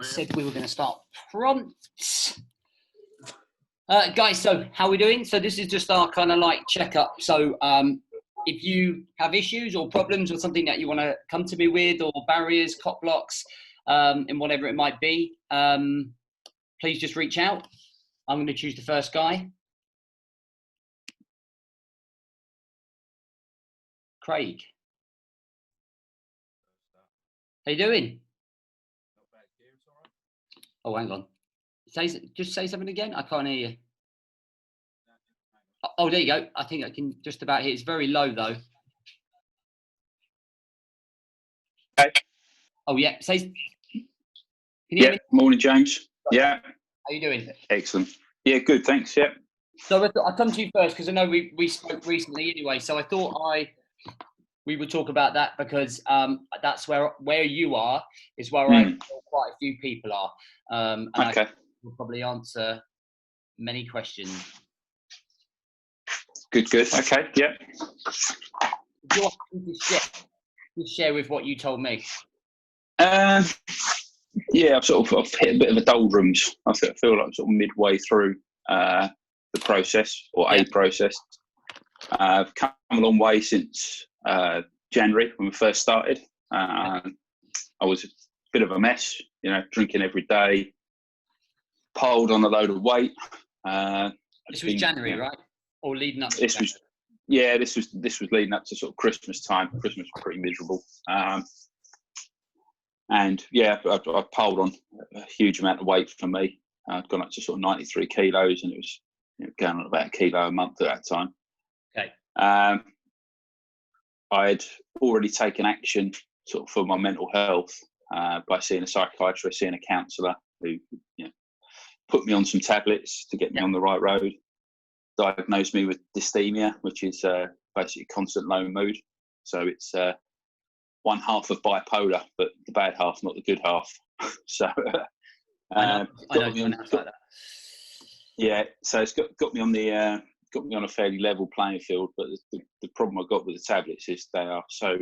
Said we were going to start prompt. Guys, so how are we doing? So this is just our kind of like checkup. So if you have issues or problems or something that you want to come to me with, or barriers, cop blocks, and whatever it might be, please just reach out. I'm going to choose the first guy. Craig. How you doing? Oh, hang on. Just say something again. I can't hear you. Oh, there you go. I think I can just about hear. It's very low though. Okay. Oh yeah. Can you hear me? Morning, James. Yeah. How you doing? Excellent. Yeah, good. Thanks. Yeah. So I'll come to you first because I know we spoke recently anyway. So I thought we would talk about that because that's where you are is where I feel quite a few people are. And okay. I will probably answer many questions. Good. Okay. Yeah. If you're happy to share with what you told me. Yeah, I've hit a bit of a doldrums. I feel like I'm sort of midway through the process or a process. I've come a long way since January when we first started. I was a bit of a mess, drinking every day, piled on a load of weight. This was January, right? Or leading up to this was leading up to sort of Christmas time. Christmas was pretty miserable. And yeah, I piled on a huge amount of weight for me. I'd gone up to sort of 93 kilos, and it was going on about a kilo a month at that time. Okay. I'd already taken action sort of for my mental health by seeing a psychiatrist, seeing a counsellor who put me on some tablets to get me on the right road. Diagnosed me with dysthymia, which is basically constant low mood. So it's one half of bipolar, but the bad half, not the good half. So I know like that. Yeah, so it's got me on a fairly level playing field. But the problem I got with the tablets is they are so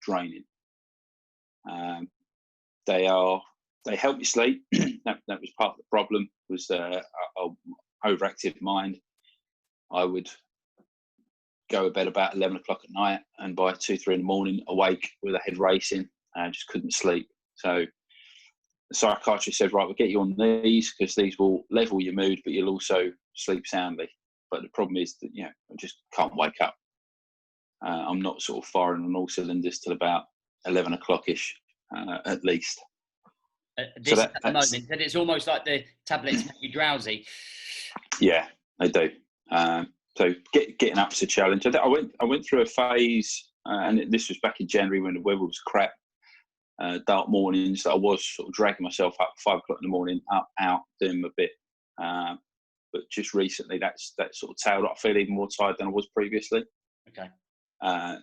draining. They help you sleep. that was part of the problem. Was an overactive mind. I would go to bed about 11 o'clock at night, and by 2-3 in the morning, awake with a head racing, and I just couldn't sleep. So the psychiatrist said, right, we'll get you on these because these will level your mood, but you'll also sleep soundly. But the problem is that I just can't wake up. I'm not sort of firing on all cylinders till about 11 o'clock-ish at least. At the moment, and it's almost like the tablets make you drowsy. Yeah, they do. So getting up is a challenge. I went through a phase, and this was back in January when the weather was crap. Dark mornings that I was sort of dragging myself up 5 o'clock in the morning, out, doing a bit. But just recently, that's sort of tailed off. I feel even more tired than I was previously. Okay.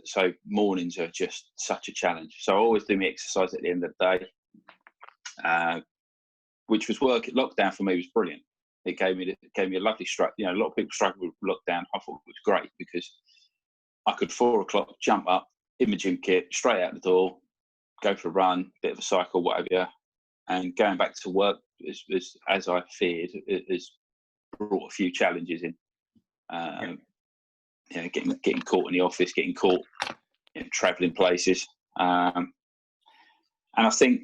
So mornings are just such a challenge. So I always do my exercise at the end of the day, which was working. Lockdown for me was brilliant. It gave me a lovely structure. A lot of people struggle with lockdown. I thought it was great because I could 4 o'clock jump up in my gym kit, straight out the door, go for a run, bit of a cycle, whatever, and going back to work as I feared, has brought a few challenges in. Getting caught in the office, getting caught travelling places, and I think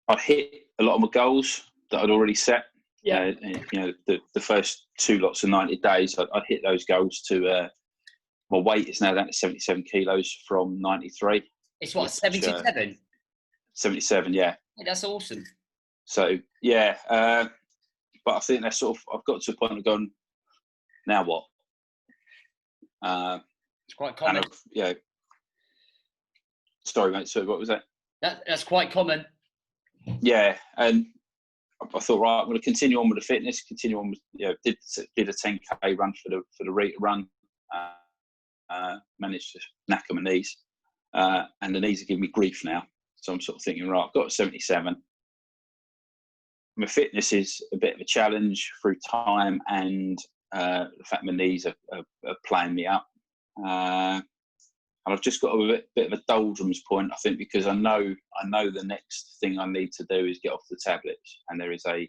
I'd hit a lot of my goals that I'd already set. Yeah. The first 2 lots of 90 days, I'd hit those goals to. My weight is now down to 77 kilos from 93. It's what, 77? 77, yeah. Hey, that's awesome. So yeah, but I think that's sort of, I've got to a point of going, now what? It's quite common. Sorry, mate. So what was that? That's quite common. Yeah, and I thought, right, I'm going to continue on with the fitness. Continue on with, did a 10k run for the Rita run. Managed to knacker my knees, and the knees are giving me grief now. So I'm sort of thinking, right, I've got 77. My fitness is a bit of a challenge through time, and the fact my knees are playing me up. I And I've just got a bit of a doldrums point, I think, because I know the next thing I need to do is get off the tablets, and there is a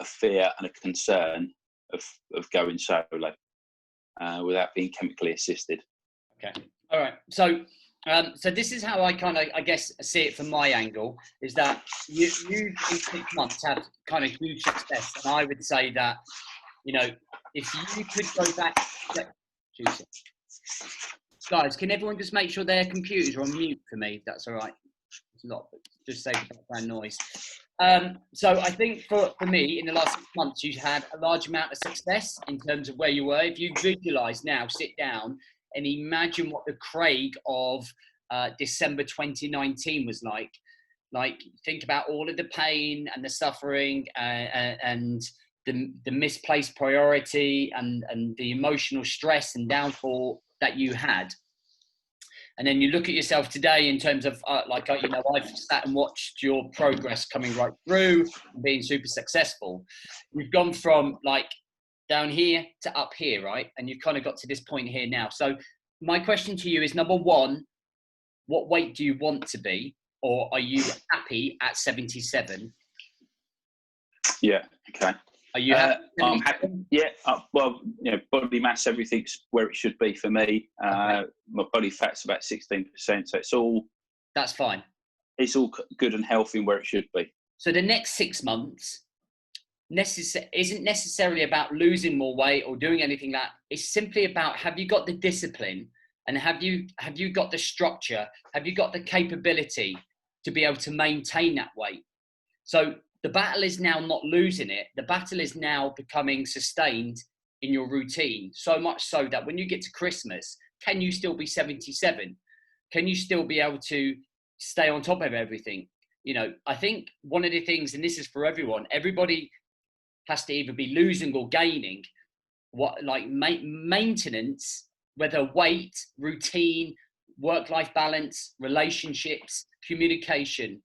fear and a concern of going solo without being chemically assisted. Okay. All right. So this is how I kind of, I guess, see it from my angle, is that you in 6 months had kind of huge success. And I would say that, you know, if you could go back, guys, can everyone just make sure their computers are on mute for me, if that's all right? It's not, just save the background noise. So I think for me, in the last 6 months, you had a large amount of success in terms of where you were. If you visualize now, sit down and imagine what the Craig of December 2019 was like. Like, think about all of the pain and the suffering and the misplaced priority and the emotional stress and downfall that you had. And then you look at yourself today in terms of you know, I've sat and watched your progress coming right through and being super successful. You've gone from like down here to up here, right? And you've kind of got to this point here now. So my question to you is, number one, what weight do you want to be? Or are you happy at 77? Yeah, okay. Are you happy? I'm happy. Yeah, well, you know, body mass, everything's where it should be for me. Okay. My body fat's about 16%, so that's fine. It's all good and healthy where it should be. So the next 6 months isn't necessarily about losing more weight or doing anything like that. It's simply about, have you got the discipline, and have you got the structure? Have you got the capability to be able to maintain that weight? So the battle is now not losing it. The battle is now becoming sustained in your routine. So much so that when you get to Christmas, can you still be 77? Can you still be able to stay on top of everything? You know, I think one of the things, and this is for everyone, everybody has to either be losing or gaining. Maintenance, whether weight, routine, work-life balance, relationships, communication,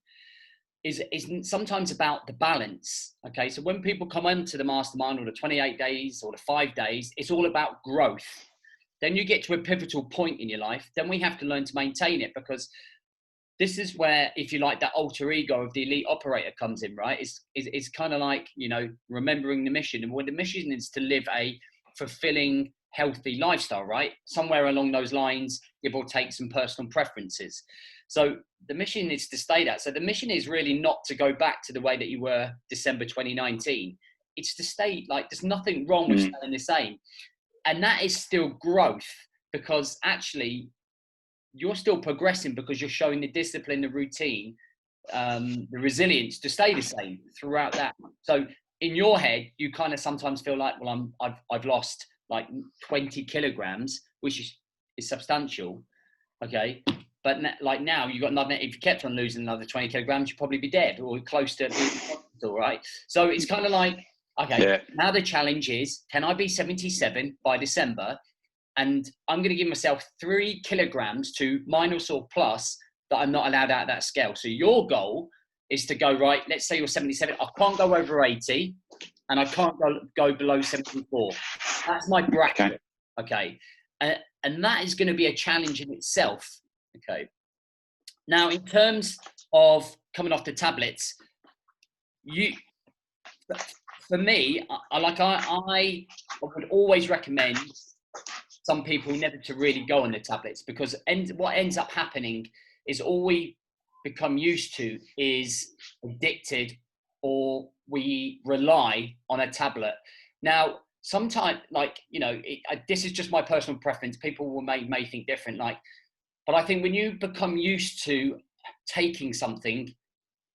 is sometimes about the balance. Okay, so when people come into the mastermind or the 28 days or the 5 days, it's all about growth. Then you get to a pivotal point in your life, then we have to learn to maintain it, because this is where, if you like, that alter ego of the elite operator comes in, right? It's kind of like, you know, remembering the mission. And when the mission is to live a fulfilling, healthy lifestyle, right? Somewhere along those lines, give or take some personal preferences. So the mission is to stay that. So the mission is really not to go back to the way that you were December 2019. It's to stay, like, there's nothing wrong with staying the same. And that is still growth, because actually you're still progressing, because you're showing the discipline, the routine, the resilience to stay the same throughout that. So in your head, you kind of sometimes feel like, well, I've lost like 20 kilograms, which is substantial. Okay. But like now you've got another, if you kept on losing another 20 kilograms, you'd probably be dead or close to being hospital, right? So it's kind of like, okay, Now the challenge is, can I be 77 by December? And I'm going to give myself 3 kilograms to minus or plus that I'm not allowed out of that scale. So your goal is to go, right, let's say you're 77. I can't go over 80 and I can't go below 74. That's my bracket. Okay. And that is going to be a challenge in itself. Okay. Now, in terms of coming off the tablets, for me, I would always recommend some people never to really go on the tablets, because what ends up happening is all we become used to is addicted, or we rely on a tablet. Now, sometimes, like, you know, this is just my personal preference. People may think different, like, but I think when you become used to taking something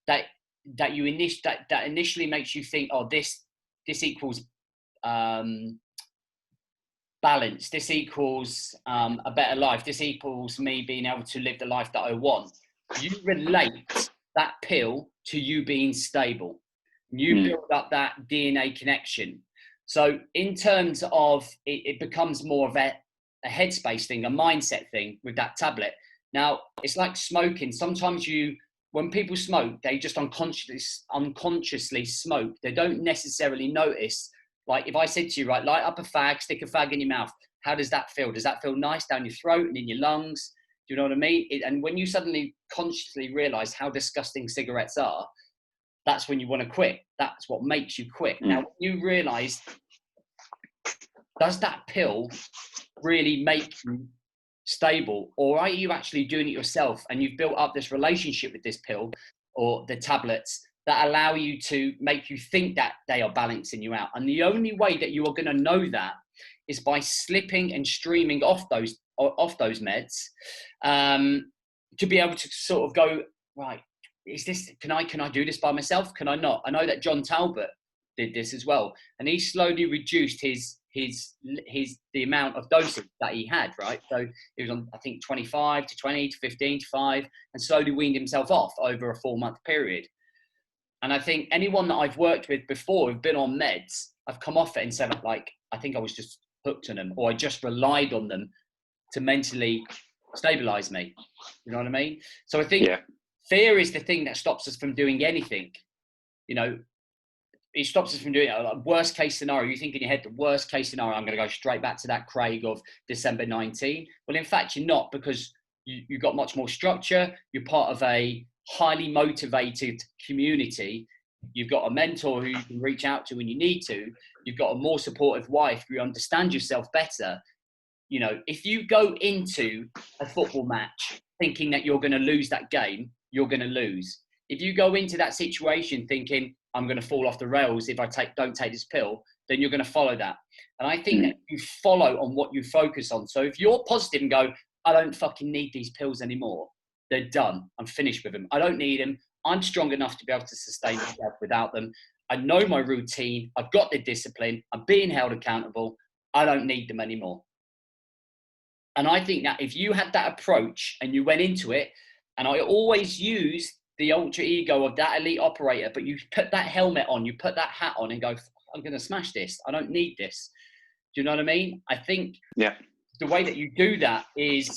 that initially makes you think, oh, this equals balance, this equals a better life, this equals me being able to live the life that I want, you relate that pill to you being stable. You build up that DNA connection. So in terms of it becomes more of a headspace thing, a mindset thing with that tablet. Now, it's like smoking. Sometimes when people smoke, they just unconsciously smoke. They don't necessarily notice. Like if I said to you, right, light up a fag, stick a fag in your mouth. How does that feel? Does that feel nice down your throat and in your lungs? Do you know what I mean? And when you suddenly consciously realize how disgusting cigarettes are, that's when you want to quit. That's what makes you quit. Now, when you realize, does that pill really make you stable, or are you actually doing it yourself and you've built up this relationship with this pill or the tablets that allow you to make you think that they are balancing you out? And the only way that you are going to know that is by slipping and streaming off those meds, to be able to sort of go, right, is this, can I do this by myself? Can I not? I know that John Talbot did this as well, and he slowly reduced the amount of dosage that he had, right? So he was on, I think, 25 to 20 to 15 to 5, and slowly weaned himself off over a 4-month period. And I think anyone that I've worked with before who've been on meds, I've come off it and said, like, I think I was just hooked on them, or I just relied on them to mentally stabilize me. You know what I mean? So I think fear is the thing that stops us from doing anything. You know, it stops us from doing it. Like, worst case scenario, you think in your head, the worst case scenario, I'm going to go straight back to that Craig of December 19. Well, in fact, you're not, because you've got much more structure. You're part of a highly motivated community. You've got a mentor who you can reach out to when you need to. You've got a more supportive wife. You understand yourself better. You know, if you go into a football match thinking that you're going to lose that game, you're going to lose. If you go into that situation thinking, I'm going to fall off the rails if I don't take this pill, then you're going to follow that. And I think that you follow on what you focus on. So if you're positive and go, I don't fucking need these pills anymore, they're done. I'm finished with them. I don't need them. I'm strong enough to be able to sustain myself without them. I know my routine. I've got the discipline. I'm being held accountable. I don't need them anymore. And I think that if you had that approach and you went into it, and I always use the ultra ego of that elite operator, but you put that helmet on, you put that hat on and go, I'm going to smash this. I don't need this. Do you know what I mean? I think the way that you do that is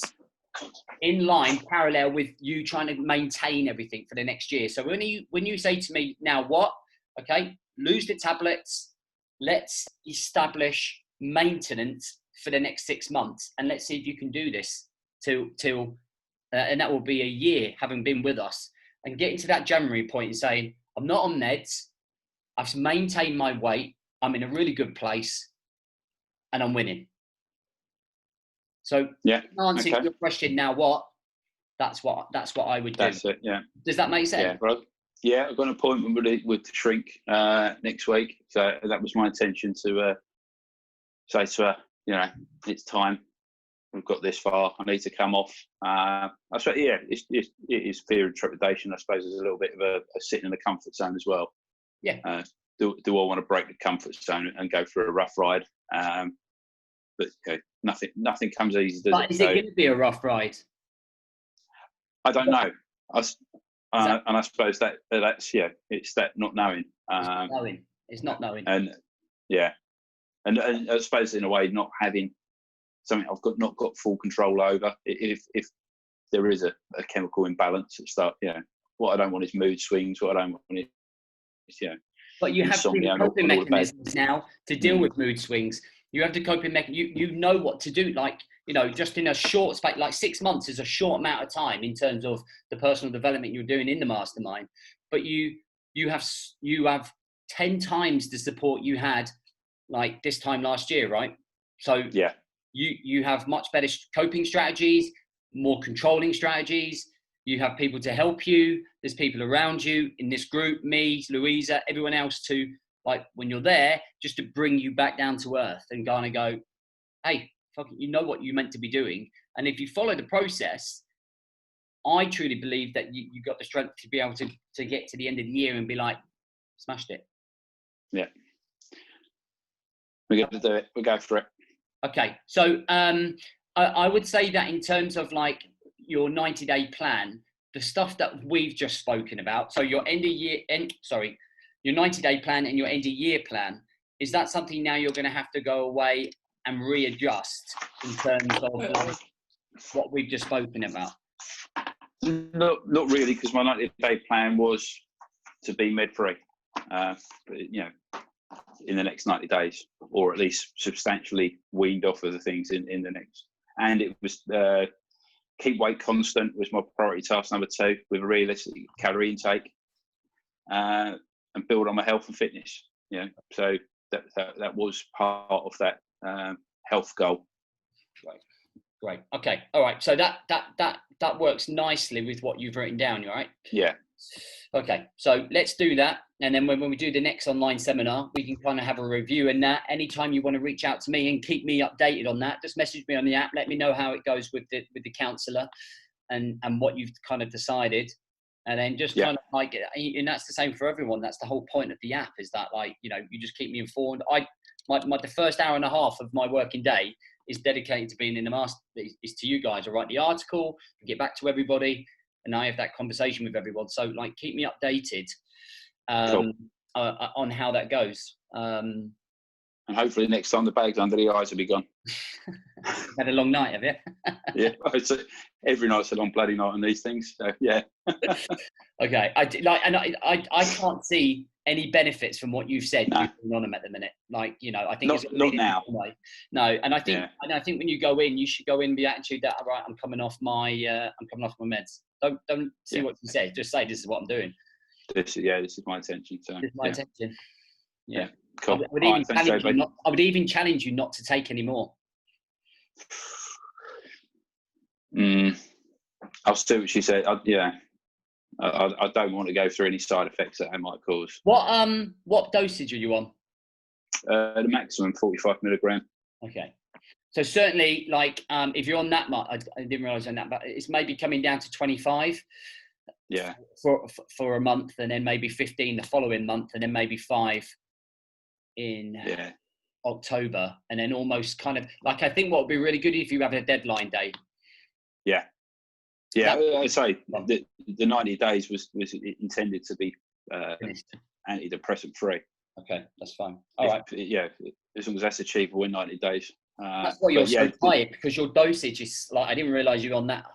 in line, parallel with you trying to maintain everything for the next year. So when you say to me, now what? Okay, lose the tablets. Let's establish maintenance for the next 6 months, and let's see if you can do this till and that will be a year having been with us, and getting to that January point and saying, I'm not on meds, I've maintained my weight, I'm in a really good place, and I'm winning. So answering your question, now what? That's what I would do. That's it. Yeah. Does that make sense? Yeah, I've got an appointment with the shrink next week, so that was my intention to say to her, you know, it's time. We've got this far. I need to come off. I suppose, it is fear and trepidation. I suppose there's a little bit of a sitting in the comfort zone as well. Yeah. Do I want to break the comfort zone and go for a rough ride? But nothing comes easy. Is it going to be a rough ride? I don't know. And I suppose that's it's that not knowing. It's not knowing. And and I suppose in a way not having something I've not got full control over. If there is a chemical imbalance at start, what I don't want is mood swings. What I don't want is But you have coping mechanisms now to deal with mood swings. You have the coping mechanism. You know what to do. Like, just in a short space, like 6 months is a short amount of time in terms of the personal development you're doing in the mastermind. But you have 10 times the support you had like this time last year, right? So you have much better coping strategies, more controlling strategies. You have people to help you. There's people around you in this group, me, Louisa, everyone else, to, like, when you're there, just to bring you back down to earth and kind of go, hey, you know what you're meant to be doing. And if you follow the process, I truly believe that you got the strength to be able to get to the end of the year and be like, smashed it. Yeah. We're going to do it. We'll go for it. Okay. So I would say that in terms of like your 90-day plan, the stuff that we've just spoken about, so your your 90-day plan and your end of year plan, is that something now you're going to have to go away and readjust in terms of like what we've just spoken about? Not really, because my 90-day plan was to be med-free, in the next 90 days, or at least substantially weaned off of the things in the next. And it was keep weight constant was my priority task number 2, with a realistic calorie intake, and build on my health and fitness. So that was part of that health goal. Great. Okay. All right. So that works nicely with what you've written down, right? Yeah. Okay. So let's do that. And then when we do the next online seminar, we can kind of have a review and that. Anytime you want to reach out to me and keep me updated on that, just message me on the app. Let me know how it goes with the counsellor and what you've kind of decided. And then just kind of like, and that's the same for everyone. That's the whole point of the app, is that, like, you just keep me informed. The first hour and a half of my working day is dedicated to being in the master, is to you guys. I write the article, get back to everybody, and I have that conversation with everyone. So, like, keep me updated on how that goes. And hopefully next time the bag's under the eyes will be gone. Had a long night, have you? Yeah, every night's a long bloody night on these things. So yeah. Okay, I can't see any benefits from what you've said on them at the minute. Like, I think not now. No, and I think when you go in, you should go in with the attitude that, all right, I'm coming off my meds. Don't see what you say. Just say, this is what I'm doing. This is my intention. So this is my intention. Yeah. Cool. I would even challenge you not to take any more. I'll see what she said. I don't want to go through any side effects that might cause. What dosage are you on? The maximum 45 milligram. Okay. So certainly, like, if you're on that much, I didn't realize on that, but it's maybe coming down to 25. Yeah. For a month, and then maybe 15 the following month, and then maybe 5 in October, and then almost kind of like, I think what would be really good if you have a deadline day. Yeah. I say the 90 days was intended to be antidepressant free. Okay, that's fine. All right. Yeah, as long as that's achievable in 90 days. That's why you're so tired, because your dosage is like, I didn't realize you're on that.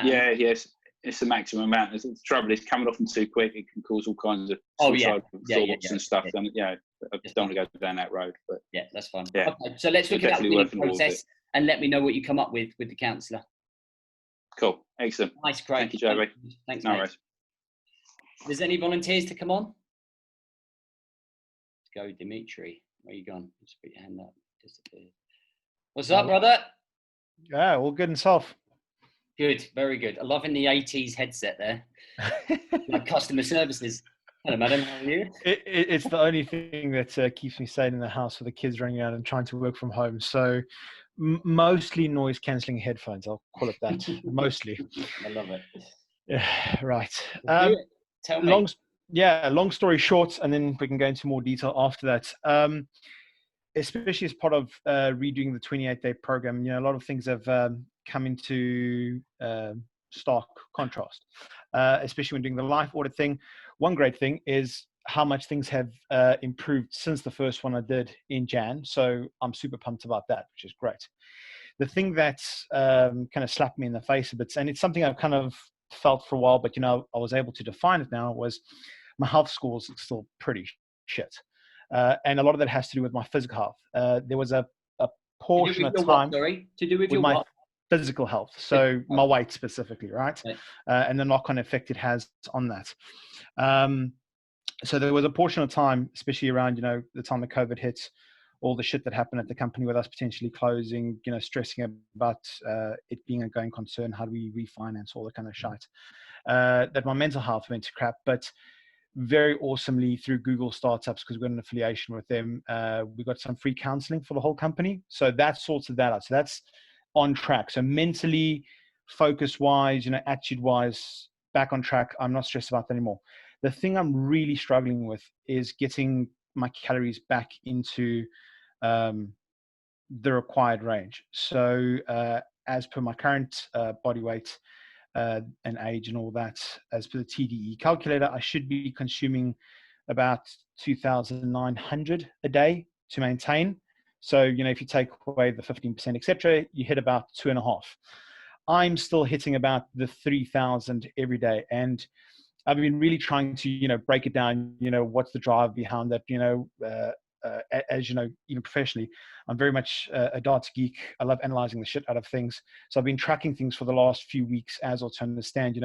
Yeah, yes. It's the maximum amount. The trouble is, coming off them too quick, it can cause all kinds of suicidal thoughts and stuff. And I don't want to go down that road. But yeah, that's fine. Yeah. Okay, so let's look at that winning process and let me know what you come up with the counsellor. Cool, excellent. Nice, great. Thank you, Joey. Thanks, mate. Worries. There's any volunteers to come on? Let's go, Dimitri. Where you gone? Just put your hand up. Disappeared. What's up, brother? Yeah, all good and self. Good, very good. I'm loving the 80s headset there. Like customer services. Hello, madam. How are you? It's the only thing that keeps me sane in the house with the kids running around and trying to work from home. So mostly noise cancelling headphones. I'll call it that. Mostly. I love it. Yeah, right. Tell me. Long story short, and then we can go into more detail after that. Especially as part of redoing the 28-day program, a lot of things have come into stark contrast, especially when doing the life audit thing. One great thing is how much things have improved since the first one I did in Jan. So I'm super pumped about that, which is great. The thing that's kind of slapped me in the face a bit, and it's something I've kind of felt for a while, but I was able to define it now, was my health scores are still pretty shit. And a lot of that has to do with my physical health. There was a portion of time to do with my physical health. So my weight specifically, right? And the knock-on effect it has on that. So there was a portion of time, especially around, the time that COVID hit, all the shit that happened at the company with us potentially closing, stressing about it being a going concern. How do we refinance all the kind of shite? That my mental health went to crap, but very awesomely through Google Startups, because we've got an affiliation with them. We got some free counseling for the whole company. So that sorted that out. So that's on track. So mentally, focus-wise, attitude-wise, back on track. I'm not stressed about that anymore. The thing I'm really struggling with is getting my calories back into the required range. So as per my current body weight, and age and all that, as per the TDE calculator, I should be consuming about 2,900 a day to maintain. So, if you take away the 15%, etc., you hit about 2.5. I'm still hitting about the 3,000 every day. And I've been really trying to, break it down, what's the drive behind that, as you know, even professionally, I'm very much a data geek. I love analyzing the shit out of things. So I've been tracking things for the last few weeks as well to understand,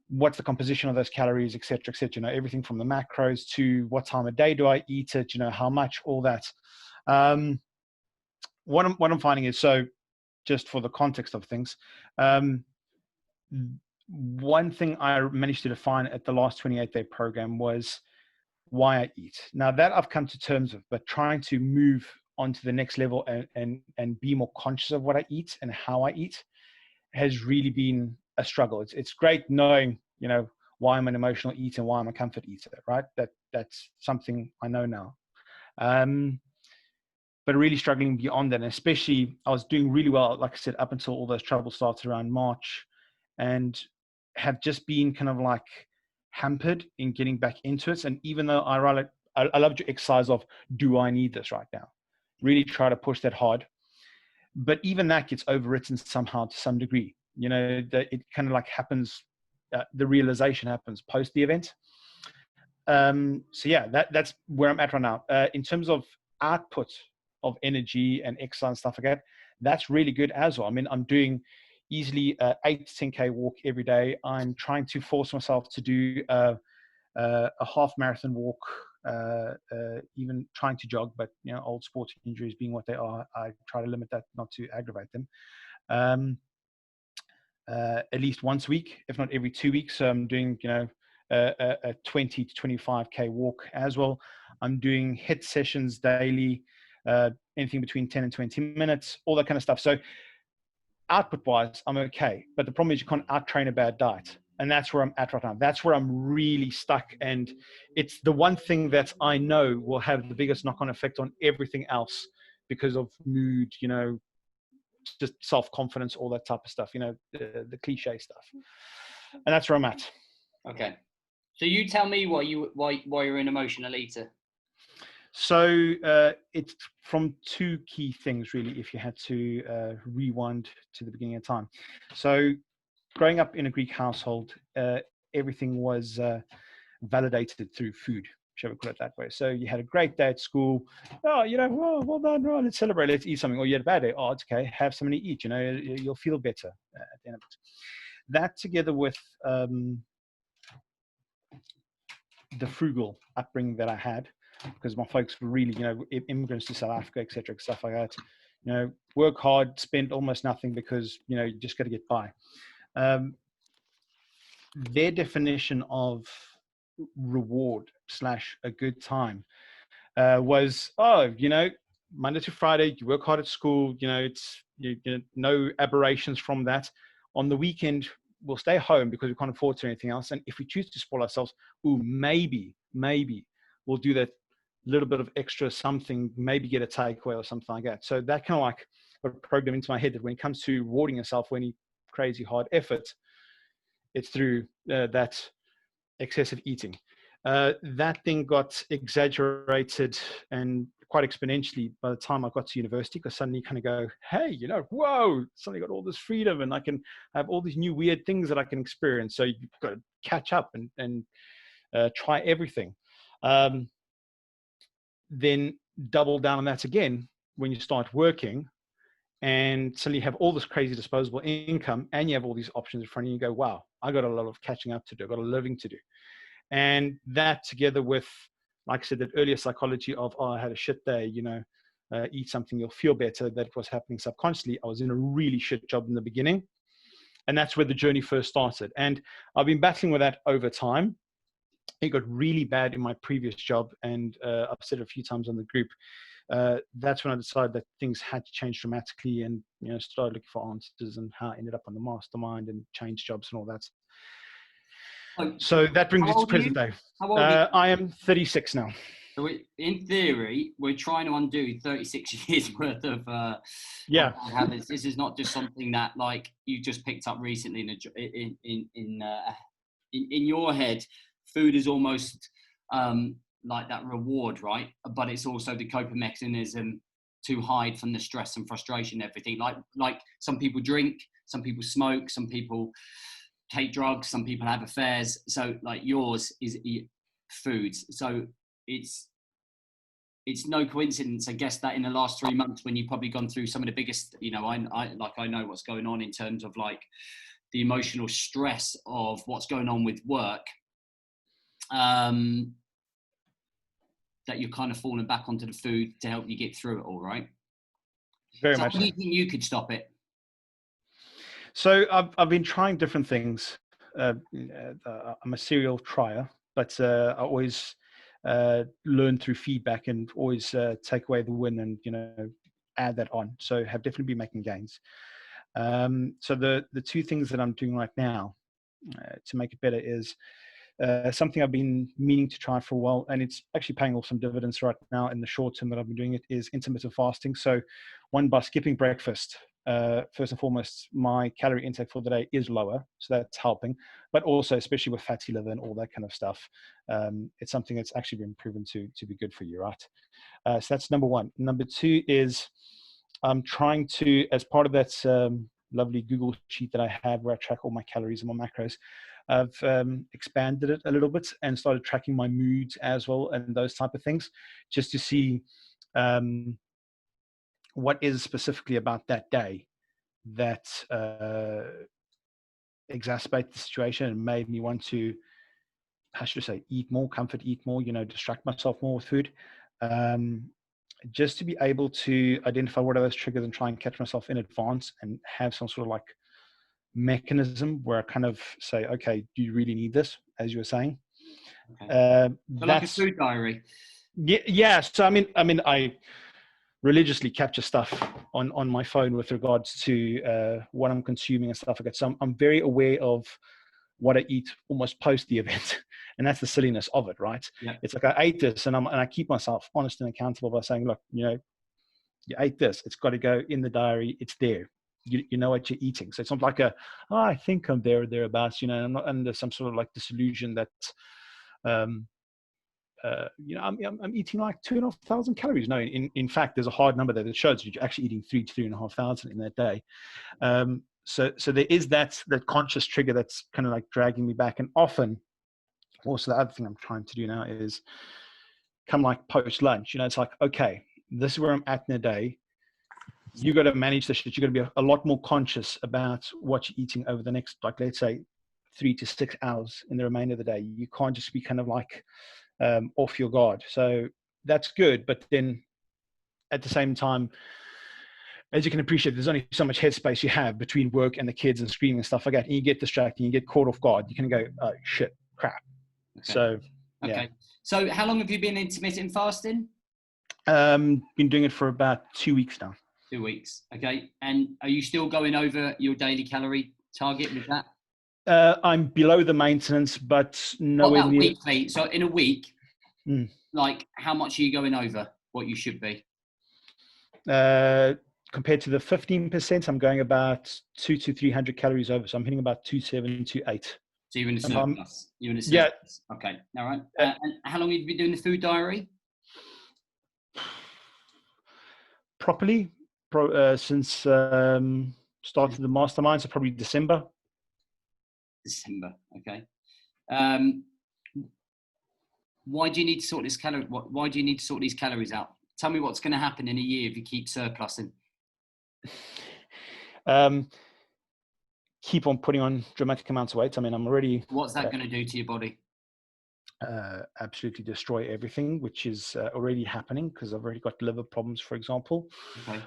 what's the composition of those calories, et cetera, everything from the macros to what time of day do I eat it, how much, all that. What I'm finding is, so just for the context of things, one thing I managed to define at the last 28-day program was why I eat. Now that I've come to terms with, but trying to move on to the next level and be more conscious of what I eat and how I eat has really been a struggle. It's great knowing, why I'm an emotional eater and why I'm a comfort eater, right? That's something I know now. But really struggling beyond that, and especially I was doing really well, like I said, up until all those troubles started around March, and have just been kind of like hampered in getting back into it. And even though I love your exercise of, do I need this right now? Really try to push that hard. But even that gets overwritten somehow to some degree. That it kind of like happens, the realization happens post the event. So yeah, that's where I'm at right now. In terms of output of energy and exercise and stuff like that, that's really good as well. I mean, I'm doing easily 8 to 10K walk every day. I'm trying to force myself to do a half marathon walk, even trying to jog, but old sports injuries being what they are, I try to limit that, not to aggravate them. At least once a week, if not every 2 weeks. So I'm doing, a 20 to 25K walk as well. I'm doing HIIT sessions daily, anything between 10 and 20 minutes, all that kind of stuff. So output wise, I'm okay. But the problem is you can't out-train a bad diet. And that's where I'm at right now. That's where I'm really stuck. And it's the one thing that I know will have the biggest knock-on effect on everything else because of mood, just self-confidence, all that type of stuff, the cliche stuff. And that's where I'm at. Okay. So you tell me why you're an emotional eater. So it's from two key things, really, if you had to rewind to the beginning of time. So growing up in a Greek household, everything was validated through food, shall we put it that way. So you had a great day at school. Oh, well done. Oh, let's celebrate. Let's eat something. Or you had a bad day. Oh, it's okay. Have something to eat. You'll feel better at the end of it. That together with the frugal upbringing that I had, because my folks were really, immigrants to South Africa, et cetera, stuff like that. Work hard, spend almost nothing because, you just got to get by. Their definition of reward / a good time was, Monday to Friday, you work hard at school, it's no aberrations from that. On the weekend, we'll stay home because we can't afford to do anything else. And if we choose to spoil ourselves, maybe we'll do that little bit of extra something, maybe get a takeaway or something like that. So that kind of like got programmed into my head that when it comes to rewarding yourself for any crazy hard effort, it's through that excessive eating. That thing got exaggerated and quite exponentially by the time I got to university, because suddenly you kind of go, hey, whoa, suddenly got all this freedom and I can have all these new weird things that I can experience. So you've got to catch up and try everything. Then double down on that again when you start working and suddenly you have all this crazy disposable income and you have all these options in front of you. You go, wow, I got a lot of catching up to do. I got a living to do. And that together with, like I said, that earlier psychology of, I had a shit day, eat something, you'll feel better. That was happening subconsciously. I was in a really shit job in the beginning. And that's where the journey first started. And I've been battling with that over time. It got really bad in my previous job. And I've said it a few times on the group. That's when I decided that things had to change dramatically and, started looking for answers and how I ended up on the mastermind and changed jobs and all that. So that brings us to present day. How old are you? I am 36 now. So in theory, we're trying to undo 36 years worth of habits. This is not just something that like you just picked up recently in your head. Food is almost like that reward, right? But it's also the coping mechanism to hide from the stress and frustration and everything. Like some people drink, some people smoke, some people take drugs, some people have affairs. So like yours is foods. So it's it's no coincidence, I guess, that in the last 3 months, when you've probably gone through some of the biggest, I know what's going on in terms of like the emotional stress of what's going on with work, that you're kind of falling back onto the food to help you get through it all, right? Very So much how do so. you think you could stop it? So I've been trying different things. I'm a serial trier, but I always learn through feedback and always take away the win and add that on. So have definitely been making gains. So the two things that I'm doing right now to make it better is something I've been meaning to try for a while, and it's actually paying off some dividends right now in the short term that I've been doing it, is intermittent fasting. So one, by skipping breakfast, first and foremost, my calorie intake for the day is lower, so that's helping. But also, especially with fatty liver and all that kind of stuff, it's something that's actually been proven to be good for you, right? So that's number one. Number two is I'm trying to, as part of that lovely Google sheet that I have where I track all my calories and my macros, I've expanded it a little bit and started tracking my moods as well and those type of things, just to see what is specifically about that day that exacerbate the situation and made me want to, how should I say, eat more, eat more, distract myself more with food. Just to be able to identify what are those triggers and try and catch myself in advance and have some sort of like mechanism where I kind of say, okay, do you really need this? As you were saying, Okay. So like a that's food diary. yeah. So I religiously capture stuff on my phone with regards to what I'm consuming and stuff like that. So I'm very aware of what I eat almost post the event, and that's the silliness of it, right? Yeah. It's like I ate this, and I keep myself honest and accountable by saying, look, you ate this. It's got to go in the diary. It's there. You know what you're eating. So it's not like I think I'm there or thereabouts. I'm not under some sort of like disillusion that, I'm eating like 2,500 calories. No, in fact, there's a hard number there that shows you're actually eating 3,000 to 3,500 in that day. So there is that conscious trigger that's kind of like dragging me back. And often, also the other thing I'm trying to do now is come like post lunch. It's like, okay, this is where I'm at in the day. You got to manage this shit. You got to be a lot more conscious about what you're eating over the next, like, let's say 3 to 6 hours in the remainder of the day. You can't just be kind of like off your guard. So that's good. But then at the same time, as you can appreciate, there's only so much headspace you have between work and the kids and screaming and stuff like that. And you get distracted, you get caught off guard. You can go, oh shit, crap. Okay. So, yeah. Okay. So how long have you been intermittent fasting? Been doing it for about 2 weeks now. 2 weeks. Okay. And are you still going over your daily calorie target with that? I'm below the maintenance, but nowhere near. Weekly. So in a week, like how much are you going over what you should be? Compared to the 15%, I'm going about 200 to 300 calories over. So I'm hitting about 2.7, 2.8. So you're in a surplus. Yeah. Okay. All right. And how long have you been doing the food diary? Properly, since started the mastermind, so probably December. Okay. Why do you need to sort this Why do you need to sort these calories out? Tell me what's going to happen in a year if you keep surplusing. Keep on putting on dramatic amounts of weight. I mean, I'm already. What's that going to do to your body? Absolutely destroy everything, which is already happening because I've already got liver problems, for example. Okay.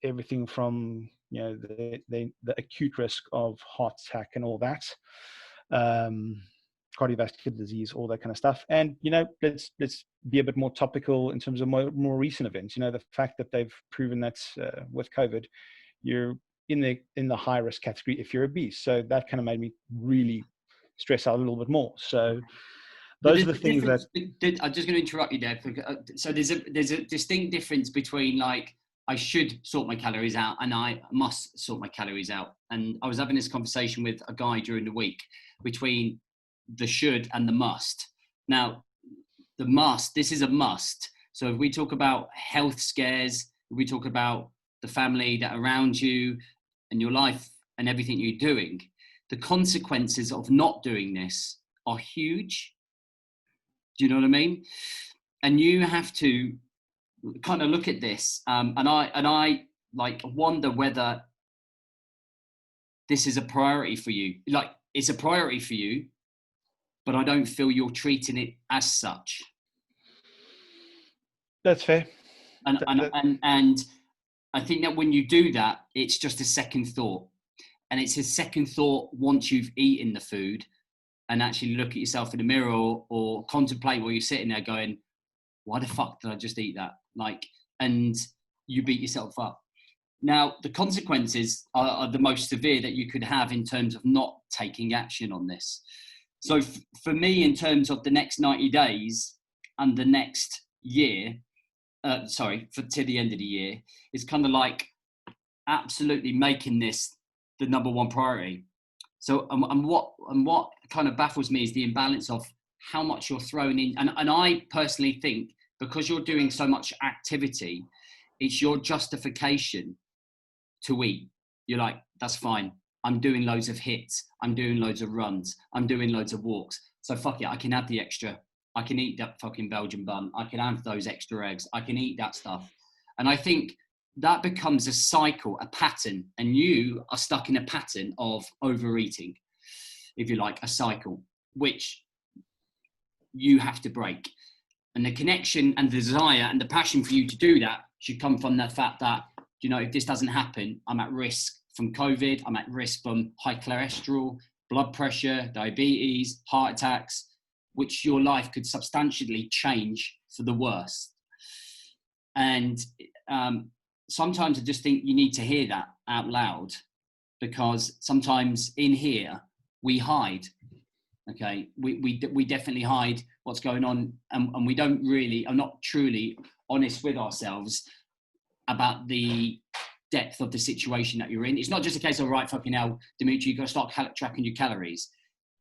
Everything from the acute risk of heart attack and all that, cardiovascular disease, all that kind of stuff. And let's be a bit more topical in terms of more recent events. The fact that they've proven that with COVID, you're in the high risk category if you're obese. So that kind of made me really stress out a little bit more. So those are the things that I'm just going to interrupt you there. So there's a distinct difference between like I should sort my calories out and I must sort my calories out. And I was having this conversation with a guy during the week between the should and the must. Now, the must, this is a must. So if we talk about health scares, if we talk about the family that are around you and your life and everything you're doing, the consequences of not doing this are huge. Do you know what I mean? And you have to kind of look at this, and I like wonder whether this is a priority for you. Like, it's a priority for you, but I don't feel you're treating it as such. That's fair. And I think that when you do that, it's just a second thought. And it's a second thought once you've eaten the food and actually look at yourself in the mirror or contemplate while you're sitting there going, why the fuck did I just eat that? Like, and you beat yourself up. Now, the consequences are the most severe that you could have in terms of not taking action on this. So for me, in terms of the next 90 days and the next year, to the end of the year, it's kind of like absolutely making this the number one priority. So, and what kind of baffles me is the imbalance of how much you're throwing in. And I personally think because you're doing so much activity, it's your justification to eat. You're like, that's fine. I'm doing loads of hits. I'm doing loads of runs. I'm doing loads of walks. So fuck it. I can have the extra. I can eat that fucking Belgian bun. I can have those extra eggs. I can eat that stuff. And I think that becomes a cycle, a pattern. And you are stuck in a pattern of overeating, if you like, a cycle, which you have to break. And the connection and the desire and the passion for you to do that should come from the fact that, you know, if this doesn't happen, I'm at risk from COVID. I'm at risk from high cholesterol, blood pressure, diabetes, heart attacks, which your life could substantially change for the worse. And sometimes I just think you need to hear that out loud, because sometimes in here we hide. Okay, we definitely hide what's going on, and we don't really, are not truly honest with ourselves about the depth of the situation that you're in. It's not just a case of, right, fucking hell, Dimitri, you've got to start tracking your calories.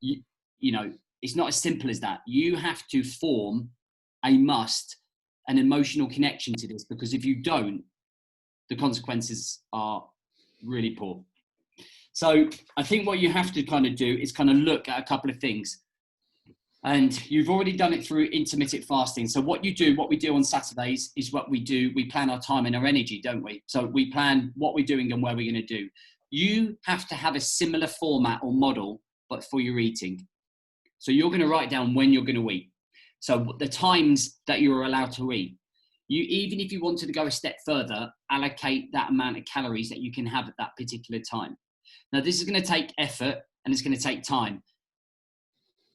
You know, it's not as simple as that. You have to form an emotional connection to this, because if you don't, the consequences are really poor. So I think what you have to kind of do is kind of look at a couple of things. And you've already done it through intermittent fasting. So what we do on Saturdays is what we do. We plan our time and our energy, don't we? So we plan what we're doing and where we're going to do. You have to have a similar format or model, but for your eating. So you're going to write down when you're going to eat. So the times that you're allowed to eat. You, even if you wanted to go a step further, allocate that amount of calories that you can have at that particular time. Now, this is going to take effort and it's going to take time.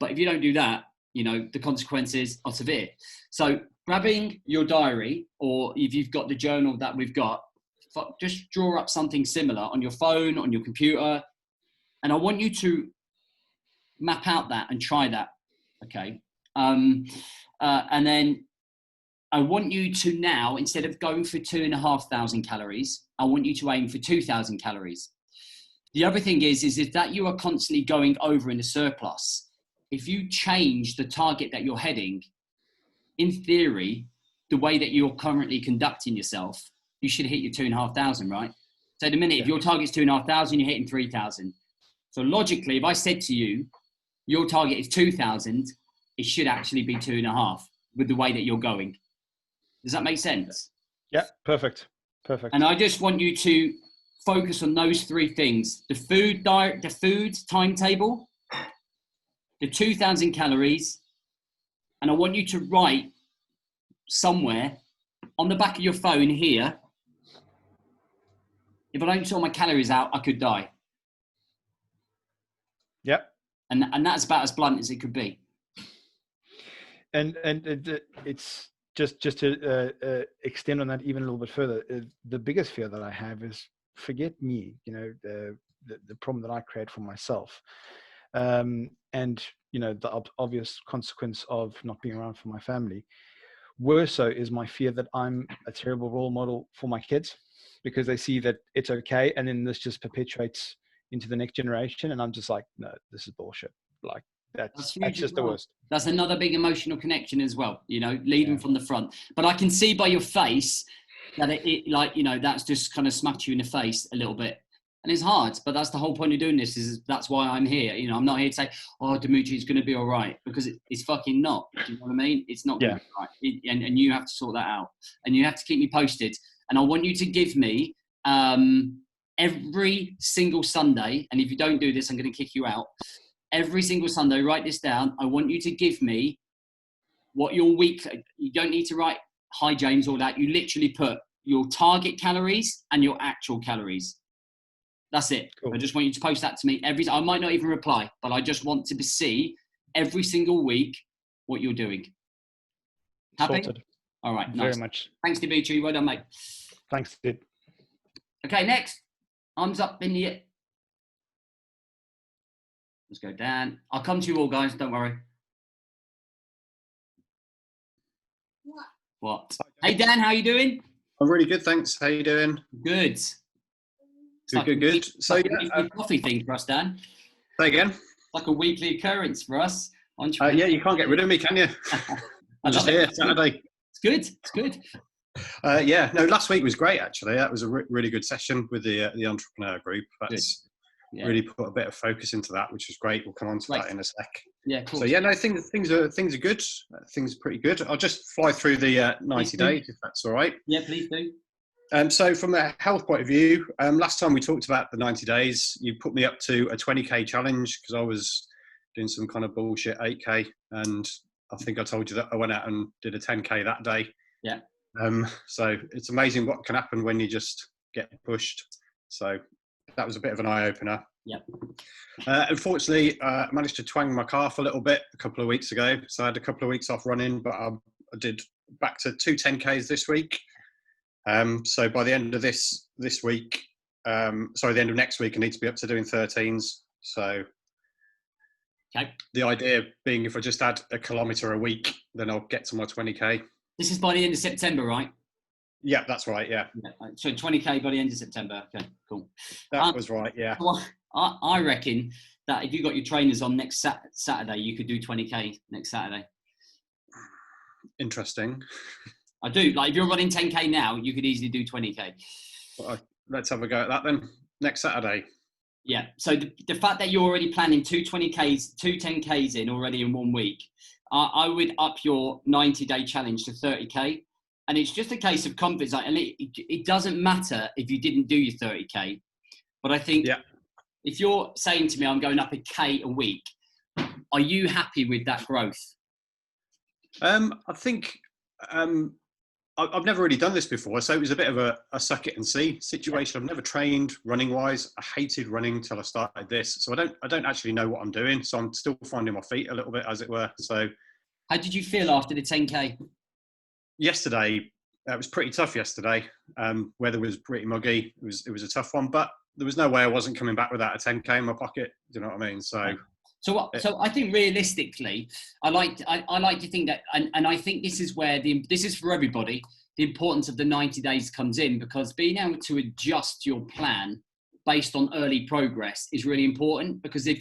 But if you don't do that, you know, the consequences are severe. So grabbing your diary, or if you've got the journal that we've got, just draw up something similar on your phone, on your computer. And I want you to map out that and try that. Okay. And then I want you to now, instead of going for 2,500 calories, I want you to aim for 2,000 calories. The other thing is that you are constantly going over in the surplus. If you change the target that you're heading, in theory, the way that you're currently conducting yourself, you should hit your 2,500, right? So the minute, if your target's 2,500, you're hitting 3,000. So logically, if I said to you, your target is 2,000, it should actually be 2.5 with the way that you're going. Does that make sense? Yeah, perfect. Perfect. And I just want you to focus on those three things: the food diet, the food timetable, the 2,000 calories, and I want you to write somewhere on the back of your phone here, if I don't sort my calories out, I could die. Yep. And that's about as blunt as it could be. And it's just to extend on that even a little bit further. The biggest fear that I have is, forget me, you know, the problem that I create for myself. And, you know, the obvious consequence of not being around for my family. Worse so is my fear that I'm a terrible role model for my kids, because they see that it's okay. And then this just perpetuates into the next generation. And I'm just like, no, this is bullshit. Like, that's just the worst. That's another big emotional connection as well, you know, leading from the front. But I can see by your face that it like, you know, that's just kind of smacked you in the face a little bit. And it's hard, but that's the whole point of doing this. That's why I'm here. You know, I'm not here to say, "Oh, Dimitri, it's going to be all right," because it's fucking not. Do you know what I mean? It's not going to be all right, and you have to sort that out, and you have to keep me posted. And I want you to give me every single Sunday. And if you don't do this, I'm going to kick you out. Every single Sunday, write this down. I want you to give me what your week. You don't need to write "Hi James" all that. You literally put your target calories and your actual calories. That's it. Cool. I just want you to post that to me I might not even reply, but I just want to see every single week what you're doing. Happy? Sorted. All right. Nice. Very much. Thanks, Dimitri. Well done, mate. Thanks, dude. Okay, next. Arms up in the air. Let's go, Dan. I'll come to you all, guys. Don't worry. What? Hey, Dan, how you doing? I'm really good, thanks. How you doing? Good. Good. So yeah, coffee thing for us, Dan. Say again. Like a weekly occurrence for us. Yeah, you can't get rid of me, can you? I'm just here Saturday. It's good. It's good. Yeah. No, last week was great actually. That was a really good session with the entrepreneur group. That's really put a bit of focus into that, which is great. We'll come on to that in a sec. Yeah. Cool. So yeah, no, things are good. Things are pretty good. I'll just fly through the 90 days if that's all right. Yeah, please do. So from a health point of view, last time we talked about the 90 days, you put me up to a 20K challenge because I was doing some kind of bullshit 8K. And I think I told you that I went out and did a 10K that day. Yeah. So it's amazing what can happen when you just get pushed. So that was a bit of an eye opener. Yeah. Unfortunately, I managed to twang my calf a little bit a couple of weeks ago. So I had a couple of weeks off running, but I did back to 2 10Ks this week. So by the end of this week, the end of next week, I need to be up to doing 13s. So the idea being if I just add a kilometre a week, then I'll get to my 20K. This is by the end of September, right? Yeah, that's right. Yeah. So 20K by the end of September. Okay, cool. That was right. Yeah. Well, I reckon that if you got your trainers on next Saturday, you could do 20K next Saturday. Interesting. I do. Like if you're running 10K now, you could easily do 20K. Well, let's have a go at that then. Next Saturday. Yeah. So the fact that you're already planning 2 20Ks, 2 10Ks in already in 1 week, I would up your 90-day challenge to 30K. And it's just a case of confidence. And it doesn't matter if you didn't do your 30K. But I think if you're saying to me, I'm going up a K a week, are you happy with that growth? I think... I've never really done this before, so it was a bit of a suck it and see situation. I've never trained running wise. I hated running till I started this, so I don't actually know what I'm doing. So I'm still finding my feet a little bit, as it were. So, how did you feel after the 10K? Yesterday, it was pretty tough. Yesterday, weather was pretty muggy. It was a tough one, but there was no way I wasn't coming back without a 10K in my pocket. Do you know what I mean? So. So I think realistically, I like to think that, and I think this is where this is for everybody, the importance of the 90 days comes in, because being able to adjust your plan based on early progress is really important. Because I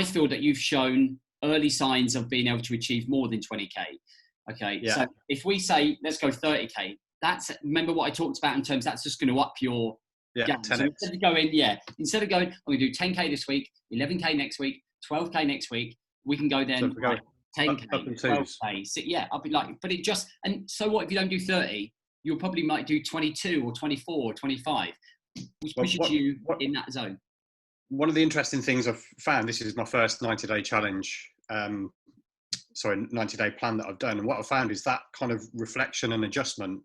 feel that you've shown early signs of being able to achieve more than 20K. Okay. Yeah. So if we say, let's go 30K, remember what I talked about in terms, that's just going to up your, so instead of going, I'm going to do 10K this week, 11K next week, 12K next week, we can go then 10K, 12K. So I'll be like, but it just, and so what if you don't do 30? You probably might do 22 or 24 or 25, which pushes you in that zone. One of the interesting things I've found, this is my first 90-day challenge, 90-day plan that I've done. And what I've found is that kind of reflection and adjustment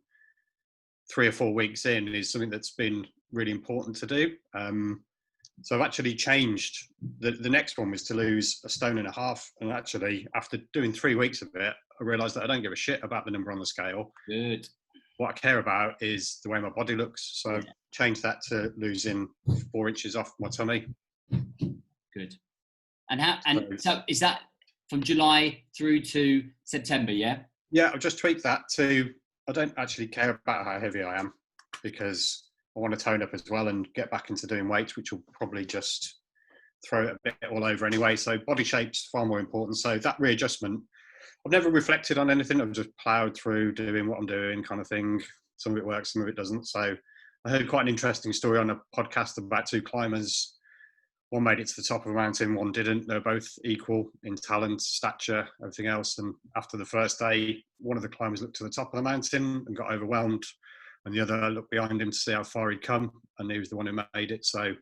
3 or 4 weeks in is something that's been really important to do. So I've actually changed. The next one was to lose 1.5 stones. And actually, after doing 3 weeks of it, I realised that I don't give a shit about the number on the scale. Good. What I care about is the way my body looks. So I've changed that to losing 4 inches off my tummy. Good. So is that from July through to September, yeah? Yeah, I've just tweaked that to, I don't actually care about how heavy I am, because I want to tone up as well and get back into doing weights, which will probably just throw it a bit all over anyway. So body shape's far more important. So that readjustment, I've never reflected on anything. I've just ploughed through doing what I'm doing kind of thing. Some of it works, some of it doesn't. So I heard quite an interesting story on a podcast about two climbers. One made it to the top of a mountain, one didn't. They're both equal in talent, stature, everything else. And after the first day, one of the climbers looked to the top of the mountain and got overwhelmed, and the other looked behind him to see how far he'd come, and he was the one who made it. So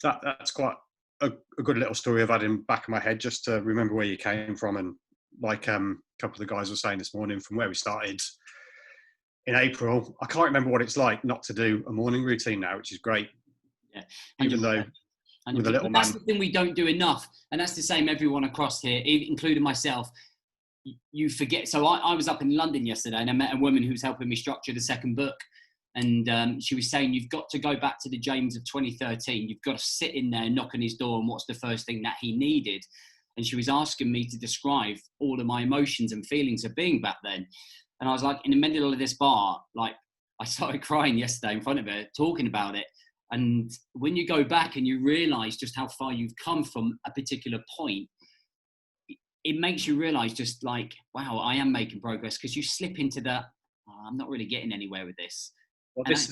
that's quite a good little story I've had in the back of my head, just to remember where you came from. And like a couple of the guys were saying this morning, from where we started in April, I can't remember what it's like not to do a morning routine now, which is great. Yeah, even though with a little that's man. the thing we don't do enough, and that's the same everyone across here, including myself. You forget. So I was up in London yesterday, and I met a woman who's helping me structure the second book, and she was saying, you've got to go back to the James of 2013. You've got to sit in there, knock on his door, and what's the first thing that he needed? And she was asking me to describe all of my emotions and feelings of being back then. And I was like, in the middle of this bar, like, I started crying yesterday in front of her, talking about it. And when you go back and you realise just how far you've come from a particular point, it makes you realise just like, wow, I am making progress, because you slip into that, oh, I'm not really getting anywhere with this. Well, this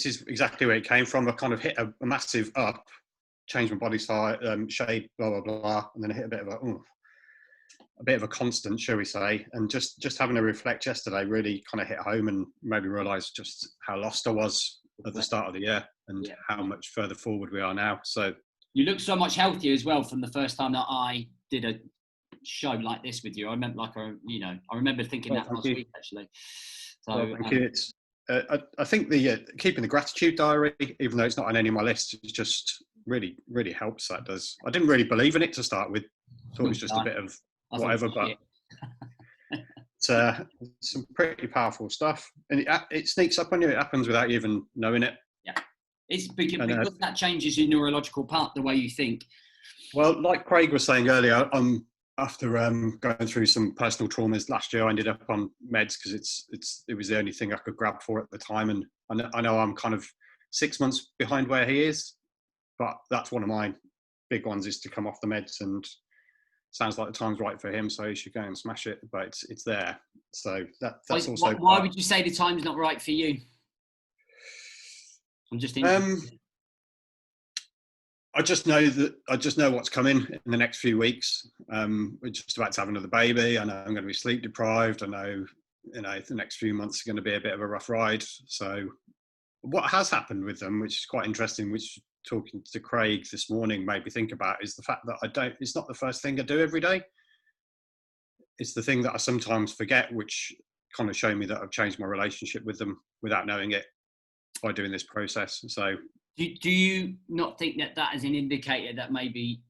is exactly where it came from. I kind of hit a massive up, changed my body size, shape, blah, blah, blah, and then I hit a bit of a constant, shall we say, and just having a reflect yesterday really kind of hit home and made me realise just how lost I was at the start of the year, and how much further forward we are now. So you look so much healthier as well from the first time that I did a show like this with you. I remember, I remember thinking that last week actually. So thank you. It's I think the keeping the gratitude diary, even though it's not on any of my lists, it just really, really helps. That does. I didn't really believe in it to start with. Thought it was just a bit of whatever, but it's some pretty powerful stuff, and it sneaks up on you. It happens without you even knowing it. Yeah, it's because that changes your neurological part, the way you think. Well, like Craig was saying earlier, after going through some personal traumas last year, I ended up on meds because it was the only thing I could grab for at the time, and I know I'm kind of 6 months behind where he is, but that's one of my big ones, is to come off the meds, and sounds like the time's right for him, so he should go and smash it. But it's there, so that's also. Why would you say the time's not right for you? I'm just interested. I just know what's coming in the next few weeks. We're just about to have another baby. I know I'm going to be sleep deprived. I know, the next few months are going to be a bit of a rough ride. So what has happened with them, which is quite interesting, which talking to Craig this morning made me think about, is the fact that it's not the first thing I do every day. It's the thing that I sometimes forget, which kind of showed me that I've changed my relationship with them without knowing it by doing this process. So do you not think that is an indicator that maybe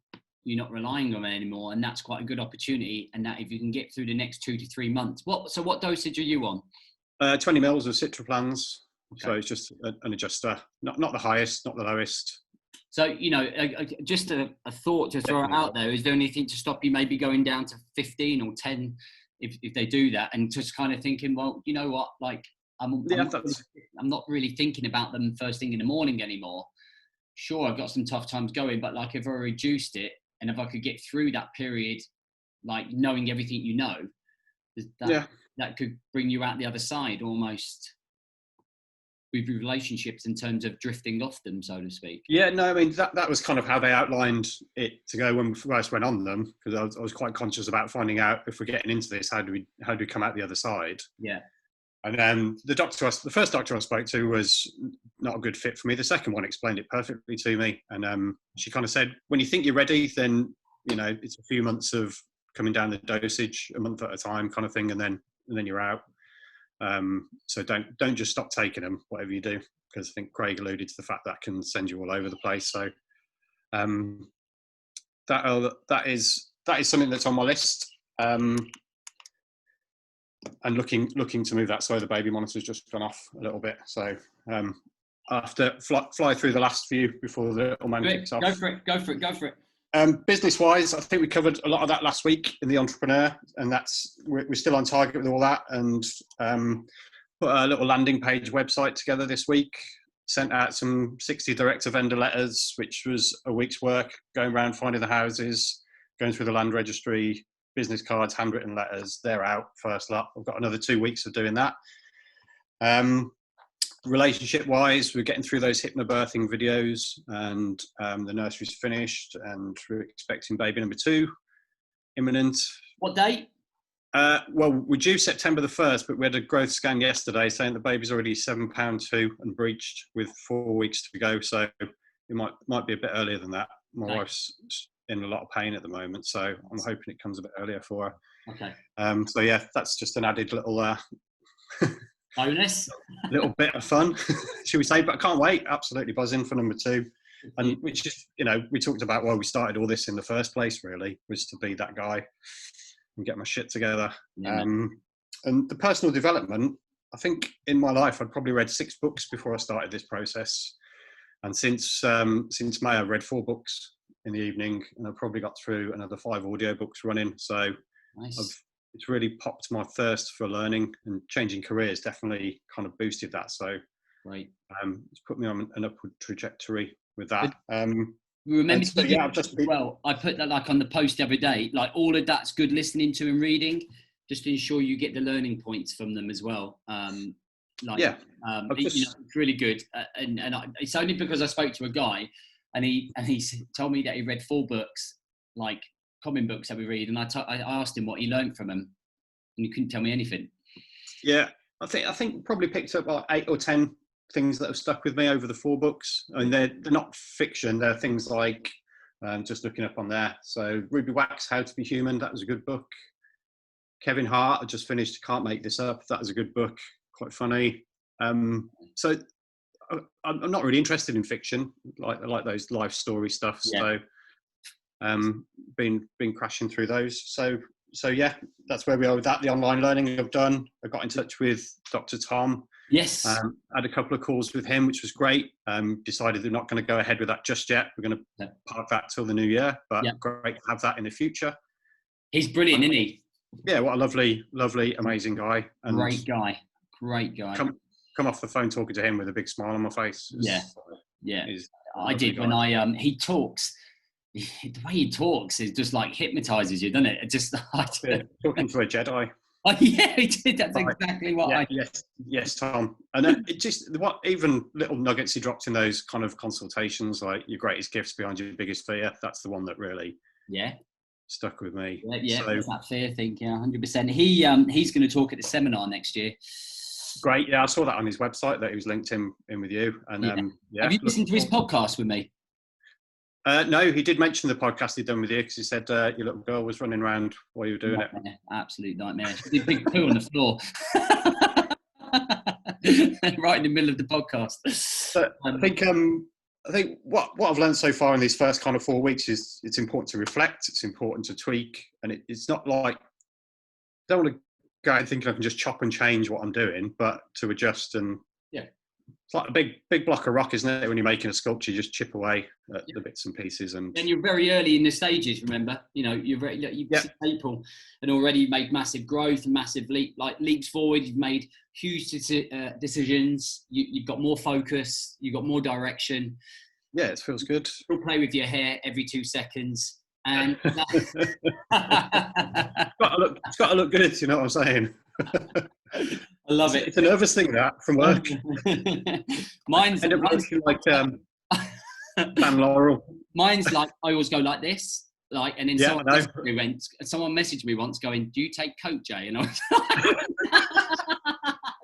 you're not relying on it anymore, and that's quite a good opportunity, and that if you can get through the next 2 to 3 months, what dosage are you on? 20 mils of Citraplans. Okay. So it's just an adjuster, not the highest, not the lowest. So, just a thought to throw out there, is there anything to stop you maybe going down to 15 or 10 if they do that, and just kind of thinking, well, you know what, like, I'm not really thinking about them first thing in the morning anymore. Sure, I've got some tough times going, but like, if I reduced it, and if I could get through that period, like knowing everything that could bring you out the other side almost with your relationships, in terms of drifting off them, so to speak. Yeah, no, I mean, that was kind of how they outlined it to go when we first went on them, because I was quite conscious about finding out, if we're getting into this, how do we come out the other side? Yeah. And then the first doctor I spoke to was not a good fit for me. The second one explained it perfectly to me. And she kind of said, when you think you're ready, then, it's a few months of coming down the dosage, a month at a time kind of thing. And then you're out. So don't just stop taking them, whatever you do, because I think Craig alluded to the fact that can send you all over the place. So that is something that's on my list. And looking to move that. So the baby monitor's just gone off a little bit. So I have to fly through the last few before the little man kicks off. Go for it. Business-wise, I think we covered a lot of that last week in the Entrepreneur, and we're still on target with all that. And put a little landing page website together this week. Sent out some 60 direct-to-vendor letters, which was a week's work, going around finding the houses, going through the land registry, business cards, handwritten letters. They're out first lot. I've got another 2 weeks of doing that. relationship wise, we're getting through those hypnobirthing videos, and the nursery's finished, and we're expecting baby number 2 imminent. What date? Well, we're due September the 1st, but we had a growth scan yesterday saying the baby's already £7.2 and breached with 4 weeks to go. So it might be a bit earlier than that. My Okay. wife's in a lot of pain at the moment, so I'm hoping it comes a bit earlier for her. Okay. So yeah, that's just an added little Bonus. little bit of fun, should we say? But I can't wait. Absolutely buzzing for number 2. And which is, we talked about why we started all this in the first place, really, was to be that guy and get my shit together. Yeah, and the personal development, I think in my life, I'd probably read 6 books before I started this process. And since May, I've read 4 books in the evening, and I've probably got through another 5 audiobooks running. So nice. it's really popped my thirst for learning, and changing careers definitely kind of boosted that. So Great. it's put me on an upward trajectory with that. Remember, so, yeah, I've just well, I put that like on the post the other day, like all of that's good listening to and reading, just to ensure you get the learning points from them as well. It's really good. It's only because I spoke to a guy and he told me that he read 4 books, like common books that we read. And I asked him what he learned from them, and he couldn't tell me anything. Yeah, I think probably picked up like 8 or 10 things that have stuck with me over the 4 books. I mean, they're not fiction. They're things like just looking up on there. So Ruby Wax, How to Be Human. That was a good book. Kevin Hart, I just finished Can't Make This Up. That was a good book. Quite funny. So I'm not really interested in fiction, like those life story stuff. Yeah. So been crashing through those. So yeah, that's where we are with that. The online learning I've done. I got in touch with Dr. Tom. Yes. Had a couple of calls with him, which was great. Decided they're not going to go ahead with that just yet. We're going to park that till the new year, but great to have that in the future. He's brilliant, isn't he? Yeah, what a lovely, amazing guy. And great guy. Come off the phone talking to him with a big smile on my face. I did guy. When he talks. The way he talks is just like hypnotizes you, doesn't it? It just talking to a Jedi. Oh yeah, he did. That's exactly what I. Yes, Tom. And it just even little nuggets he dropped in those kind of consultations, like your greatest gifts behind your biggest fear. That's the one that really stuck with me. Yeah, so, that fear thing. Yeah, 100%. He's going to talk at the seminar next year. Great. Yeah, I saw that on his website that he was linked in with you. And have you listened to his podcast with me? No, he did mention the podcast he'd done with you, because he said your little girl was running around while you were doing it. Absolute nightmare. She did a big poo on the floor. Right in the middle of the podcast. But I think what I've learned so far in these first kind of 4 weeks is it's important to reflect, it's important to tweak, and it's not like, I don't want to go out thinking I can just chop and change what I'm doing, but to adjust. And it's like a big block of rock, isn't it? When you're making a sculpture, you just chip away at the bits and pieces. And you're very early in the stages, remember? You've seen April and already made massive growth, massive leaps forward. You've made huge decisions. You've got more focus. You've got more direction. Yeah, it feels good. You'll play with your hair every 2 seconds. And it's got to look good, you know what I'm saying? I love it. It's a nervous thing, that, from work. Mine's looking like Dan Laurel. Mine's like, I always go like this, and then someone messaged me once going, "Do you take coke, Jay?" And I was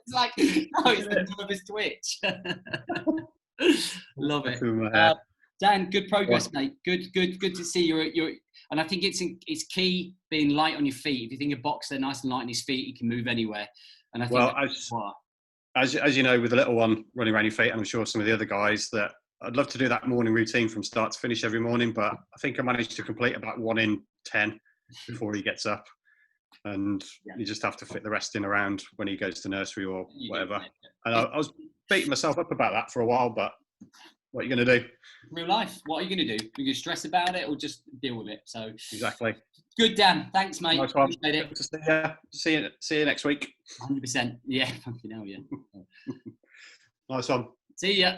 it's like, no, it's the nervous twitch. Love it. Dan, good progress, mate. Good to see you. And I think it's key being light on your feet. If you think a boxer nice and light on his feet, he can move anywhere. And I think as you know, with the little one running around your feet, and I'm sure some of the other guys, that I'd love to do that morning routine from start to finish every morning, but I think I managed to complete about 1 in 10 before he gets up. And you just have to fit the rest in around when he goes to nursery or whatever. And I was beating myself up about that for a while, but what are you going to do? Real life. What are you going to do? Are you going to stress about it or just deal with it? So exactly. Good, Dan. Thanks, mate. Nice one. Appreciate it. See you next week. 100%. Yeah. Fucking hell, yeah. Nice one. See ya.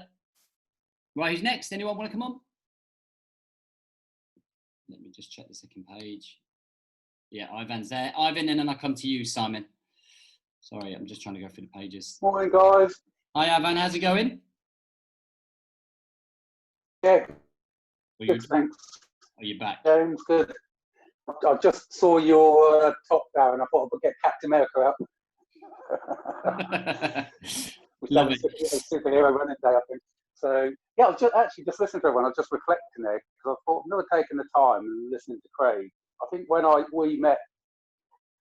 Right, who's next? Anyone want to come on? Let me just check the second page. Yeah, Ivan's there. Ivan, and then I come to you, Simon. Sorry, I'm just trying to go through the pages. Morning, guys. Hi, Avan. How's it going? Yeah, Are good, thanks. you back? James, good. I just saw your top there and I thought I'd get Captain America out. We've Love done it. a superhero running day, I think. So, yeah, I was just listening to everyone. I was just reflecting there because I thought I've never taken the time and listening to Craig. I think when we met,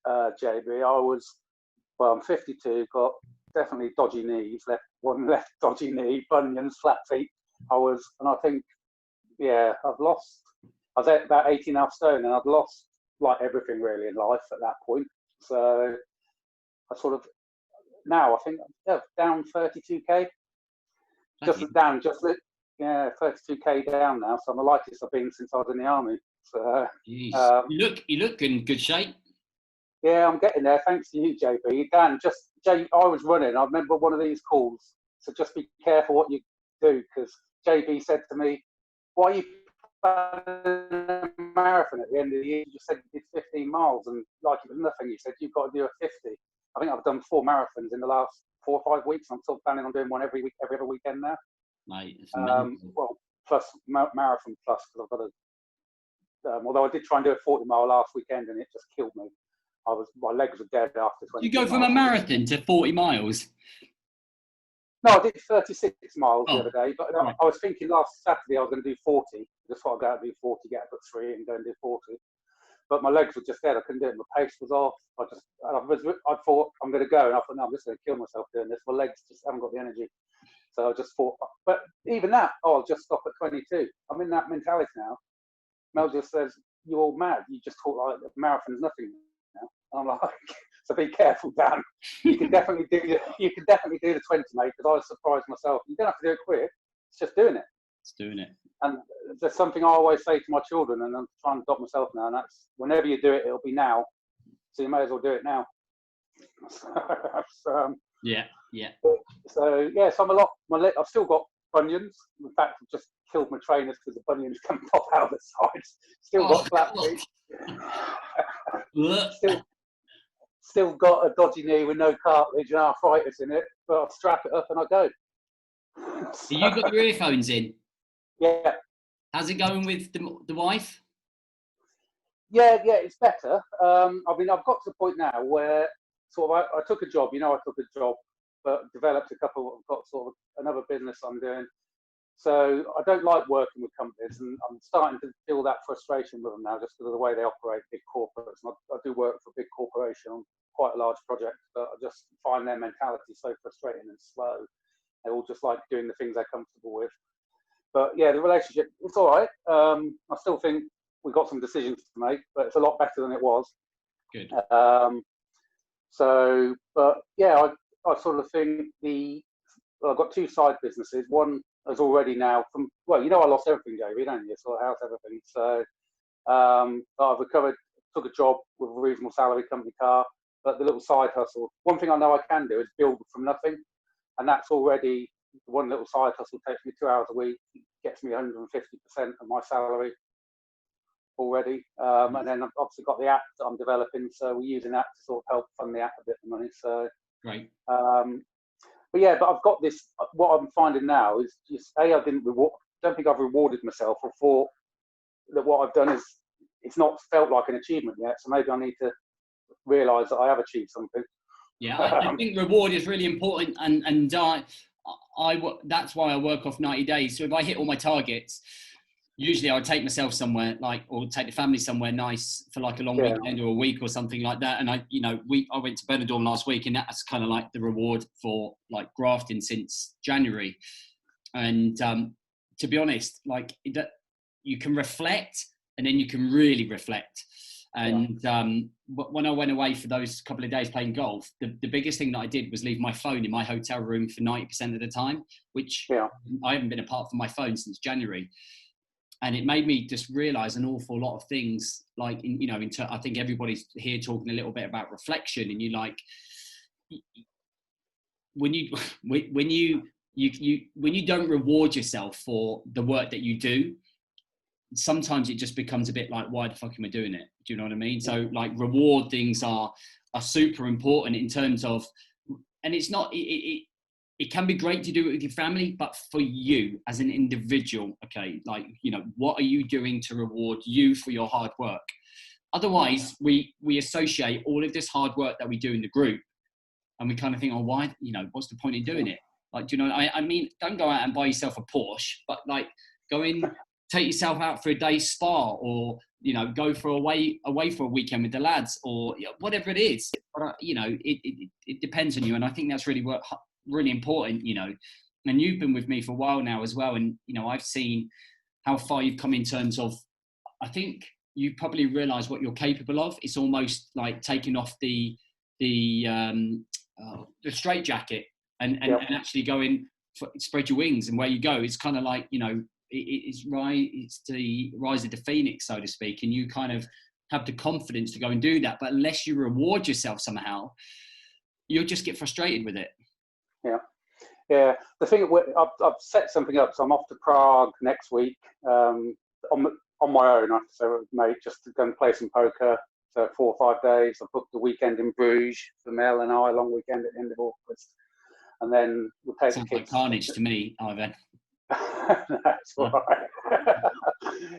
JB, I'm 52, got definitely dodgy knees, one left dodgy knee, bunions, flat feet. And I think, yeah, I was at about 18.5 stone and I'd lost like everything really in life at that point. So I sort of, now I think, yeah, down 32k, down, 32k down now. So I'm the lightest I've been since I was in the army. So you look in good shape. Yeah, I'm getting there. Thanks to you, JB. Dan, I was running. I remember one of these calls. So just be careful what you do, because JB said to me, "Why are you planning a marathon at the end of the year? You just said you did 15 miles, and like it was nothing. You said you've got to do a 50. I think I've done 4 marathons in the last 4 or 5 weeks. I'm still planning on doing one every other weekend now. Mate, it's well, plus marathon plus, because I've got to. Although I did try and do a 40-mile last weekend, and it just killed me. My legs were dead after 20. You go from a marathon to 40 miles? No, I did 36 miles the other day, but I was thinking last Saturday I was going to do 40. Just thought I'd go out and do 40, get up at 3 and go and do 40. But my legs were just dead. I couldn't do it. My pace was off. I thought I'm going to go, and I thought, no, I'm just going to kill myself doing this. My legs just haven't got the energy. So I just thought, but even that, I'll just stop at 22. I'm in that mentality now. Mel just says, "You're all mad. You just talk like a marathon is nothing." I'm like, so be careful, Dan. You can definitely do the 20, mate, because I was surprised myself. You don't have to do it quick. It's just doing it. It's doing it. And there's something I always say to my children, and I'm trying to adopt myself now, and that's whenever you do it, it'll be now. So you may as well do it now. Yeah. So yeah, so I've still got bunions. In fact, I've just killed my trainers because the bunions can pop out the sides. Still got flat feet. Still got a dodgy knee with no cartilage and arthritis in it, but I'll strap it up and I'll go. So you got your earphones in? Yeah. How's it going with the wife? Yeah, it's better. I mean, I've got to the point now where I took a job, but developed I've got sort of another business I'm doing. So I don't like working with companies, and I'm starting to feel that frustration with them now, just because of the way they operate, big corporates. And I do work for a big corporation on quite a large project, but I just find their mentality so frustrating and slow. They all just like doing the things they're comfortable with. But yeah, the relationship, it's all right. I still think we've got some decisions to make, but it's a lot better than it was. Good. But yeah, I sort of think I've got 2 side businesses. One is already now I lost everything, Jamie, don't you? Sort of house, everything. So I've recovered, took a job with a reasonable salary, company car, but the little side hustle. One thing I know I can do is build from nothing. And that's already one little side hustle takes me 2 hours a week, gets me 150% of my salary already. And then I've obviously got the app that I'm developing. So we're using that to sort of help fund the app a bit of money. So great. But I've got this. What I'm finding now is just I don't think I've rewarded myself or thought that what I've done it's not felt like an achievement yet. So maybe I need to realise that I have achieved something. Yeah, I think reward is really important, and that's why I work off 90 days. So if I hit all my targets, usually I would take myself somewhere or take the family somewhere nice for like a long weekend or a week or something like that. And I went to Benidorm last week, and that's kind of like the reward for like grafting since January. And to be honest, like that, you can reflect, and then you can really reflect. And when I went away for those couple of days playing golf, the biggest thing that I did was leave my phone in my hotel room for 90% of the time, which I haven't been apart from my phone since January. And it made me just realize an awful lot of things, like, I think everybody's here talking a little bit about reflection, and when you don't reward yourself for the work that you do, sometimes it just becomes a bit like, why the fuck am I doing it? Do you know what I mean? So like reward things are super important in terms of, and it's not, it can be great to do it with your family, but for you as an individual, okay, like, you know, what are you doing to reward you for your hard work? Otherwise, we associate all of this hard work that we do in the group, and we kind of think, oh, why, you know, what's the point in doing it? Like, do you know, I mean, don't go out and buy yourself a Porsche, but like, go in, take yourself out for a day's spa, or, you know, go for away for a weekend with the lads, or, you know, whatever it is. But, you know, it depends on you. And I think that's really important, you know. And you've been with me for a while now as well. And, you know, I've seen how far you've come in terms of, I think you probably realise what you're capable of. It's almost like taking off the straitjacket and actually going, spread your wings, and where you go, it's kind of like, you know, it's the rise of the phoenix, so to speak, and you kind of have the confidence to go and do that. But unless you reward yourself somehow, you'll just get frustrated with it. Yeah. The thing, I've set something up, so I'm off to Prague next week on my own. I have to say, with a mate, just to go and play some poker. So 4 or 5 days. I've booked the weekend in Bruges for Mel and I, a long weekend at the end of August, and then we'll take Sounds the kids. like carnage to me, Ivan. That's all right.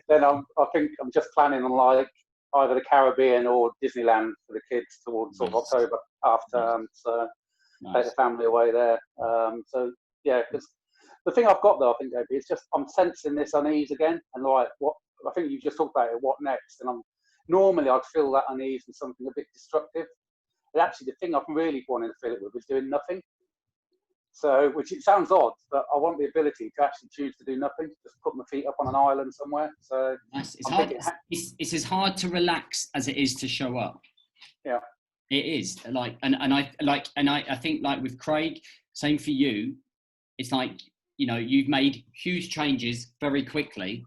Then I think I'm just planning on like either the Caribbean or Disneyland for the kids towards sort of October half term. So take the family away there. So yeah, because the thing I've got though, I think, JB, is just I'm sensing this unease again, and like what I think you just talked about it. What next? And normally I'd feel that unease with something a bit destructive. But actually, the thing I'm really wanting to fill it with is doing nothing. So, which it sounds odd, but I want the ability to actually choose to do nothing, just put my feet up on an island somewhere. So nice. It's as hard to relax as it is to show up. Yeah, it is. Like, and I think like with Craig, same for you. It's like, you know, you've made huge changes very quickly,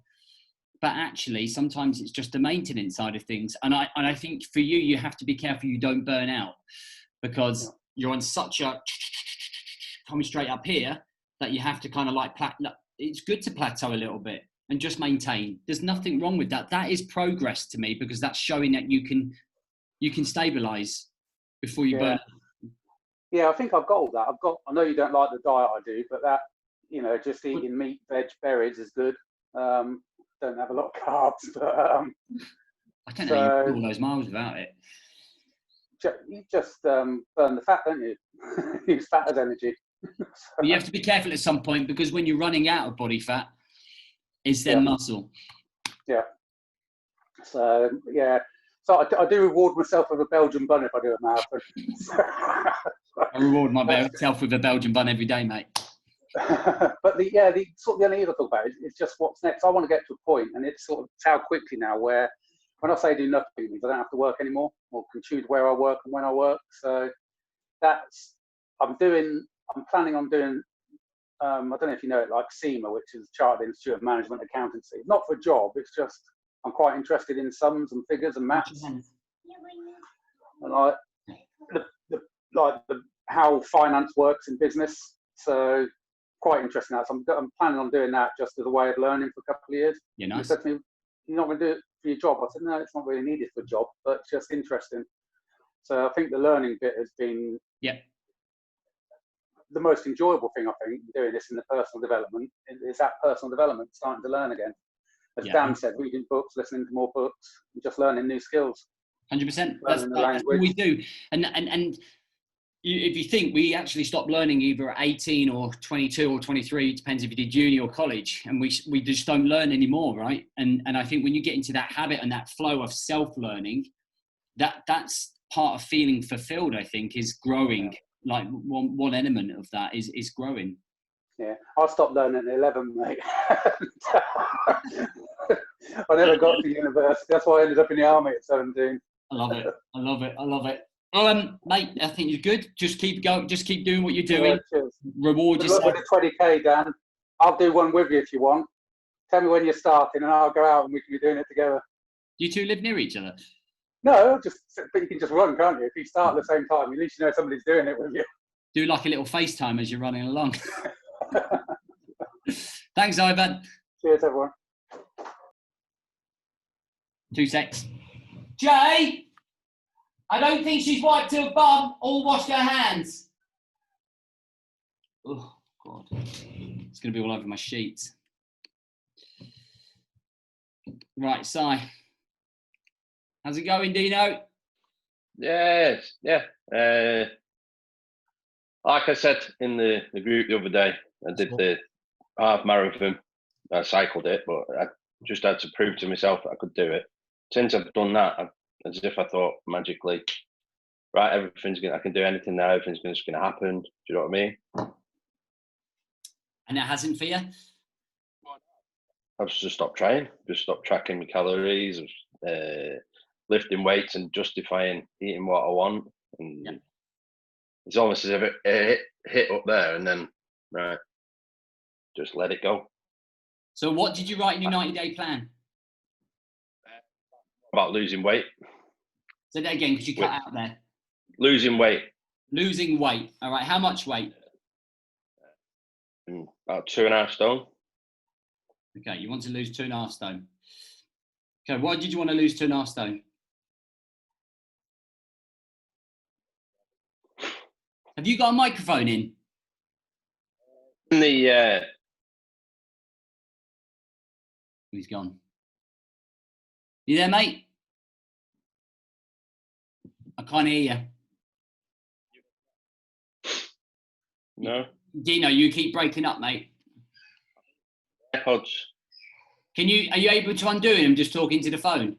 but actually sometimes it's just the maintenance side of things. And I think for you, you have to be careful you don't burn out, because you're on such a coming straight up here that you have to kind of like it's good to plateau a little bit and just maintain. There's nothing wrong with that. That is progress to me, because that's showing that you can stabilize before you burn. Yeah, I think I've got all that. I know you don't like the diet I do, but that, you know, just eating meat, veg, berries is good. Don't have a lot of carbs, but I don't know, you do all those miles without it. You just burn the fat, don't you? Use fat as energy. But you have to be careful at some point, because when you're running out of body fat, it's then muscle. Yeah. So yeah. So I do reward myself with a Belgian bun if I do a marathon. I reward myself with a Belgian bun every day, mate. But the sort of the unease I talk about is just what's next. I want to get to a point, and it's sort of how quickly now where when I say do nothing, it means I don't have to work anymore, or can choose where I work and when I work. So that's I'm planning on doing. I don't know if you know it, like CIMA, which is Chartered Institute of Management Accountancy. Not for a job. It's just I'm quite interested in sums and figures and maths, and how finance works in business. So quite interesting. So I'm planning on doing that just as a way of learning for a couple of years. Yeah, nice. He said to me, "You're not going to do it for your job." I said, "No, it's not really needed for a job, but it's just interesting." So I think the learning bit has been the most enjoyable thing, I think, doing this in the personal development is that personal development, starting to learn again. As Dan said, reading books, listening to more books, and just learning new skills. 100%. That's what we do. And if you think, we actually stopped learning either at 18 or 22 or 23, depends if you did uni or college, and we just don't learn anymore, right? And I think when you get into that habit and that flow of self-learning, that's part of feeling fulfilled, I think, is growing. Like one element of that is growing. Yeah, I stopped learning at 11, mate. I never got to university. That's why I ended up in the army at 17. I love it. Well, mate, I think you're good. Just keep going. Just keep doing what you're doing. Yeah, Reward yourself. With the 20k, Dan. I'll do one with you if you want. Tell me when you're starting, and I'll go out and we can be doing it together. Do you two live near each other? No, but you can just run, can't you? If you start at the same time, at least you know somebody's doing it with you. Do like a little FaceTime as you're running along. Thanks, Ivan. Cheers, everyone. 2 secs. Jay, I don't think she's wiped her bum or washed her hands. Oh God, it's going to be all over my sheets. Right, Si. How's it going, Dino? Yes, yeah. Like I said in the group the other day, I did the half marathon. I cycled it, but I just had to prove to myself that I could do it. Since I've done that, as if I thought magically, right, I can do anything now, everything's just going to happen. Do you know what I mean? And it hasn't for you? I've just stopped trying, just stopped tracking my calories, lifting weights and justifying eating what I want. And yeah. It's almost as if it hit up there and then, right, just let it go. So what did you write in your 90-day plan? About losing weight. Say that again, because you cut out there. Losing weight. Losing weight. All right, how much weight? About 2.5 stone. Okay, you want to lose 2.5 stone. Okay, why did you want to lose 2.5 stone? Have you got a microphone in? He's gone. You there, mate? I can't hear you. No. Dino, you keep breaking up, mate. AirPods. Are you able to undo him just talking to the phone?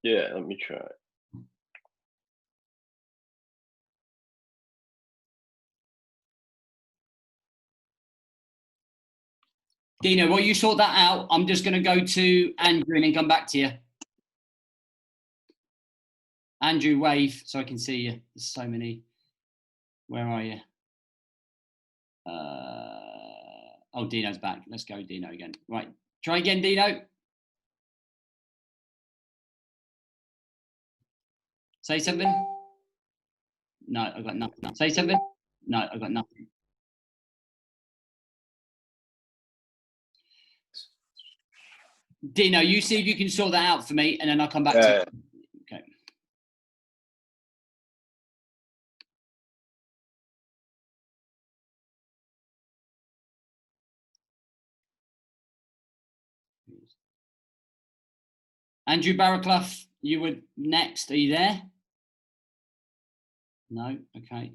Yeah, let me try. Dino, while you sort that out, I'm just going to go to Andrew and then come back to you. Andrew, wave so I can see you. There's so many. Where are you? Oh, Dino's back. Let's go, Dino, again. Right. Try again, Dino. Say something. No, I've got nothing. Say something. No, I've got nothing. Dino, you see if you can sort that out for me, and then I'll come back to you. Okay. Andrew Barraclough, you were next. Are you there? No. Okay.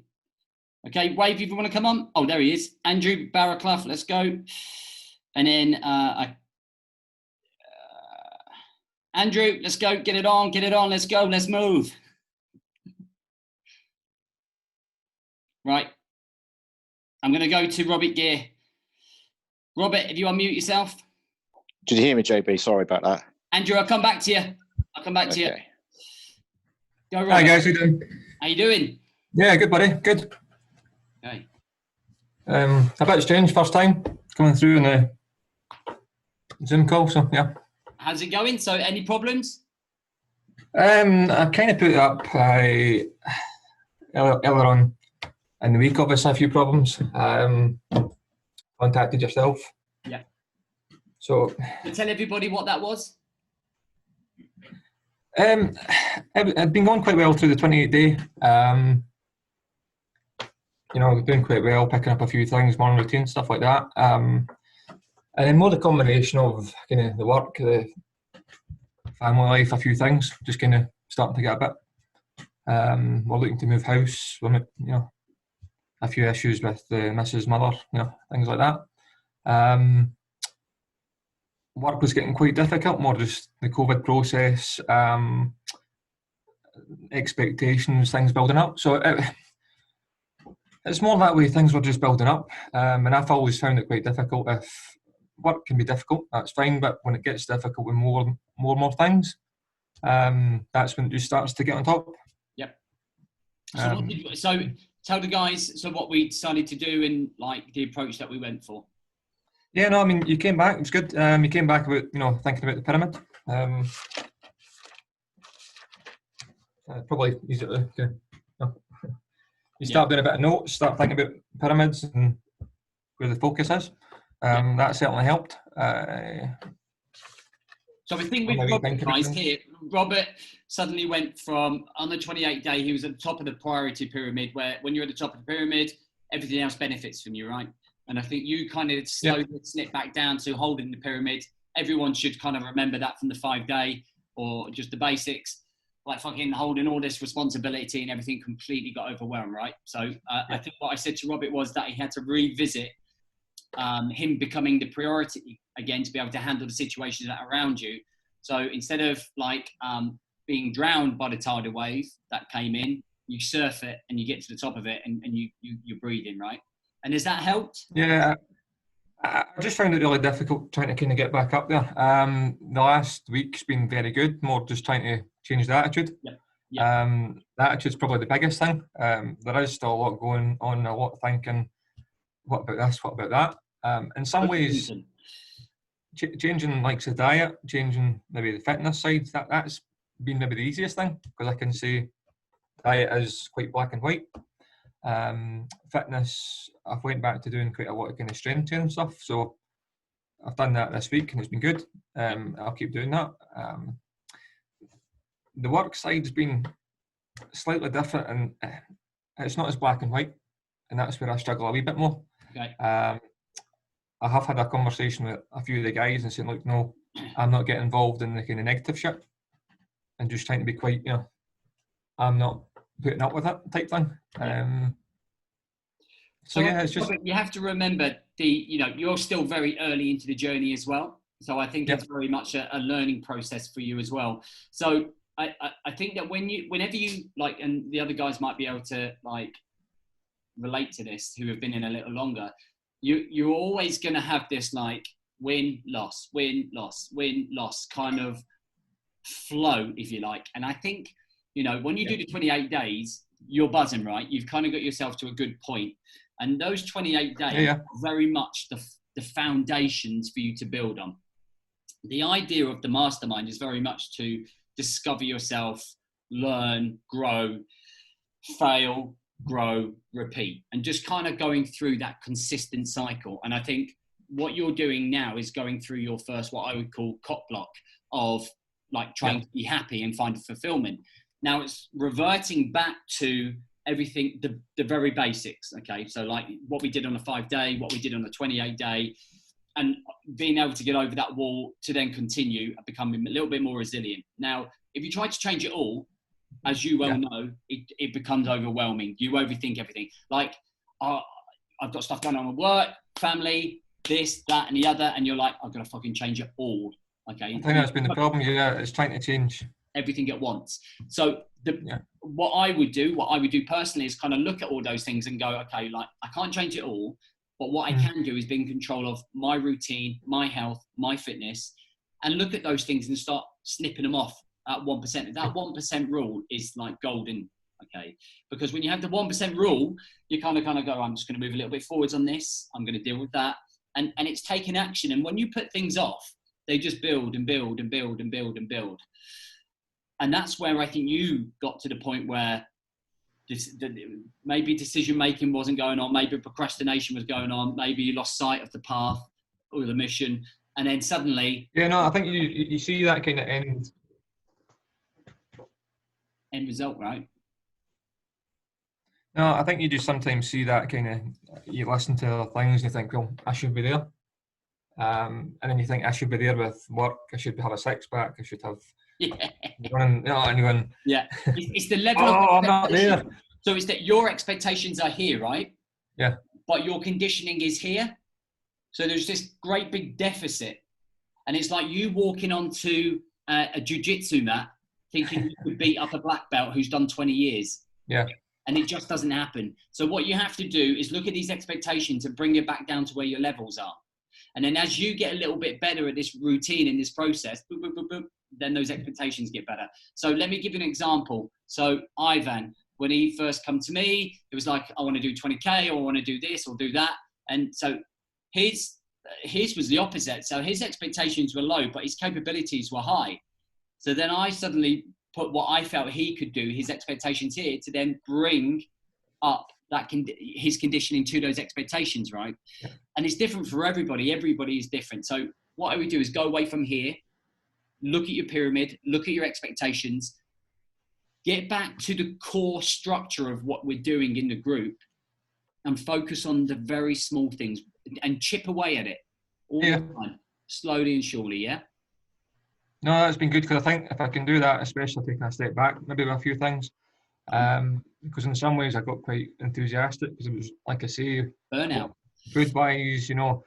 Okay, Wave, if you want to come on. Oh, there he is. Andrew Barraclough, let's go. And then Andrew, let's go. Get it on. Let's go. Let's move. Right. I'm going to go to Robert Gear. Robert, if you unmute yourself. Did you hear me, JB? Sorry about that. Andrew, I'll come back to you. To you. Go, Robert. Hi, guys. How you doing? How you doing? Yeah, good, buddy. Good. Okay. A bit strange. First time coming through in a Zoom call, so yeah. How's it going? So, any problems? I kind of put it up earlier on in the week, obviously, a few problems. Contacted yourself. Yeah. So tell everybody what that was. I'd been going quite well through the 28-day. Doing quite well, picking up a few things, morning routine, stuff like that. And then more the combination of kind of the work, the family life, a few things, just kind of starting to get a bit. We're looking to move house. A few issues with the Mrs. Mother, things like that. Work was getting quite difficult, more just the COVID process, expectations, things building up. So it's more that way, things were just building up. And I've always found it quite difficult. If work can be difficult, that's fine, but when it gets difficult with more things, that's when it just starts to get on top. Yep. So tell the guys what we decided to do and like the approach that we went for. Yeah, no, I mean, you came back, it was good. You came back about, thinking about the pyramid. Probably easier to, you start doing a bit of notes, start thinking about pyramids and where the focus is. That certainly helped. So the thing with Maybe Robert, think of guys, it. here, Robert suddenly went from, on the 28th day, he was at the top of the priority pyramid, where when you're at the top of the pyramid, everything else benefits from you, right? And I think you kind of slowly snip back down to holding the pyramid. Everyone should kind of remember that from the 5-day or just the basics, like fucking holding all this responsibility and everything completely got overwhelmed, right? So I think what I said to Robert was that he had to revisit him becoming the priority again to be able to handle the situations that are around you. So instead of like being drowned by the tidal wave that came in, you surf it and you get to the top of it and you're breathing, right? And has that helped? Yeah, I just found it really difficult trying to kind of get back up there. The last week's been very good, more just trying to change the attitude. Yep. The attitude's probably the biggest thing. There is still a lot going on, a lot of thinking, what about this, what about that? In some ways, changing like the diet, changing maybe the fitness side, that's been maybe the easiest thing, because I can say diet is quite black and white. Fitness, I've went back to doing quite a lot of kind of strength training stuff, so I've done that this week and it's been good. I'll keep doing that. The work side's been slightly different, and it's not as black and white, and that's where I struggle a wee bit more. Okay. I have had a conversation with a few of the guys and saying, look, no, I'm not getting involved in the kind of negative shit, and just trying to be quite, I'm not putting up with it type thing. So yeah, it's just, you have to remember you're still very early into the journey as well. So I think it's very much a learning process for you as well. So I think that whenever you like, and the other guys might be able to like relate to this who have been in a little longer, you're always going to have this like win, loss, win, loss, win, loss kind of flow, if you like. And I think, when you do the 28 days, you're buzzing, right? You've kind of got yourself to a good point. And those 28 days are very much the foundations for you to build on. The idea of the mastermind is very much to discover yourself, learn, grow, fail, grow, repeat, and just kind of going through that consistent cycle. And I think what you're doing now is going through your first, what I would call cock block of like trying to be happy and find fulfillment. Now it's reverting back to everything, the very basics. Okay. So like what we did on a 5-day, what we did on a 28-day, and being able to get over that wall to then continue and becoming a little bit more resilient. Now, if you try to change it all, as you well know, it becomes overwhelming. You overthink everything. Like, I've got stuff going on with work, family, this, that, and the other, and you're like, I've got to fucking change it all. Okay. I think that's been the problem. Yeah, it's trying to change everything at once. So what I would do personally is kind of look at all those things and go, okay, like I can't change it all, but what I can do is be in control of my routine, my health, my fitness, and look at those things and start snipping them off at 1%. That 1% rule is like golden, okay? Because when you have the 1% rule, you kind of go, I'm just going to move a little bit forwards on this. I'm going to deal with that. And it's taking action. And when you put things off, they just build and build and build and build and build. And that's where I think you got to the point where maybe decision-making wasn't going on, maybe procrastination was going on, maybe you lost sight of the path or the mission, and then suddenly... Yeah, no, I think you see that kind of end result, right? No, I think you just sometimes see that kind of, you listen to other things and you think, well, I should be there. And then you think, I should be there with work, I should have a six-pack, I should have... anyone. Yeah, it's the level of I'm not there. So it's that your expectations are here, right? Yeah. But your conditioning is here. So there's this great big deficit. And it's like you walking onto a jiu-jitsu mat thinking you could beat up a black belt who's done 20 years. Yeah. And it just doesn't happen. So what you have to do is look at these expectations and bring it back down to where your levels are. And then as you get a little bit better at this routine in this process, boop, boop, boop, boop, then those expectations get better. So let me give you an example. So Ivan, when he first come to me, it was like, I want to do 20K, or I want to do this or do that. And so his was the opposite. So his expectations were low, but his capabilities were high. So then I suddenly put what I felt he could do, his expectations here, to then bring up his conditioning to those expectations, right? Yeah. And it's different for everybody. Everybody is different. So what I would do is go away from here, look at your pyramid, look at your expectations, get back to the core structure of what we're doing in the group, and focus on the very small things and chip away at it all the time, slowly and surely. Yeah. No, that's been good, because I think if I can do that, especially taking a step back, maybe with a few things, because in some ways I got quite enthusiastic, because it was, like I say, burnout. Food-wise, you know,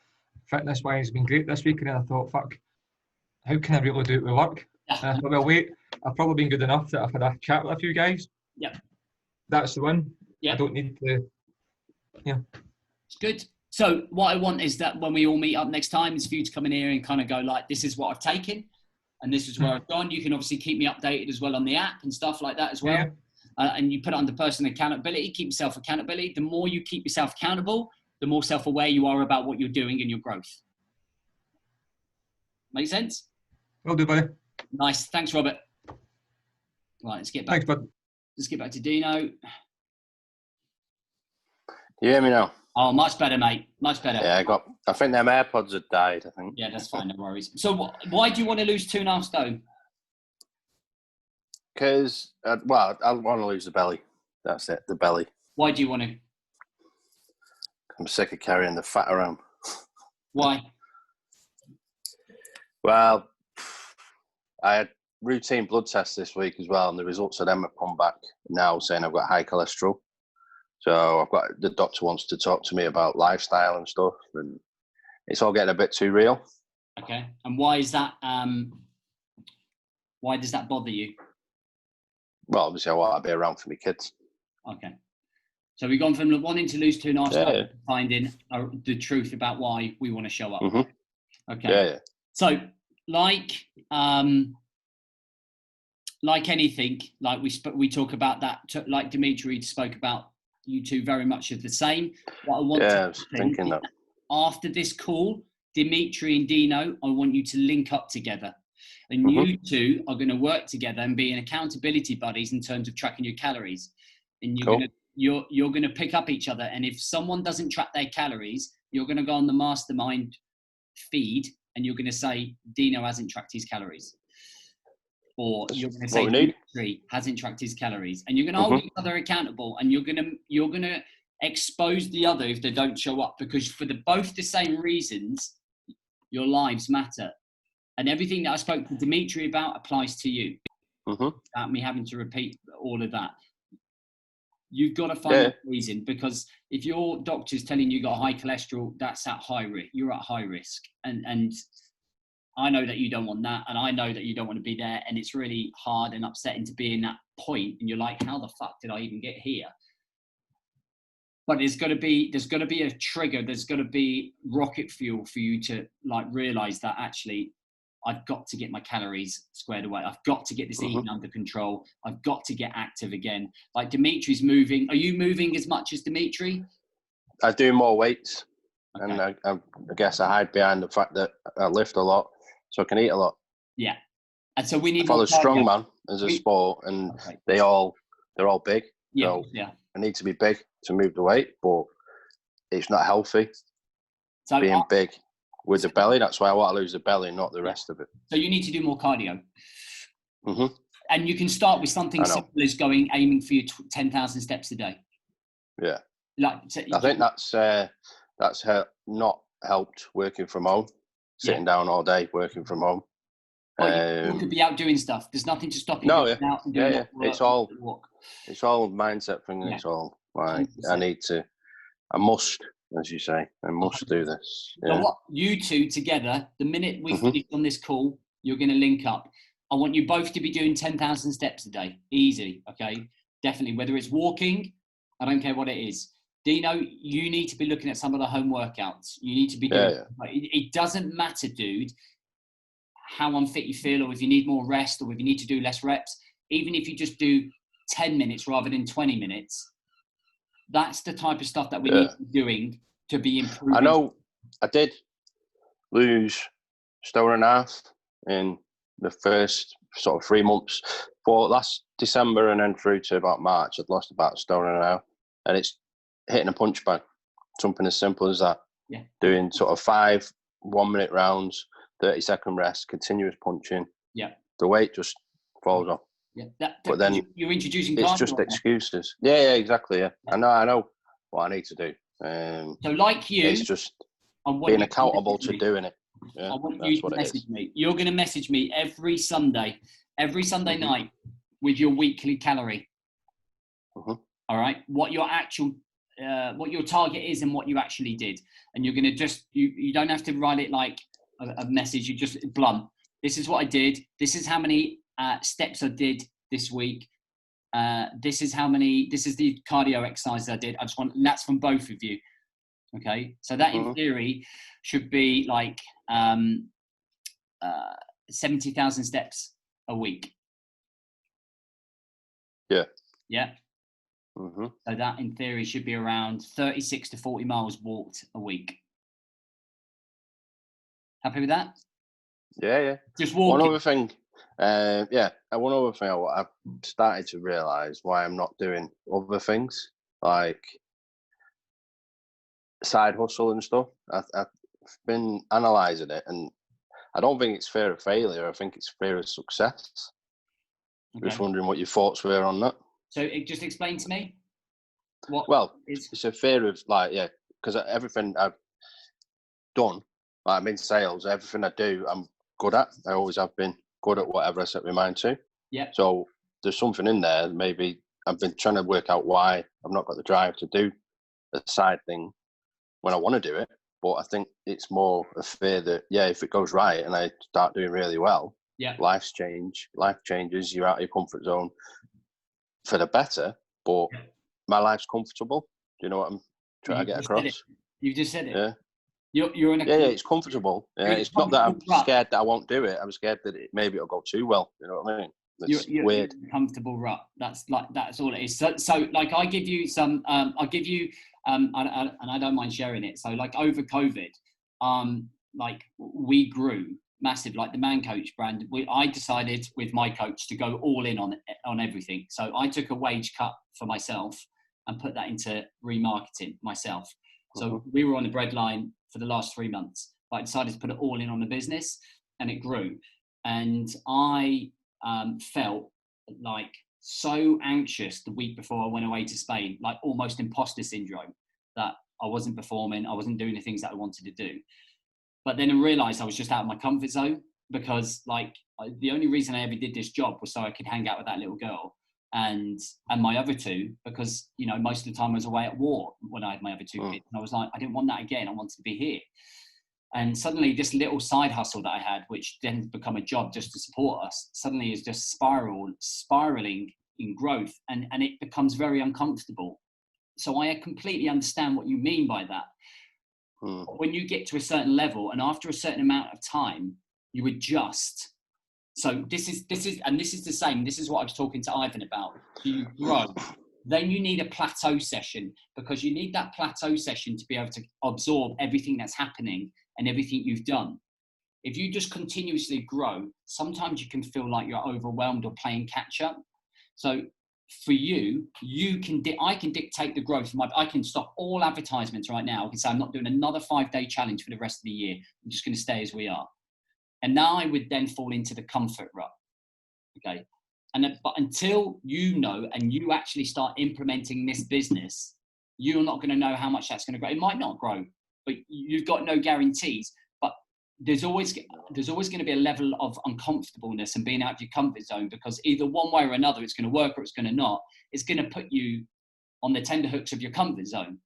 fitness-wise, been great this week, and then I thought, fuck, how can I really do it with work? And I thought, well, wait, I've probably been good enough that I've had a chat with a few guys. Yeah. That's the one. Yeah. I don't need to. Yeah. It's good. So what I want is that when we all meet up next time, is for you to come in here and kind of go like, this is what I've taken, and this is where I've gone. You can obviously keep me updated as well on the app and stuff like that as well. Yeah. And you put it under personal accountability, keep yourself accountability. The more you keep yourself accountable, the more self-aware you are about what you're doing and your growth. Make sense? Will do, buddy. Nice. Thanks, Robert. Right, let's get back. Thanks, bud. Let's get back to Dino. You hear me now? Oh, much better, mate. Much better. Yeah, I think them AirPods had died, I think. Yeah, that's fine. No worries. So why do you want to lose 2.5 stone? Because, well, I want to lose the belly. That's it, the belly. Why do you want to? I'm sick of carrying the fat around. Why? Well, I had routine blood tests this week as well, and the results of them have come back now saying I've got high cholesterol. So I've got, the doctor wants to talk to me about lifestyle and stuff, and it's all getting a bit too real. Okay. And why is that? Why does that bother you? Well, obviously I want to be around for my kids. Okay. So we've gone from wanting to lose 2.5 stone to Yeah. finding the truth about why we want to show up. Mhm. Okay. Yeah. So like anything, like we talk about that, like Dimitri spoke about, you two very much of the same. What I want Yeah, to I was thinking that. after this call, Dimitri and Dino, I want you to link up together. And you two are going to work together and be an accountability buddies in terms of tracking your calories. And you're going to pick up each other. And if someone doesn't track their calories, you're going to go on the mastermind feed and you're going to say, Dino hasn't tracked his calories. Or you're going to say, Dimitri hasn't tracked his calories. And you're going to hold each other accountable, and you're going to expose the other if they don't show up, because for both the same reasons, your lives matter. And everything that I spoke to Dimitri about applies to you. Without me having to repeat all of that. You've got to find a reason, because if your doctor's telling you got high cholesterol, that's at high risk. You're at high risk. And I know that you don't want that, and I know that you don't want to be there, and it's really hard and upsetting to be in that point, and you're like, how the fuck did I even get here? But there's got to be a trigger. There's got to be rocket fuel for you to like realize that actually I've got to get my calories squared away. I've got to get this eating under control. I've got to get active again. Like Dimitri's moving. Are you moving as much as Dimitri? I do more weights, Okay. and I guess I hide behind the fact that I lift a lot, so I can eat a lot. Yeah. And so we need I follow more cardio. strongman as a sport, and they're all big. Yeah, So yeah. I need to be big to move the weight, but it's not healthy So being big with the belly. That's why I want to lose the belly, not the rest of it. So you need to do more cardio. Mhm. And you can start with something simple as aiming for your 10,000 steps a day. Yeah. Like, I think that's not helped working from home, sitting down all day working from home. Well, you could be out doing stuff. There's nothing to stop you No, getting out and doing it's all mindset thing. Yeah. It's all like 100%. I must, as you say, I must do this. So Yeah. what you two together, the minute we finish on this call, you're going to link up. I want you both to be doing 10,000 steps a day. Easy, okay? Definitely. Whether it's walking, I don't care what it is. Dino, you need to be looking at some of the home workouts. You need to be doing it doesn't matter, dude, how unfit you feel, or if you need more rest, or if you need to do less reps. Even if you just do 10 minutes rather than 20 minutes, that's the type of stuff that we need to be doing to be improving. I know I did lose 1.5 stone in the first sort of 3 months. For last December and then through to about March, I'd lost about 1.5 stone. And it's hitting a punch bag. Something as simple as that. Yeah. Doing sort of 5 1-minute rounds, 30-second rest, continuous punching, Yeah. the weight just falls off. Yeah. But then you're introducing it's cardio just on there. excuses. Yeah, exactly. Yeah. I know what I need to do. So like you, it's just I want being you accountable message to me. doing it. Yeah, I want that's you what to it message is. me. You're going to message me every Sunday night with your weekly calorie. All right, what your target is and what you actually did, and you're going to just you don't have to write it like a message. You just blunt. This is what I did. This is how many steps I did this week. This is the cardio exercise I did. And that's from both of you. Okay, so that in theory should be like 70,000 steps a week. Yeah. Yeah. So that in theory should be around 36 to 40 miles walked a week. Happy with that? Yeah. Just walking. One other thing, one other thing I've started to realise why I'm not doing other things like side hustle and stuff. I've been analysing it, and I don't think it's fear of failure. I think it's fear of success. Okay. Just wondering what your thoughts were on that. So just explain to me. It's a fear of because everything I've done, like I'm in sales, everything I do, I'm good at. I always have been good at whatever I set my mind to. Yeah. So there's something in there. Maybe I've been trying to work out why I've not got the drive to do a side thing when I want to do it. But I think it's more a fear that, if it goes right and I start doing really well, life changes, you're out of your comfort zone for the better, but my life's comfortable. Do you know what I'm trying to get across? You just said it. Yeah. You're in a it's comfortable. Yeah, it's not that I'm scared that I won't do it. I'm scared that maybe it'll go too well. You know what I mean? It's weird. You're comfortable rut. That's all it is. So like I give you some. I'll give you. And I don't mind sharing it. So like over COVID, like we grew massive. Like the Man Coach brand, I decided with my coach to go all in on everything. So I took a wage cut for myself and put that into remarketing myself. So we were on the breadline for the last 3 months, but I decided to put it all in on the business, and it grew. And I felt like so anxious the week before I went away to Spain, like almost imposter syndrome, that I wasn't performing, I wasn't doing the things that I wanted to do. But then I realized I was just out of my comfort zone, because like the only reason I ever did this job was so I could hang out with that little girl and my other two, because most of the time I was away at war when I had my other two kids, and I was like, I didn't want that again. I wanted to be here. And suddenly this little side hustle that I had, which then become a job just to support us, suddenly is just spiraling in growth, and it becomes very uncomfortable. So I completely understand what you mean by that. When you get to a certain level, and after a certain amount of time, you adjust. So this is the same. This is what I was talking to Ivan about. You grow. Then you need a plateau session, because you need that plateau session to be able to absorb everything that's happening and everything you've done. If you just continuously grow, sometimes you can feel like you're overwhelmed or playing catch up. So for I can dictate the growth. I can stop all advertisements right now. I can say I'm not doing another 5-day challenge for the rest of the year. I'm just going to stay as we are. And now I would then fall into the comfort rut. Okay. But until you know and you actually start implementing this business, you're not going to know how much that's going to grow. It might not grow, but you've got no guarantees. But there's always going to be a level of uncomfortableness and being out of your comfort zone, because either one way or another, it's going to work or it's going to not. It's going to put you on the tenterhooks of your comfort zone,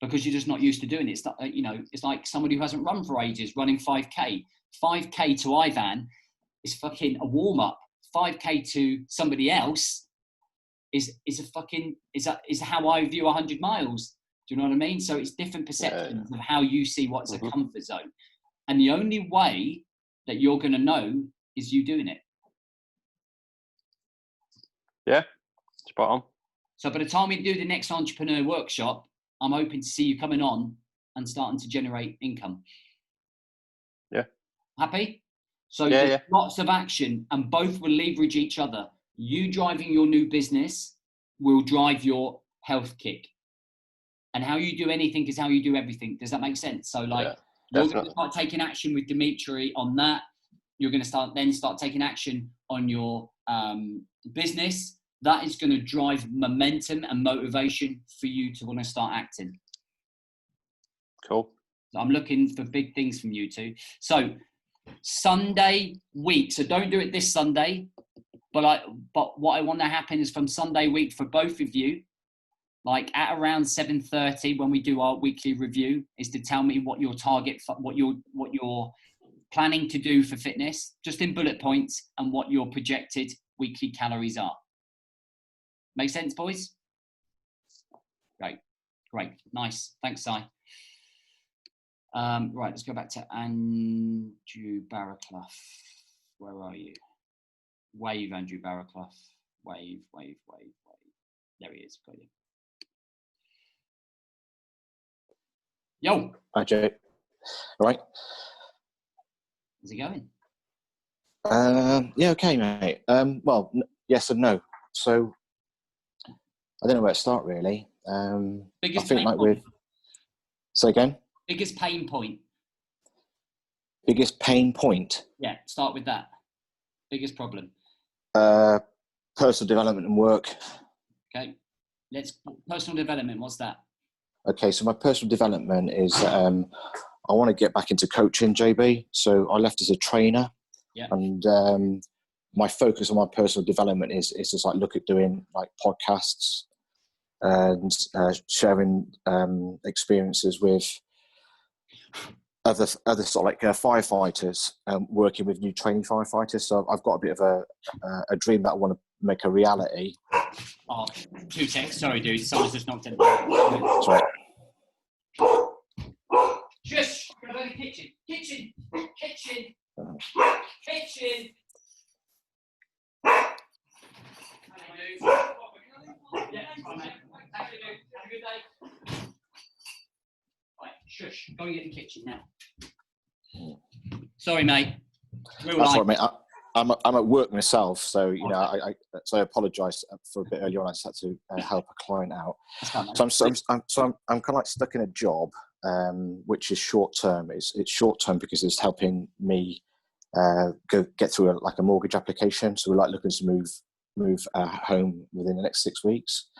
because you're just not used to doing it. It's not, it's like somebody who hasn't run for ages running 5K. 5K to Ivan is fucking a warm up. 5K to somebody else is how I view 100 miles. Do you know what I mean? So it's different perceptions of how you see what's a comfort zone. And the only way that you're going to know is you doing it. Yeah, spot on. So by the time we do the next entrepreneur workshop, I'm hoping to see you coming on and starting to generate income. Yeah. Happy? So there's lots of action, and both will leverage each other. You driving your new business will drive your health kick. And how you do anything is how you do everything. Does that make sense? So you're going to start taking action with Dimitri on that. you're going to start taking action on your business. That is going to drive momentum and motivation for you to want to start acting. Cool. So I'm looking for big things from you two. So Sunday week. So don't do it this Sunday, but what I want to happen is from Sunday week for both of you, like at around 7:30 when we do our weekly review, is to tell me what your target, what you're planning to do for fitness, just in bullet points, and what your projected weekly calories are. Make sense, boys? Great, nice. Thanks, Si. Right, let's go back to Andrew Barraclough. Where are you? Wave, Andrew Barraclough. Wave. There he is. Got you. Yo. Hi, Jay. All right. How's it going? Yeah, okay, mate. Well, yes and no. So I don't know where to start, really. Biggest I think pain like point. Say again? Biggest pain point. Biggest pain point? Yeah, start with that. Biggest problem. Personal development and work. Okay. Personal development, what's that? Okay, so my personal development is I want to get back into coaching, JB. So I left as a trainer. Yeah. And my focus on my personal development is just like look at doing like podcasts and sharing experiences with other sort of like firefighters, working with new training firefighters. So I've got a bit of a dream that I want to make a reality. Oh, 2 seconds. Sorry, dude. Someone's just knocked at the door. Sorry. Shush! Go to the kitchen. Kitchen. Yeah, fine, mate. Have a good day. Right, shush. Go and get in the kitchen now. Sorry, mate. Real That's life. right, mate. I'm at work myself, so you know, I apologise for a bit earlier on. I just had to help a client out. Fine, So I'm kind of like stuck in a job, which is short term. It's short term because it's helping me get through a mortgage application. So we're like looking to move home within the next 6 weeks.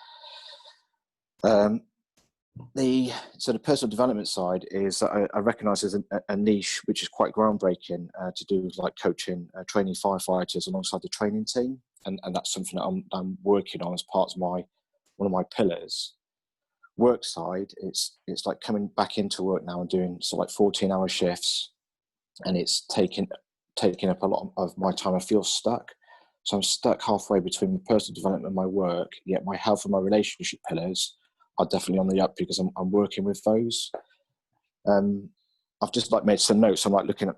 The personal development side is I recognise there's a niche which is quite groundbreaking to do with like coaching, training firefighters alongside the training team, and that's something that I'm working on as part of one of my pillars. Work side, it's like coming back into work now and doing like 14-hour shifts, and it's taking up a lot of my time. I feel stuck. So I'm stuck halfway between my personal development and my work, yet my health and my relationship pillars are definitely on the up because I'm working with those. I've just like made some notes. I'm like looking at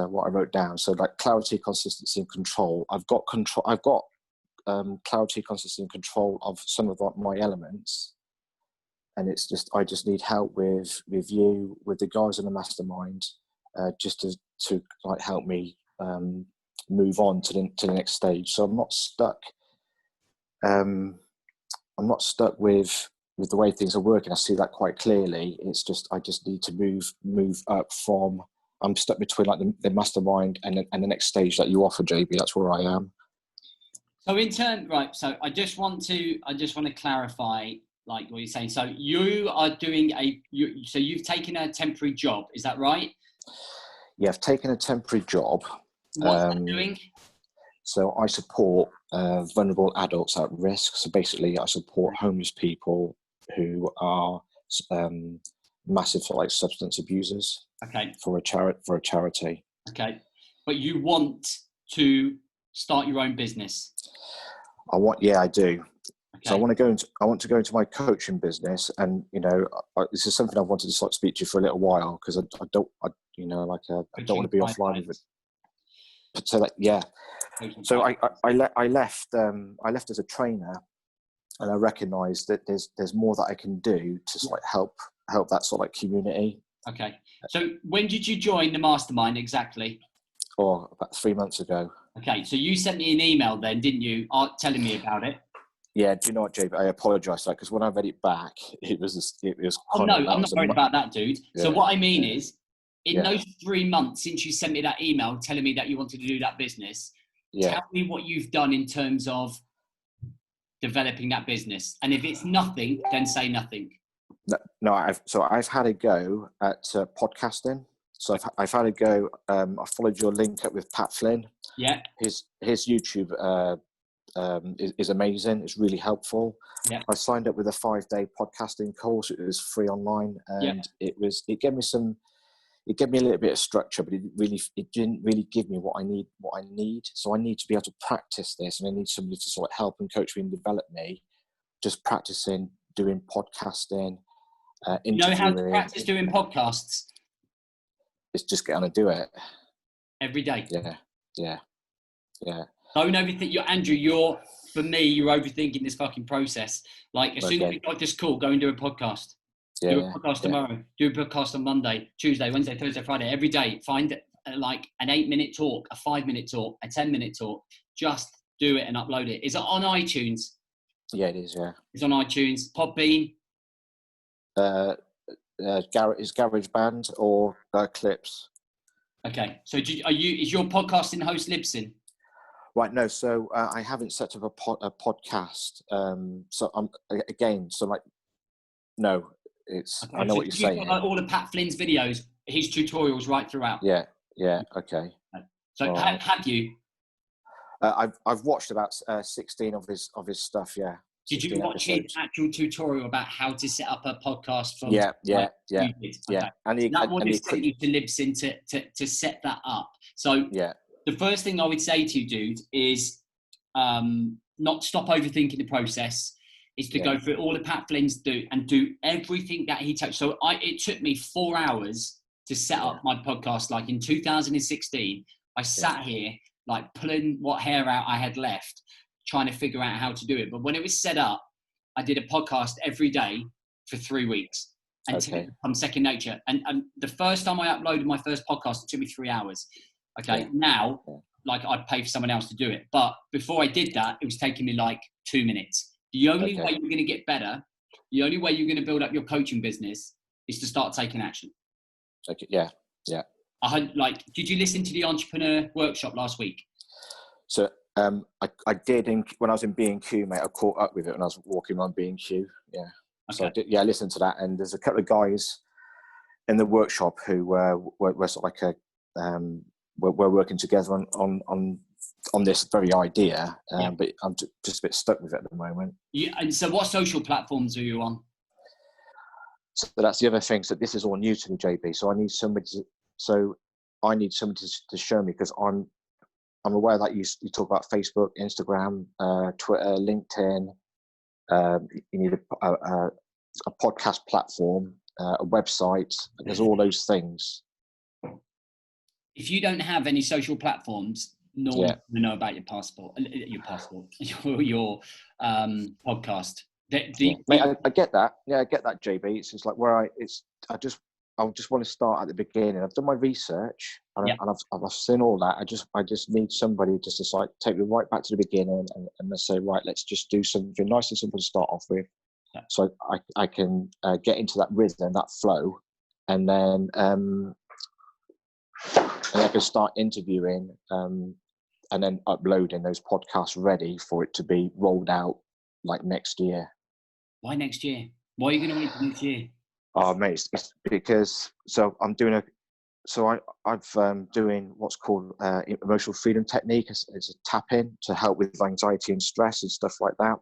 what I wrote down. So like clarity, consistency, and control. I've got control. I've got clarity, consistency, and control of some of my elements, and it's just I just need help with you, with the guys in the mastermind, just to like help me move on to the next stage. So I'm not stuck. I'm not stuck with the way things are working. I see that quite clearly. It's just I just need to move up from. I'm stuck between like the mastermind and the next stage that you offer, JB. That's where I am. So right. So I just want to clarify like what you're saying. So you are doing so you've taken a temporary job. Is that right? Yeah, I've taken a temporary job. What's that doing? So I support vulnerable adults at risk. So basically, I support homeless people who are massive like substance abusers. Okay. For a charity. Okay, but you want to start your own business? Yeah, I do. Okay. So I want to go into my coaching business, and you know, this is something I've wanted to sort of speak to you for a little while because I don't want to be offline with it. So that, yeah. So I left as a trainer, and I recognised that there's more that I can do to like help that sort of like community. Okay. So when did you join the mastermind exactly? Or about 3 months ago. Okay. So you sent me an email then, didn't you, telling me about it? Yeah. Do you know what, Jay? I apologise for that because when I read it back, it was. Oh no, I'm not worried about that, dude. Yeah. So what I mean is, in those 3 months since you sent me that email telling me that you wanted to do that business, tell me what you've done in terms of developing that business. And if it's nothing, then say nothing. No, I've had a go at podcasting. So I've had a go. I followed your link up with Pat Flynn. Yeah. His YouTube is amazing. It's really helpful. Yeah. I signed up with a 5-day podcasting course. It was free online, and it gave me a little bit of structure, but it didn't really give me what I need. So I need to be able to practice this, and I need somebody to sort of help and coach me and develop me. Just practicing doing podcasting. You know how to practice doing podcasts? It's just get on and do it every day. Yeah. Don't overthink. You're for me. You're overthinking this fucking process. Like as soon as we got this call, go and do a podcast. Do a podcast tomorrow. Do a podcast on Monday, Tuesday, Wednesday, Thursday, Friday. Every day, find like an 8-minute talk, a 5-minute talk, a 10-minute talk. Just do it and upload it. Is it on iTunes? Yeah, it is. Yeah, it's on iTunes. Podbean. Is GarageBand or Clips. Okay, so is your podcasting host Libsyn? Right, no. So I haven't set up a podcast. So I'm no. It's okay, I know what you're saying. Got, like, all of Pat Flynn's videos, his tutorials right throughout. Yeah. Okay. So have you? I've watched about 16 of his stuff. Yeah. Did you watch his actual tutorial about how to set up a podcast? From yeah. Okay. And that would have sent you to Libsyn to set that up. So the first thing I would say to you, dude, is not stop overthinking the process. Is to go through all the Pat Flynn's do everything that he touched. So it took me 4 hours to set up my podcast. Like in 2016, I sat here like pulling what hair out I had left, trying to figure out how to do it. But when it was set up, I did a podcast every day for 3 weeks until it became second nature. And the first time I uploaded my first podcast, it took me 3 hours. Okay, now like I'd pay for someone else to do it. But before I did that, it was taking me like 2 minutes. The only way you're going to get better, the only way you're going to build up your coaching business is to start taking action. Okay. Yeah. Did you listen to the entrepreneur workshop last week? So I did when I was in B&Q, mate. I caught up with it when I was walking around B&Q. Yeah. Okay. So I did. Yeah, I listened to that, and there's a couple of guys in the workshop who were sort of like we're working together on this very idea, but I'm just a bit stuck with it at the moment. Yeah, and so what social platforms are you on? So that's the other thing. So this is all new to me, JB. So I need somebody to show me, because I'm aware that you talk about Facebook, Instagram, Twitter, LinkedIn. You need a podcast platform, a website. There's all those things. If you don't have any social platforms, no one will know about your podcast. Mate, I get that. Yeah, I get that, JB. It's just like I just want to start at the beginning. I've done my research and I've seen all that. I just need somebody just to like take me right back to the beginning and let's say, right, let's just do something nice and simple to start off with. Yeah. So I can get into that rhythm, that flow, and then I can start interviewing and then uploading those podcasts ready for it to be rolled out like next year. Why next year? Why are you going to wait till next year? Oh, mate, it's because I'm doing I'm doing what's called emotional freedom technique. It's a tap in to help with anxiety and stress and stuff like that.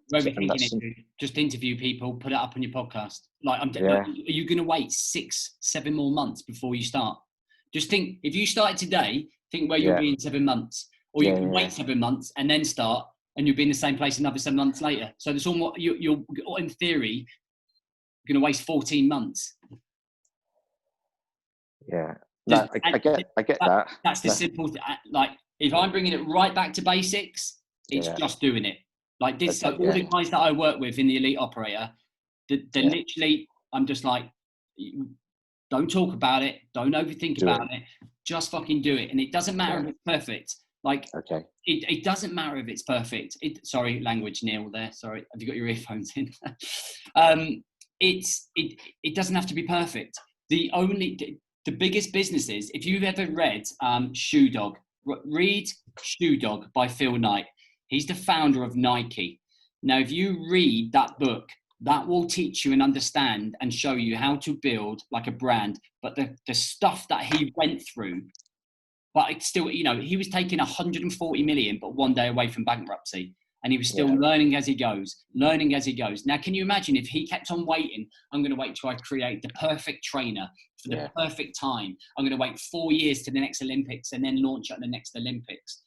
Just interview people, put it up on your podcast. Are you going to wait 6-7 more months before you start? Just think, if you started today, think where you'll be in 7 months. Or you can wait 7 months and then start, and you'll be in the same place another 7 months later. So there's almost, you're in theory going to waste 14 months. Yeah. No, I get that. That's the simple thing. Like, if I'm bringing it right back to basics, it's just doing it. Like this, so all the guys that I work with in the Elite Operator, they're literally, I'm just like, don't talk about it. Don't overthink about it. Just fucking do it. And it doesn't matter if it's perfect. Like, it doesn't matter if it's perfect. Sorry, language, Neil, there. Sorry. Have you got your earphones in? It doesn't have to be perfect. the biggest businesses, if you've ever read Shoe Dog, read Shoe Dog by Phil Knight. He's the founder of Nike. Now, if you read that book, that will teach you and understand and show you how to build like a brand. But the stuff that he went through, but it's still, you know, he was taking 140 million, but one day away from bankruptcy. And he was still learning as he goes. Now, can you imagine if he kept on waiting? I'm going to wait till I create the perfect trainer for the perfect time. I'm going to wait 4 years to the next Olympics and then launch at the next Olympics.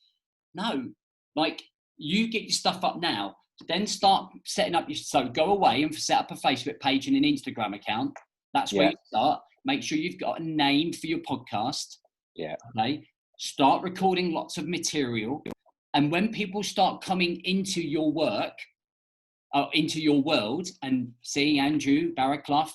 No, like, you get your stuff up now, then start setting up so go away and set up a Facebook page and an Instagram account. That's where you start. Make sure you've got a name for your podcast. Yeah. Okay. Start recording lots of material. And when people start coming into your work, into your world, and seeing Andrew Barraclough,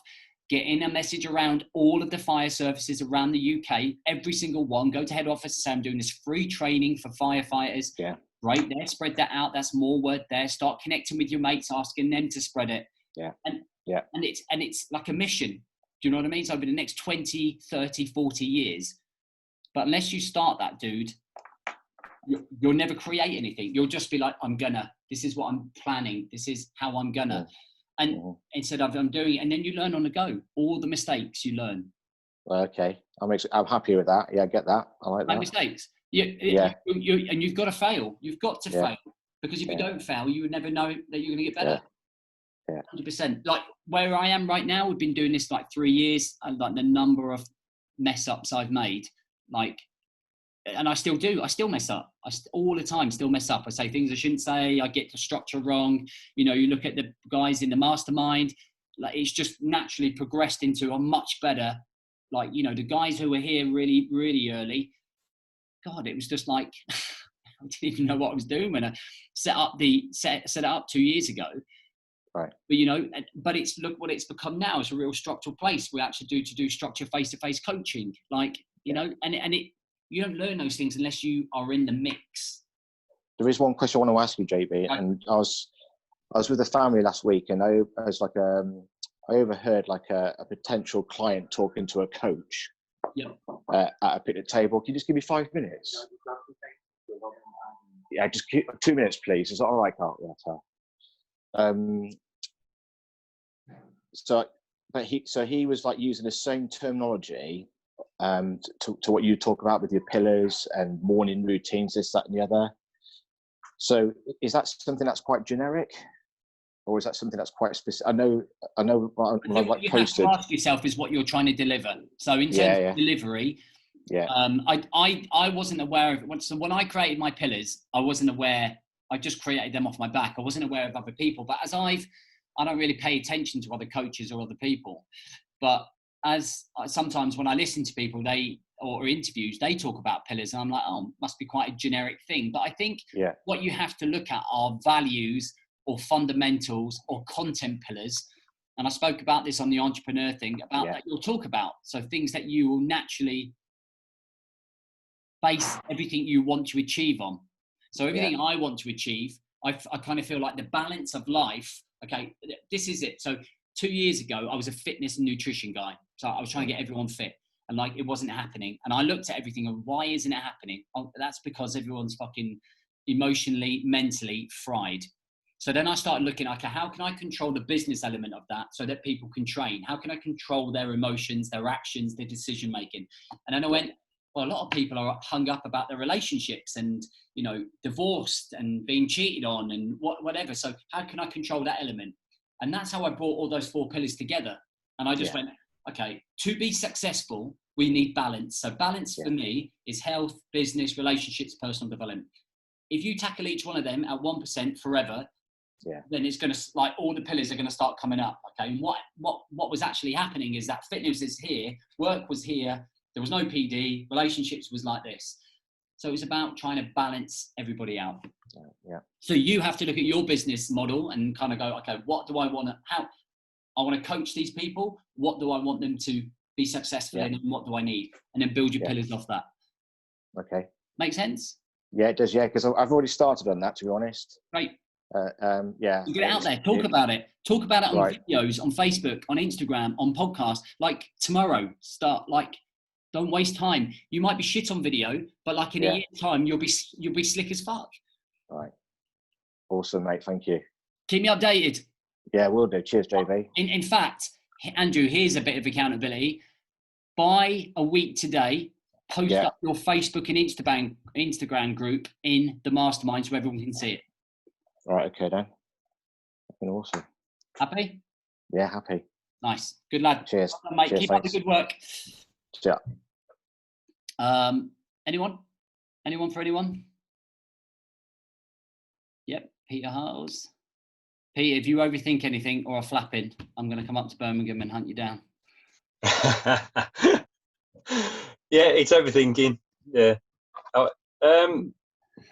getting a message around all of the fire services around the UK, every single one, go to head office and say, I'm doing this free training for firefighters. Yeah. Right there, spread that out. That's more word there. Start connecting with your mates, asking them to spread it. Yeah. And it's like a mission. Do you know what I mean? So over the next 20, 30, 40 years. But unless you start that, dude, you'll never create anything. You'll just be like, this is what I'm planning. This is how I'm gonna. And instead of I'm doing it, and then you learn on the go. All the mistakes you learn. Okay. I'm happy with that. Yeah, I get that. I like that. Mistakes. And you've got to fail. You've got to fail, because if you don't fail, you would never know that you're going to get better. 100%. Like where I am right now, we've been doing this like 3 years, and like the number of mess ups I've made, and I still do. I still mess up. All the time still mess up. I say things I shouldn't say. I get the structure wrong. You know, you look at the guys in the mastermind, like it's just naturally progressed into a much better, like, you know, the guys who were here really, really early. God, it was just like, I didn't even know what I was doing when I set it up 2 years ago. Right. But, you know, but look what it's become now. It's a real structural place. We actually do structure face-to-face coaching. Like, you know, and you don't learn those things unless you are in the mix. There is one question I want to ask you, JB. And I was with a family last week, and I overheard like a potential client talking to a coach. At a picnic table. Can you just give me 5 minutes? Yeah, just 2 minutes, please. Is that all right, Carl? So he was like using the same terminology to what you talk about with your pillars and morning routines, this, that, and the other. So is that something that's quite generic? Or is that something that's quite specific? I know. What you have to ask yourself is what you're trying to deliver. So in terms of delivery, I wasn't aware of it. So when I created my pillars, I wasn't aware. I just created them off my back. I wasn't aware of other people. But I don't really pay attention to other coaches or other people. But as sometimes when I listen to people, or interviews, they talk about pillars, and I'm like, oh, must be quite a generic thing. But I think what you have to look at are values, or fundamentals, or content pillars. And I spoke about this on the entrepreneur thing about that you'll talk about. So things that you will naturally base everything you want to achieve on. So everything I want to achieve, I kind of feel like the balance of life. Okay, this is it. So 2 years ago, I was a fitness and nutrition guy. So I was trying to get everyone fit, and like it wasn't happening. And I looked at everything and why isn't it happening? Oh, that's because everyone's fucking emotionally, mentally fried. So then I started looking, okay, how can I control the business element of that so that people can train? How can I control their emotions, their actions, their decision making? And then I went, well, a lot of people are hung up about their relationships and, you know, divorced and being cheated on and whatever. So how can I control that element? And that's how I brought all those 4 pillars together. And I just went, okay, to be successful, we need balance. So balance for me is health, business, relationships, personal development. If you tackle each one of them at 1% forever, then it's going to, like, all the pillars are going to start coming up. Okay. And what was actually happening is that fitness is here, work was here, there was no PD, relationships was like this. So it's about trying to balance everybody out. So you have to look at your business model and kind of go, okay, what do I want to, how I want to coach these people? What do I want them to be successful in, and what do I need? And then build your pillars off that. Okay. Make sense? Yeah, it does. Yeah. Because I've already started on that, to be honest. Great. You get it out there, talk about it on videos, on Facebook, on Instagram, on podcasts. Like tomorrow, start, like, Don't waste time. You might be shit on video, but like in a year's time, you'll be slick as fuck. Right. Awesome, mate. Thank you. Keep me updated. Yeah, will do. Cheers, JB. In fact, Andrew, here's a bit of accountability. By a week today, post up your Facebook and Instagram group in the mastermind so everyone can see it. Right, okay then. Fucking awesome. Happy? Yeah, happy. Nice. Good lad. Cheers. Well done, mate. Cheers, Keep up the good work. Yeah. Anyone? Anyone for anyone? Yep, Peter Hartles. Peter, if you overthink anything or are flapping, I'm going to come up to Birmingham and hunt you down. Yeah, it's overthinking. Yeah.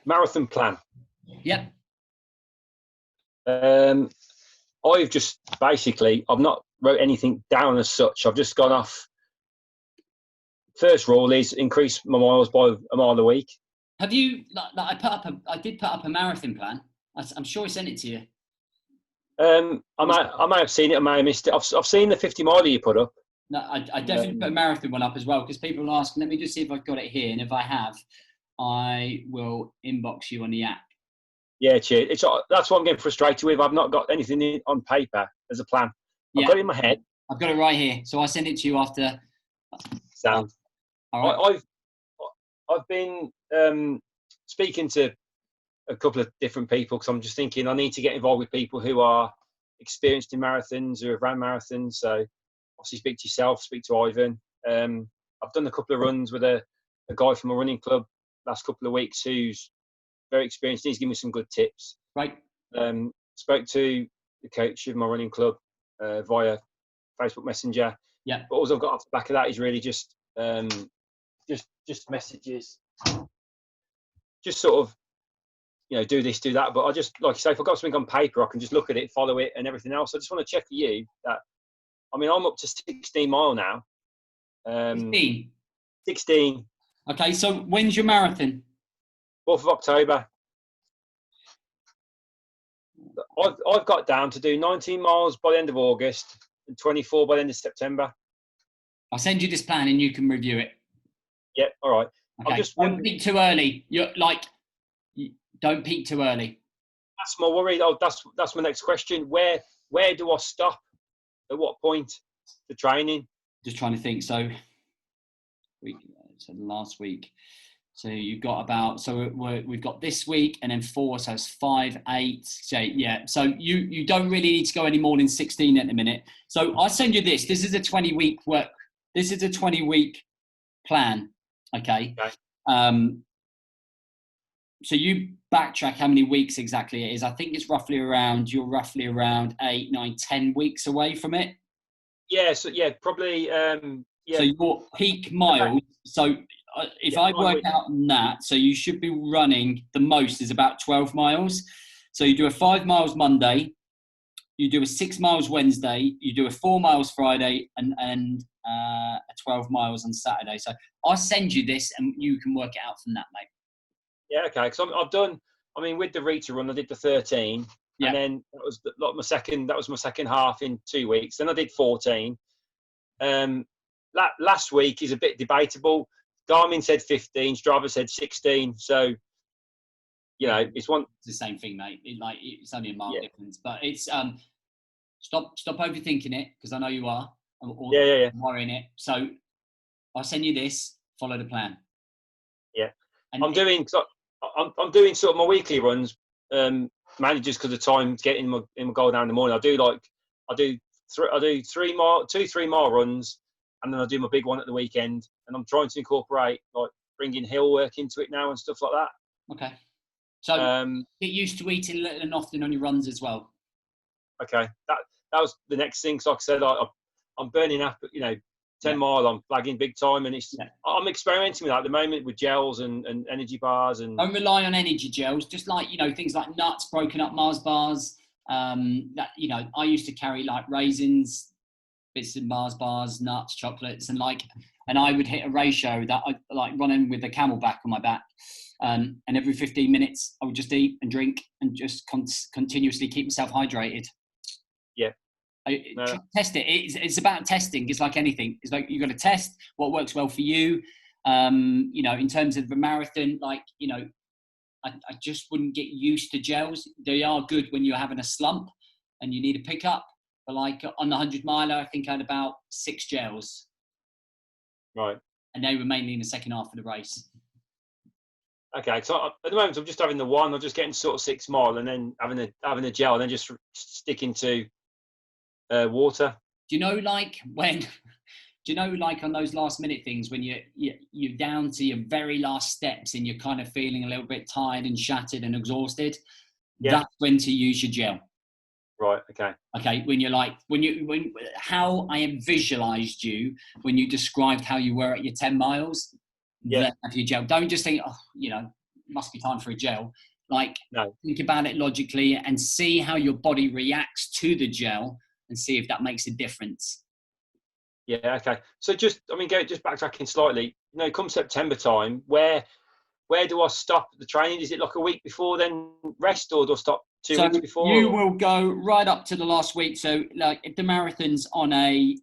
Marathon plan. Yep. I've just basically, I've not wrote anything down as such. I've just gone off. First rule is increase my miles by a mile a week. Have you? I did put up a marathon plan. I'm sure I sent it to you. I may have seen it. I may have missed it. I've seen the 50 miler you put up. No, I definitely put a marathon one up as well because people will ask. Let me just see if I've got it here, and if I have, I will inbox you on the app. Yeah, cheers. That's what I'm getting frustrated with. I've not got anything on paper as a plan. I've got it in my head. I've got it right here, so I'll send it to you after. Sound. All right. I've been speaking to a couple of different people because I'm just thinking I need to get involved with people who are experienced in marathons, who have ran marathons. So obviously speak to yourself, speak to Ivan. I've done a couple of runs with a guy from a running club last couple of weeks who's very experienced. He's given me some good tips. Right. Spoke to the coach of my running club via Facebook Messenger. Yeah. But all I've got off the back of that is really just messages. Just sort of, do this, do that. But I just, like you say, if I've got something on paper, I can just look at it, follow it, and everything else. I just want to check for you that, I'm up to 16 mile now. 16. 16. Okay, so when's your marathon? 4th of October. I've got down to do 19 miles by the end of August and 24 by the end of September. I'll send you this plan and you can review it. Yeah, all right. Okay. Don't peak too early. Don't peak too early. That's my worry. That's my next question. Where do I stop? At what point? The training? Just trying to think. So last week. So you've got we've got this week and then 4, so it's 5, 8. So yeah. So you don't really need to go any more than 16 at the minute. So I'll send you this. This is a 20-week work. This is a 20-week plan. Okay. So you backtrack how many weeks exactly it is. I think it's you're roughly around 8, 9, 10 weeks away from it. Yeah. So yeah, probably. So your peak miles. So if I work out on that, so you should be running the most is about 12 miles. So you do a 5 miles Monday, you do a 6 miles Wednesday, you do a 4 miles Friday, and a 12 miles on Saturday. So I'll send you this, and you can work it out from that, mate. Yeah, okay. Because I've done. With the Rita run, I did the 13, and then that was my second. That was my second half in 2 weeks. Then I did 14. Last week is a bit debatable. Garmin said 15, Strava said 16. So, it's one. It's the same thing, mate. It's only a mile difference, but it's stop overthinking it because I know you are. Or worrying it. So, I'll send you this. Follow the plan. Yeah, and I'm doing sort of my weekly runs, mainly just because of time to get in my goal down in the morning. I do 3 mile runs. And then I do my big one at the weekend, and I'm trying to incorporate bringing hill work into it now and stuff like that. Okay. So get used to eating little and often on your runs as well. Okay, that was the next thing. So like I said, I'm burning up. 10 mile, I'm flagging big time, and I'm experimenting with that at the moment with gels and energy bars. And don't rely on energy gels. Just things like nuts, broken up Mars bars. I used to carry raisins, bits of Mars bars, nuts, chocolates, and I would hit a ratio that I like running with a Camelback on my back, and every 15 minutes I would just eat and drink and just continuously keep myself hydrated. Yeah. No. Test it. It's about testing. It's like anything. It's like you've got to test what works well for you. In terms of the marathon, I just wouldn't get used to gels. They are good when you're having a slump and you need a pickup. But like on the 100 miler, I think I had about 6 gels. Right. And they were mainly in the second half of the race. Okay, so at the moment I'm just having the one. I'm just getting sort of 6 mile and then having a gel and then just sticking to water. Do you know like on those last minute things when you're down to your very last steps and you're kind of feeling a little bit tired and shattered and exhausted? Yeah. That's when to use your gel. Right. Okay. Okay. When how I have visualized you when you described how you were at your 10 miles. Yeah. Then have your gel. Don't just think, must be time for a gel. No. Think about it logically and see how your body reacts to the gel and see if that makes a difference. Yeah. Okay. So just backtracking slightly. Come September time, where do I stop the training? Is it like a week before then rest, or do I stop 2 weeks before? You will go right up to the last week. So like if the marathon's on a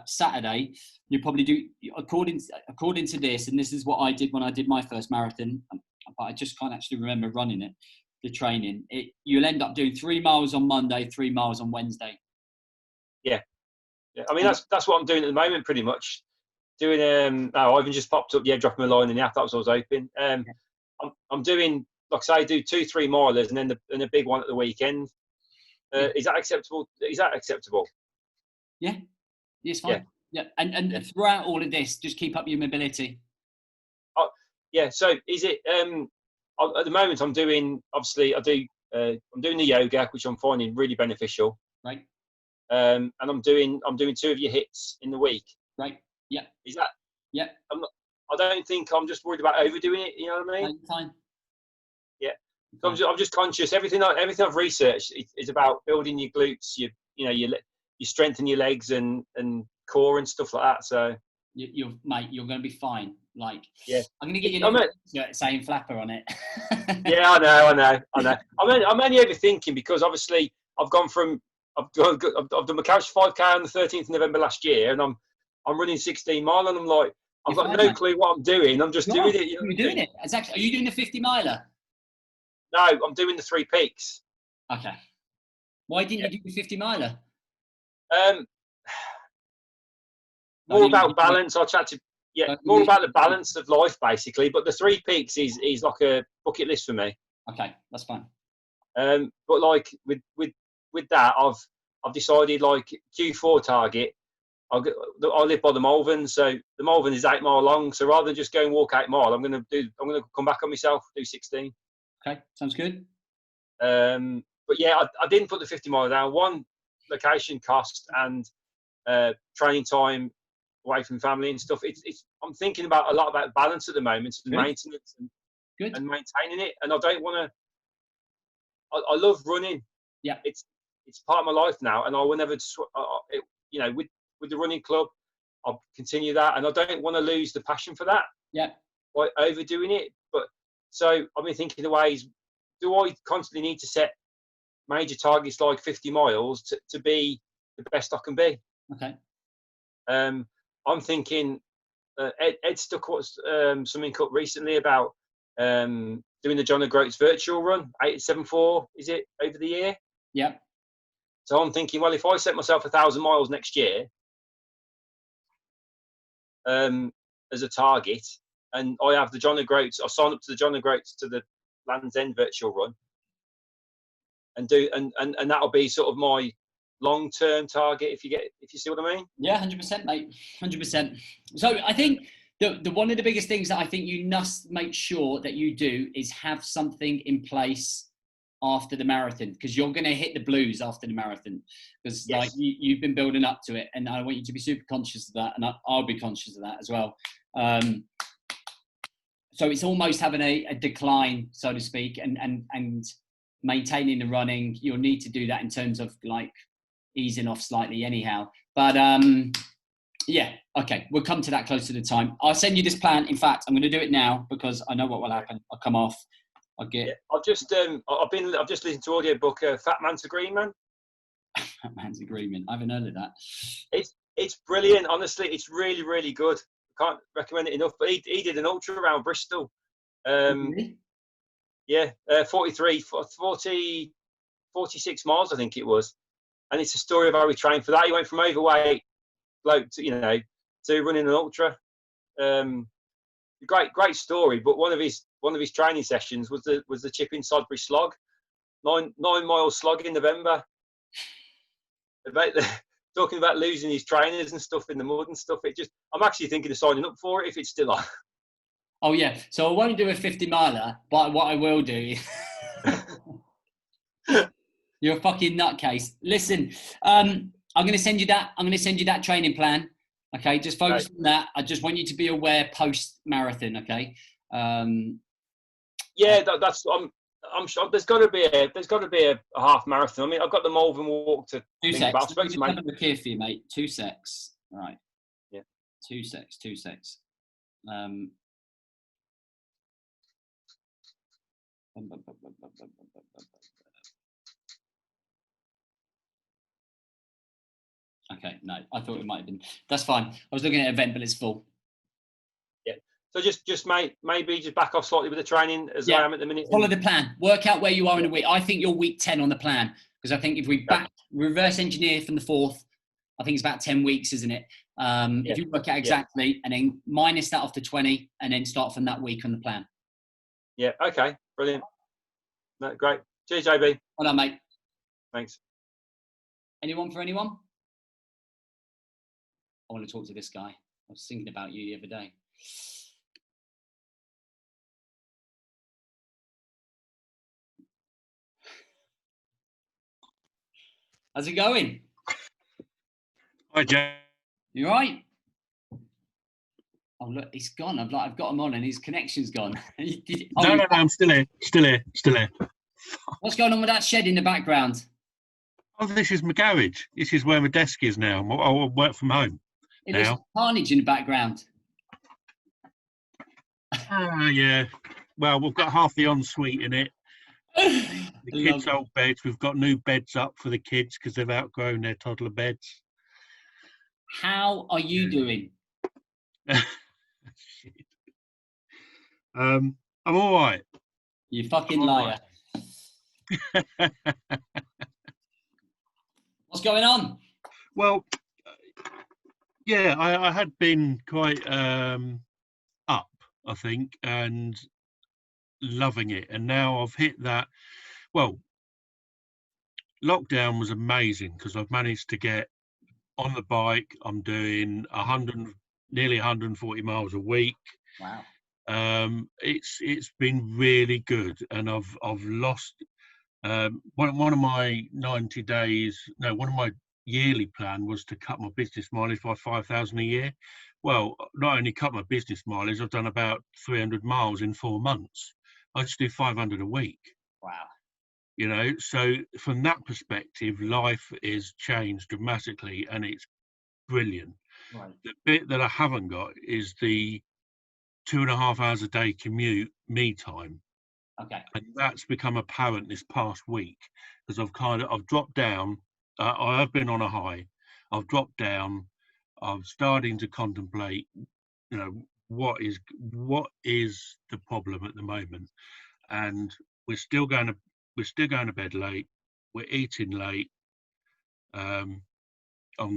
Saturday, you probably do according to this, and this is what I did when I did my first marathon, but I just can't actually remember running it, the training. You'll end up doing 3 miles on Monday, 3 miles on Wednesday. Yeah. I mean that's what I'm doing at the moment, pretty much. Doing Ivan just popped up. Yeah, dropping a line in the app. That was what I was hoping. I'm doing, like I say, I do 2-3 milers and then a big one at the weekend. Is that acceptable? Yeah, it's fine. Yeah, and throughout all of this, just keep up your mobility. Oh, yeah. So is it? At the moment, I'm doing I'm doing the yoga, which I'm finding really beneficial. Right. And I'm doing 2 of your hits in the week. Right. Yeah. Is that? Yeah. I don't think I'm just worried about overdoing it. You know what I mean? Fine. Yeah. So I'm just conscious. Everything I've researched is about building your glutes. You strengthen your legs and core and stuff like that. So you're going to be fine. Like, yeah, I'm going to get you saying flapper on it. Yeah, I know. I'm only overthinking because obviously I've done my couch 5K on the 13th of November last year, and I'm running 16 mile, and I'm like, I've got no clue what I'm doing. I'm just doing it. You're doing it. Exactly. Are you doing the 50 miler? No, I'm doing the 3 peaks. Okay. Why didn't you do the 50 miler? More about balance. I'll chat to more about the balance of life basically. But the 3 peaks is like a bucket list for me. Okay, that's fine. But like with that, I've decided like Q4 target. I live by the Malvern, so the Malvern is 8 mile long. So rather than just go and walk 8 mile, I'm gonna come back on myself, do 16. Okay, sounds good. But yeah, I didn't put the 50 mile down. One, location cost and training time away from family and stuff. I'm thinking a lot about balance at the moment and maintenance and maintaining it. And I don't want to. I love running. Yeah, it's part of my life now, and I will never. With the running club, I'll continue that, and I don't want to lose the passion for that. Yeah, by overdoing it. But so I've been thinking the ways. Do I constantly need to set major targets like 50 miles to be the best I can be? Okay. I'm thinking Ed stuck something up recently about doing the John O'Groats virtual run, 874, is it, over the year? Yeah. So I'm thinking, well, if I set myself 1,000 miles next year as a target, and I have the John O'Groats, I sign up to the John O'Groats to the Land's End virtual run, and that'll be sort of my long-term target, if you see what I mean. Yeah, 100%, mate, 100%. So I think the one of the biggest things that I think you must make sure that you do is have something in place after the marathon, because you're going to hit the blues after the marathon, because like you've been building up to it, and I want you to be super conscious of that, and I'll be conscious of that as well. So it's almost having a decline, so to speak, and maintaining the running. You'll need to do that in terms of like easing off slightly anyhow. But yeah, okay, we'll come to that close to the time. I'll send you this plan. In fact, I'm going to do it now because I know what will happen. I'll come off. I'll get. Yeah, I've just listened to audiobook Fat Man to Green Man. Man's agreement. I haven't heard of that. It's brilliant. Honestly, it's really, really good. Can't recommend it enough. But he did an ultra around Bristol. Really? Yeah, 46 miles, I think it was. And it's a story of how he trained for that. He went from overweight bloke to, to running an ultra. Great story. But one of his training sessions was the Chipping Sodbury Slog, 9-mile slog in November. Talking about losing his trainers and stuff in the mud and stuff. I'm actually thinking of signing up for it if it's still on. Oh yeah. So I won't do a 50 miler, but what I will do. You're a fucking nutcase. Listen, I'm going to send you that. I'm going to send you that training plan. Okay, just focus on that. I just want you to be aware post marathon. Okay. Yeah, I'm sure there's got to be a half marathon. I mean, I've got the Malvern Walk to think about. Let me just have a look here for you, mate. 2 secs. Right. Yeah. 2 secs. Okay, no, I thought it might have been. That's fine. I was looking at an event, but it's full. Yeah. So just maybe just back off slightly with the training as I am at the minute. Follow the plan. Work out where you are in the week. I think you're week 10 on the plan, because I think if we reverse engineer from the 4th, I think it's about 10 weeks, isn't it? If you work out exactly and then minus that off to 20 and then start from that week on the plan. Yeah. Okay. Brilliant. No, great. Cheers, JB. Well done, mate. Thanks. Anyone for anyone? I want to talk to this guy. I was thinking about you the other day. How's it going? Hi, Jack. You all right? Oh, look, he's gone. I've got him on and his connection's gone. No, I'm still here. What's going on with that shed in the background? Oh, this is my garage. This is where my desk is now. I work from home. It looks like carnage in the background. Yeah. Well, we've got half the ensuite in it. The kids' old beds. We've got new beds up for the kids because they've outgrown their toddler beds. How are you doing? I'm all right. You fucking liar. Right. What's going on? Well, yeah, I had been quite up, I think, and loving it. And now I've hit that. Well, lockdown was amazing because I've managed to get on the bike. I'm doing nearly 140 miles a week. Wow. It's been really good, and I've lost one of my 90 days. No, one of my yearly plan was to cut my business mileage by 5,000 a year. Well, not only cut my business mileage, I've done about 300 miles in 4 months. I just do 500 a week. Wow. So from that perspective, life is changed dramatically, and it's brilliant. Right. The bit that I haven't got is the 2.5 hours a day commute me time. Okay. And that's become apparent this past week because I've dropped down. I have been on a high. I've dropped down. I'm starting to contemplate, what is the problem at the moment, and we're still going to bed late. We're eating late. I'm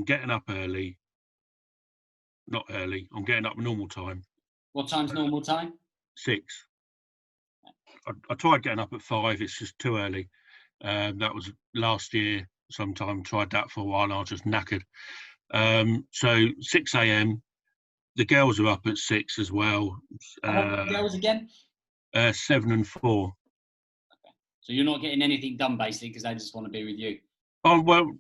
getting up early. Not early. I'm getting up normal time. What time's normal time? 6. I tried getting up at 5. It's just too early. That was last year. Sometime tried that for a while. I was just knackered. So 6 a.m. The girls are up at 6 as well. How old are the girls again? 7 and 4. Okay. So you're not getting anything done basically because they just want to be with you. Oh well,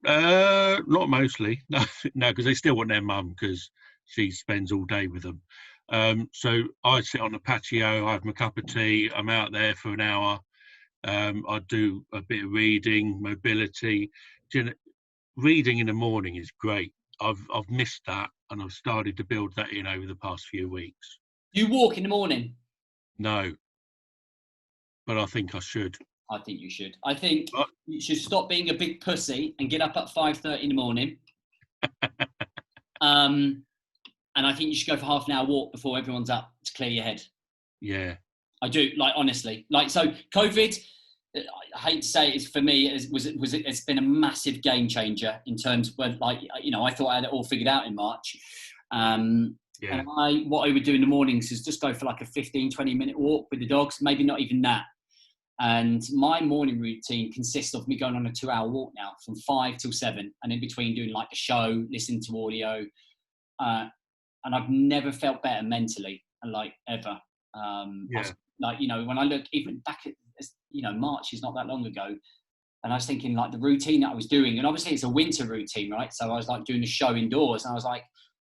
not mostly. No, because they still want their mum because she spends all day with them. So I sit on the patio. I have my cup of tea. I'm out there for an hour. I do a bit of reading, mobility. Reading in the morning is great. I've missed that, and I've started to build that in over the past few weeks. Do you walk in the morning? No, but I think I should. I think you should. I think What? you should stop being a big pussy and get up at 5:30 in the morning. And I think you should go for half an hour walk before everyone's up to clear your head. Yeah. I do, like, honestly. Like, so COVID, I hate to say it, is for me, it's been a massive game changer in terms of when, like, you know, I thought I had it all figured out in March. And what I would do in the mornings is just go for like a 15, 20-minute walk with the dogs, maybe not even that. And my morning routine consists of me going on a 2-hour walk now from 5 till 7, and in between doing like a show, listening to audio. And I've never felt better mentally, like, ever. Like, you know, when I look even back at, you know, March is not that long ago, and I was thinking like the routine that I was doing, and obviously it's a winter routine, right? So I was like doing the show indoors, and I was like,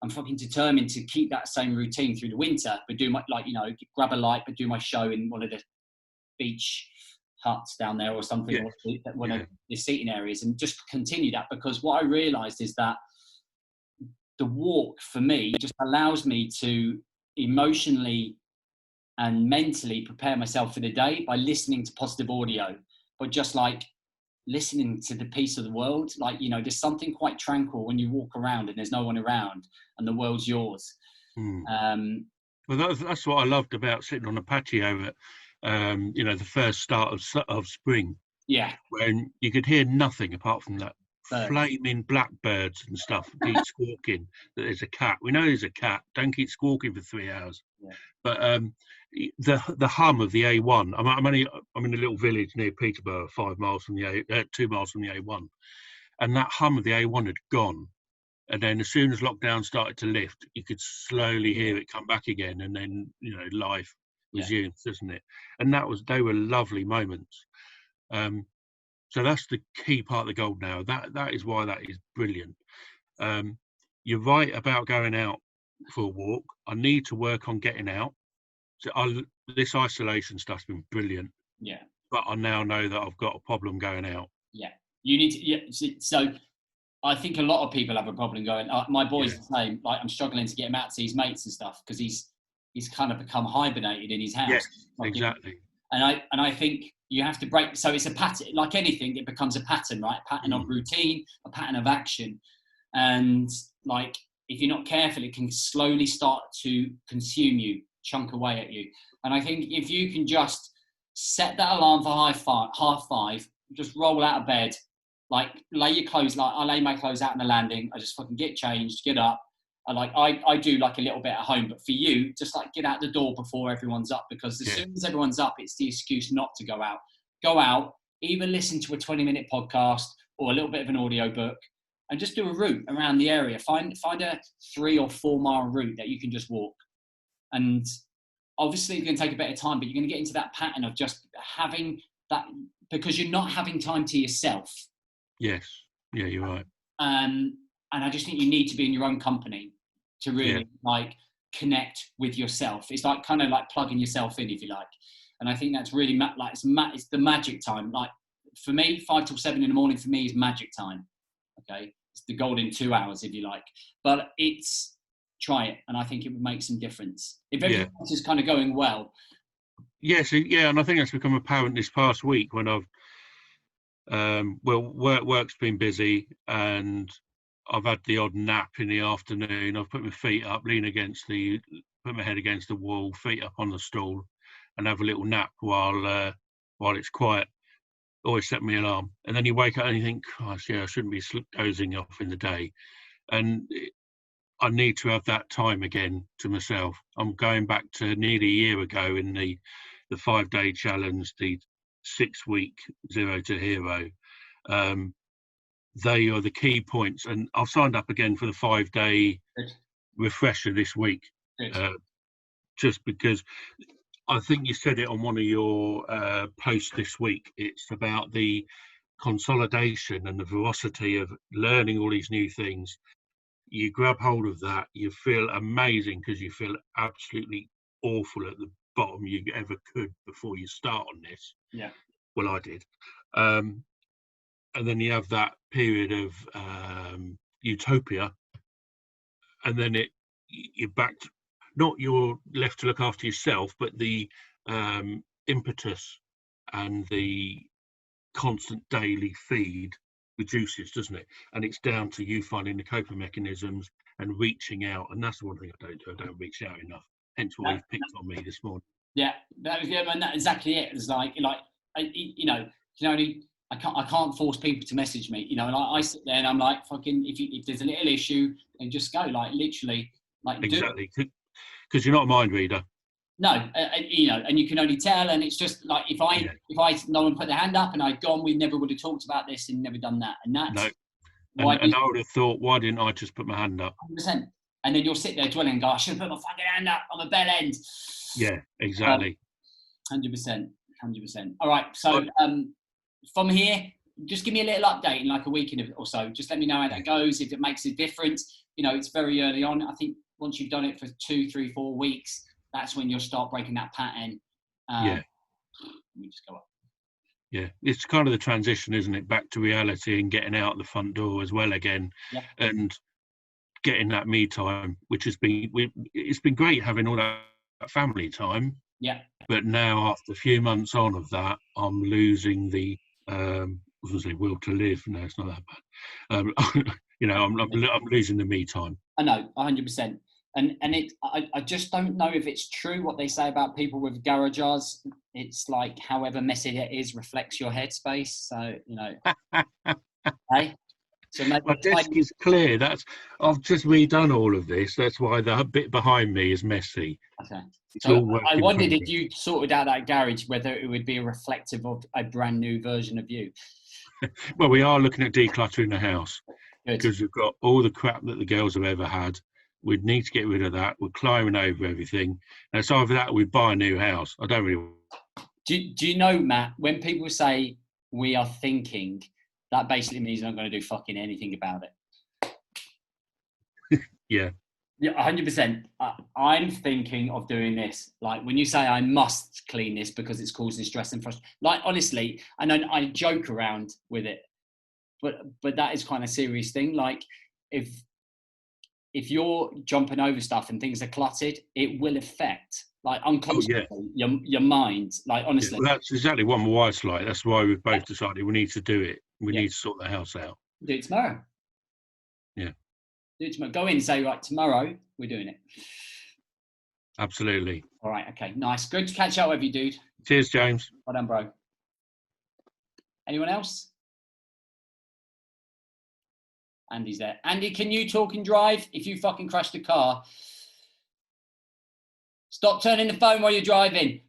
I'm fucking determined to keep that same routine through the winter, but do my, like, you know, grab a light, but do my show in one of the beach huts down there or something, or one of the seating areas, and just continue that. Because what I realized is that the walk for me just allows me to emotionally and mentally prepare myself for the day by listening to positive audio, but just like listening to the peace of the world. Like, you know, there's something quite tranquil when you walk around and there's no one around and the world's yours. Well, that's what I loved about sitting on a patio at, you know, the first start of spring. Yeah. When you could hear nothing apart from that flaming blackbirds and stuff keep squawking. That there's a cat. We know there's a cat. Don't keep squawking for 3 hours. Yeah. But the hum of the A1. I'm in a little village near Peterborough, 2 miles from the A1, and that hum of the A1 had gone. And then as soon as lockdown started to lift, you could slowly hear it come back again, and then, you know, life resumes, doesn't it? And they were lovely moments. So that's the key part of the gold now. That is why that is brilliant. You're right about going out for a walk. I need to work on getting out. So this isolation stuff's been brilliant. Yeah. But I now know that I've got a problem going out. Yeah. You need to. Yeah. So I think a lot of people have a problem going. My boy's the same. Like, I'm struggling to get him out to see his mates and stuff because he's kind of become hibernated in his house. Yes, like, exactly. And I think you have to break. So it's a pattern. Like anything, it becomes a pattern, right? A pattern of routine, a pattern of action, and like, if you're not careful, it can slowly start to consume you, chunk away at you. And I think if you can just set that alarm for half five, just roll out of bed, like lay your clothes, like I lay my clothes out on the landing, I just fucking get changed, get up. I do like a little bit at home, but for you, just like get out the door before everyone's up, because as soon as everyone's up, it's the excuse not to go out. Go out, even listen to a 20-minute podcast or a little bit of an audio book, and just do a route around the area. Find a 3 or 4 mile route that you can just walk. And obviously it's going to take a bit of time, but you're going to get into that pattern of just having that, because you're not having time to yourself. Yes. Yeah, you're right. And I just think you need to be in your own company to really like connect with yourself. It's like kind of like plugging yourself in, if you like. And I think that's really it's the magic time. Like for me, 5 till 7 in the morning for me is magic time. Okay. It's the golden 2 hours, if you like, but try it. And I think it would make some difference. If everything else is kind of going well. Yes. Yeah. And I think that's become apparent this past week when I've, work's been busy and I've had the odd nap in the afternoon. I've put my feet up, put my head against the wall, feet up on the stool, and have a little nap while it's quiet. Always set my alarm. And then you wake up and you think, gosh, I shouldn't be dozing off in the day. And I need to have that time again to myself. I'm going back to nearly a year ago in the 5-day challenge, the 6-week 0 to Hero. They are the key points. And I've signed up again for the 5-day refresher this week. Just because I think you said it on one of your posts this week. It's about the consolidation and the velocity of learning all these new things. You grab hold of that, you feel amazing because you feel absolutely awful at the bottom you ever could before you start on this. Yeah. Well, I did. And then you have that period of utopia, and then you're back to, not you're left to look after yourself, but the impetus and the constant daily feed reduces, doesn't it? And it's down to you finding the coping mechanisms and reaching out. And that's the one thing I don't do. I don't reach out enough. Hence why you've picked on me this morning. Yeah, that was good, man. That's exactly it. It's like you know, I can't force people to message me, you know. And I sit there and I'm like, fucking, if there's a little issue, then just go, like literally, like exactly, because you're not a mind reader. No, you know, and you can only tell, and it's just like if no one put their hand up and I'd gone, we never would have talked about this and never done that, and that's no. And I would have thought, why didn't I just put my hand up? 100%. And then you'll sit there dwelling and go, I should have put my fucking hand up on the bell end. Yeah, exactly. 100%. All right, so from here, just give me a little update in like a week or so. Just let me know how that goes. If it makes a difference, you know, it's very early on. I think once you've done it for 2, 3, 4 weeks, that's when you'll start breaking that pattern. Let me just go up. Yeah, it's kind of the transition, isn't it, back to reality and getting out the front door as well again, and getting that me time, which has been it's been great having all that family time. Yeah. But now, after a few months on of that, I'm losing the I was going to say will to live. No, it's not that bad. You know, I'm losing the me time. I know, 100%. And I just don't know if it's true what they say about people with garages. It's like however messy it is reflects your headspace. So, you know, hey. So maybe my desk is clear. I've just redone all of this. That's why the bit behind me is messy. Okay. It's so all I wondered if you sorted out that garage, whether it would be reflective of a brand new version of you. Well, we are looking at decluttering the house because we've got all the crap that the girls have ever had. We'd need to get rid of that. We're climbing over everything. And it's either that or we buy a new house. I don't really... Do you know, Matt, when people say we are thinking, that basically means I'm not going to do fucking anything about it. Yeah. Yeah, 100%. I'm thinking of doing this. Like when you say I must clean this because it's causing stress and frustration. Like honestly, and I joke around with it, but that is kind of a serious thing. Like if you're jumping over stuff and things are cluttered, it will affect like unconsciously your mind. Like honestly, well, that's exactly what my wife's like. That's why we've both decided we need to do it. We need to sort the house out. Do it tomorrow. Yeah. Do it tomorrow. Go in and say, right, tomorrow we're doing it. Absolutely. All right. Okay. Nice. Good to catch up with you, dude. Cheers, James. Well done, bro. Anyone else? Andy's there. Andy, can you talk and drive? If you fucking crash the car, stop turning the phone while you're driving.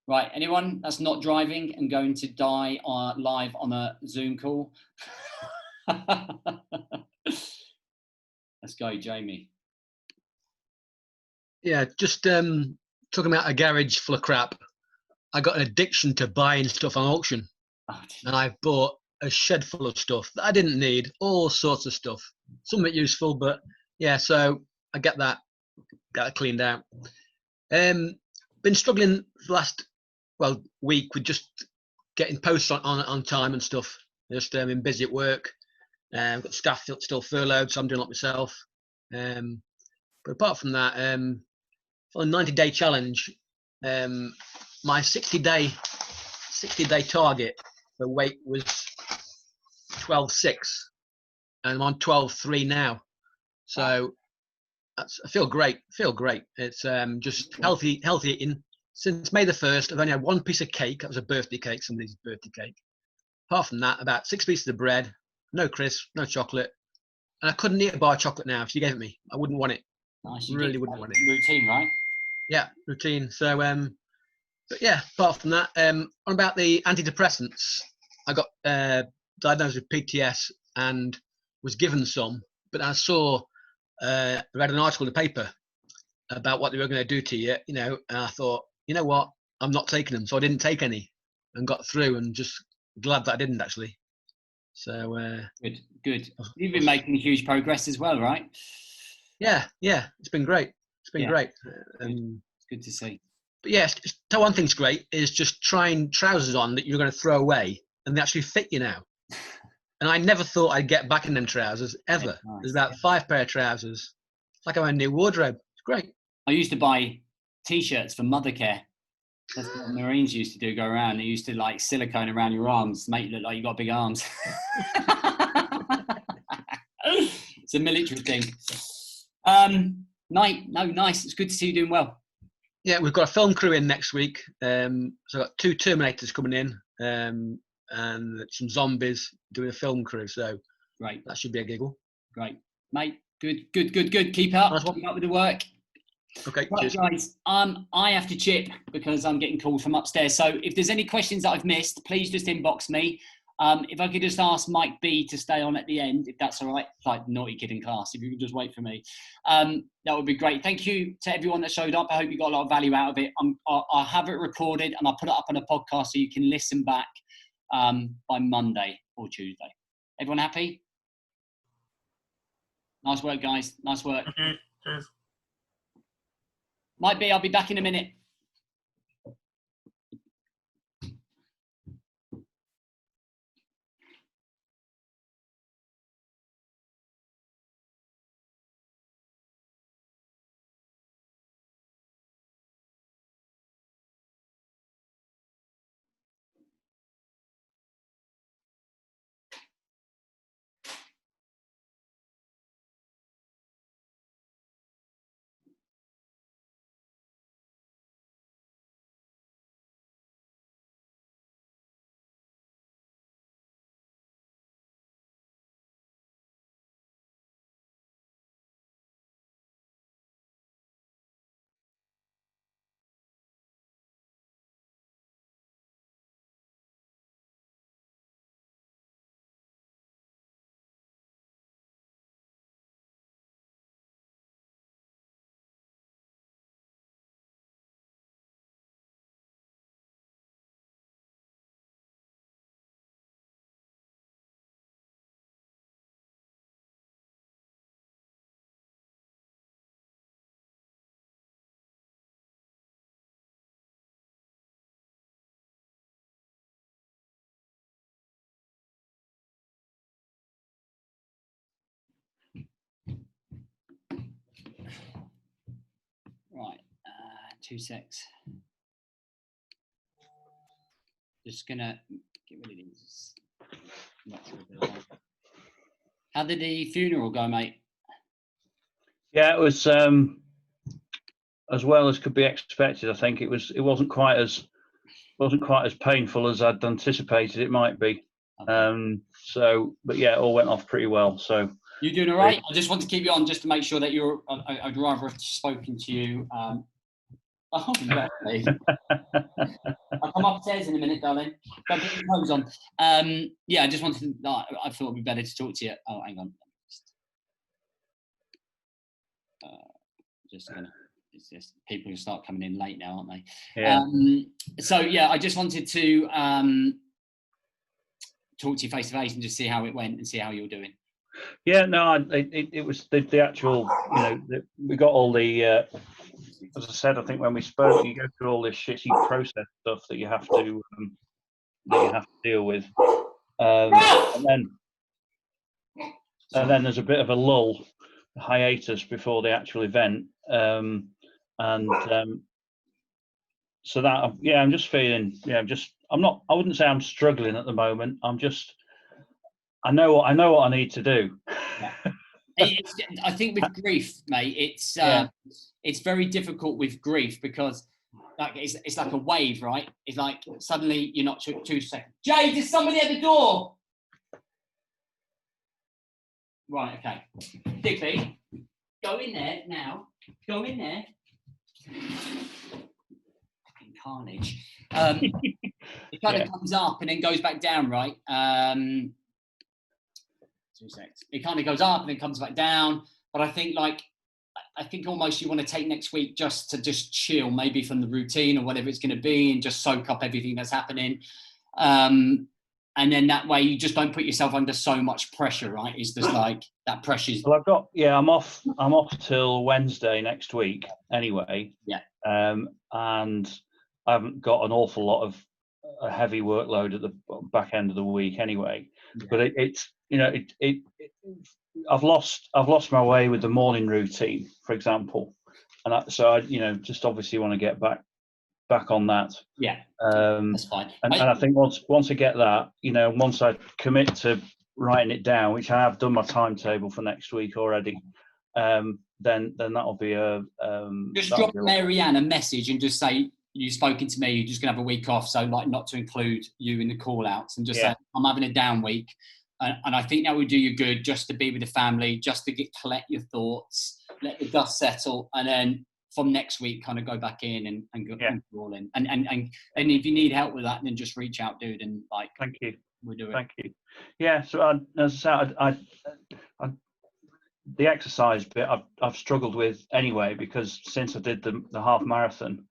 Right, anyone that's not driving and going to die live on a Zoom call? Let's go, Jamie. Yeah, just talking about a garage full of crap. I got an addiction to buying stuff on auction. And I bought a shed full of stuff that I didn't need, all sorts of stuff. Some of it useful, but yeah, so I got that cleaned out. Been struggling for the last week with just getting posts on time and stuff. Just been busy at work. Got staff still furloughed, so I'm doing it myself. But apart from that, for a 90-day challenge, my 60-day target for weight was 12.6, and I'm on 12.3 now. So I feel great. It's just healthy eating. Since May the 1st, I've only had one piece of cake. That was a birthday cake, somebody's birthday cake. Apart from that, about 6 pieces of bread, no crisp, no chocolate. And I couldn't eat a bar of chocolate now if you gave it me. I wouldn't want it. Nice. Really wouldn't want it. Routine, right? Yeah, routine. So, but yeah, apart from that, on about the antidepressants, I got diagnosed with PTS and was given some, but I read an article in the paper about what they were going to do to you, you know, and I thought, you know what, I'm not taking them. So I didn't take any and got through, and just glad that I didn't actually. So good. You've been making huge progress as well, right? Yeah, it's been great. Great. It's good to see. But yes, one thing's great is just trying trousers on that you're going to throw away and they actually fit you now. And I never thought I'd get back in them trousers ever. Yeah, nice. There's about 5 pair of trousers. It's like I'm a new wardrobe. It's great. I used to buy T-shirts for mother care. That's what Marines used to do, go around. They used to like silicone around your arms to make you look like you got big arms. It's a military thing. Nice. It's good to see you doing well. Yeah, we've got a film crew in next week. So I've got 2 Terminators coming in and some zombies doing a film crew. So Great. That should be a giggle. Great. Mate, good. Keep up. Nice one. Keep up with the work. Okay, Right, cheers. guys, I have to chip because I'm getting called from upstairs. So if there's any questions that I've missed, please just inbox me. If I could just ask Mike B to stay on at the end, if that's all right, like naughty kid in class, if you could just wait for me, that would be great. Thank you to everyone that showed up. I hope you got a lot of value out of it. I'll have it recorded and I'll put it up on a podcast so you can listen back by Monday or Tuesday. Everyone happy? Nice work, guys. Nice work. Okay, cheers. Might be. I'll be back in a minute. Right, 2 secs. Just gonna get rid of these. How did the funeral go, mate? Yeah, it was as well as could be expected. I think it wasn't quite as painful as I'd anticipated it might be. Okay. But yeah, it all went off pretty well. So You doing all right? I just want to keep you on just to make sure that you're. I'd rather have spoken to you. Oh, exactly. I'll come upstairs in a minute, darling. Don't put your clothes on. Yeah, I just wanted to. I thought it'd be better to talk to you. Oh, hang on. Just gonna. It's just people will start coming in late now, aren't they? Yeah. So yeah, I just wanted to talk to you face to face and just see how it went and see how you're doing. Yeah, no, it was the actual. We got all the. As I said, I think when we spoke, you go through all this shitty process stuff that you have to deal with, and then there's a bit of a lull, hiatus before the actual event, so that I'm just feeling, I wouldn't say I'm struggling at the moment. I know what I need to do. I think with grief, mate, it's very difficult with grief because it's like a wave, right? It's like suddenly you're not 2 seconds. Jay, there's somebody at the door. Right, okay. Dickby, go in there now. Go in there. Fucking carnage. It kind of comes up and then goes back down, right? 2 seconds. It kind of goes up and then comes back down. But I think almost you want to take next week just to chill, maybe from the routine or whatever it's going to be, and just soak up everything that's happening. And then that way you just don't put yourself under so much pressure, right? It's just like that pressure's. Well, I'm off till Wednesday next week anyway. Yeah. And I haven't got an awful lot of a heavy workload at the back end of the week anyway. Yeah. But I've lost my way with the morning routine, for example. so I, just obviously want to get back on that. Yeah, that's fine. And I think once I get that, once I commit to writing it down, which I have done my timetable for next week already, then that'll be just drop Marianne a message and just say you've spoken to me. You're just gonna have a week off, so like not to include you in the call outs, and just say I'm having a down week, and I think that would do you good just to be with the family, just to collect your thoughts, let the dust settle, and then from next week kind of go back in and go all in. And if you need help with that, then just reach out, dude, and like thank you. We'll do it. Thank you. Yeah, so as I said, I the exercise bit I've struggled with anyway, because since I did the half marathon,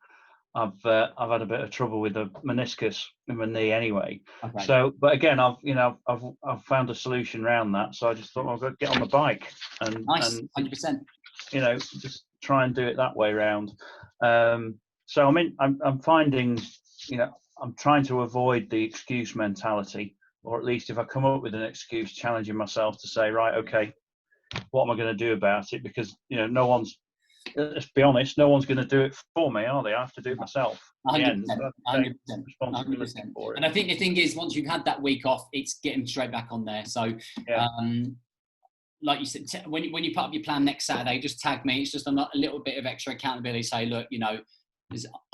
I've had a bit of trouble with the meniscus in my knee anyway. Okay. So, but again, I've found a solution around that. So I just thought I'll go get on the bike and nice, 100%. Just try and do it that way around. So I'm finding, I'm trying to avoid the excuse mentality, or at least if I come up with an excuse, challenging myself to say, right, okay, what am I going to do about it? Because no one's, let's be honest, no one's going to do it for me, are they? I have to do it myself. 100%. Responsibility for it. And I think the thing is, once you've had that week off, it's getting straight back on there. So, like you said, when you put up your plan next Saturday, just tag me. It's just a little bit of extra accountability. Say, look,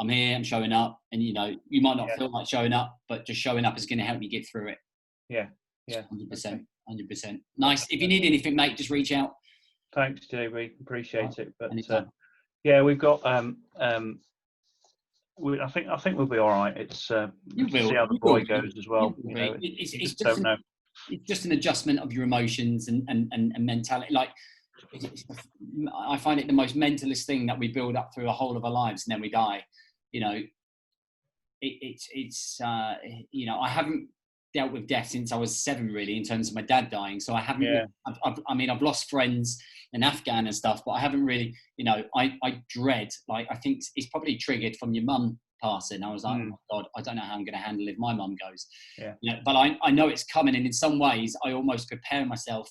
I'm here, I'm showing up, and you might not feel like showing up, but just showing up is going to help you get through it. Yeah, 100%. Nice. If you need anything, mate, just reach out. Thanks, JB. Appreciate it. But we've got. I think we'll be all right. It's see how the boy goes as well. It's just an adjustment of your emotions and mentality. Like, I find it the most mentalist thing that we build up through a whole of our lives, and then we die. I haven't dealt with death since I was 7, really, in terms of my dad dying. So I haven't. Yeah. I've lost friends in Afghan and stuff, but I haven't really. I dread. Like, I think it's probably triggered from your mum passing. I was like, oh my God, I don't know how I'm going to handle if my mum goes. Yeah. But I know it's coming, and in some ways, I almost prepare myself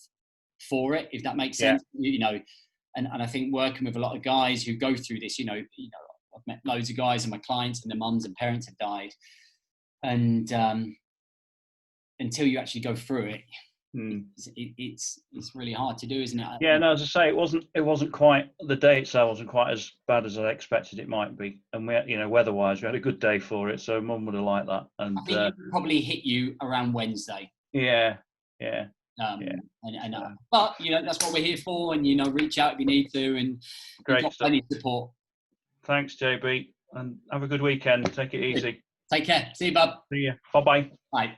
for it, if that makes sense. And I think working with a lot of guys who go through this, I've met loads of guys and my clients and their mums and parents have died, and until you actually go through it, it's really hard to do, isn't it? Yeah, no, as I say, it wasn't quite, the day itself wasn't quite as bad as I expected it might be, and we, weather-wise, we had a good day for it, so Mum would have liked that. And I think it probably hit you around Wednesday. Yeah. But that's what we're here for, and reach out if you need to, and great got stuff. plenty of support. Thanks, JB, and have a good weekend. Take it easy. Take care. See you, bub. See you. Bye-bye. Bye.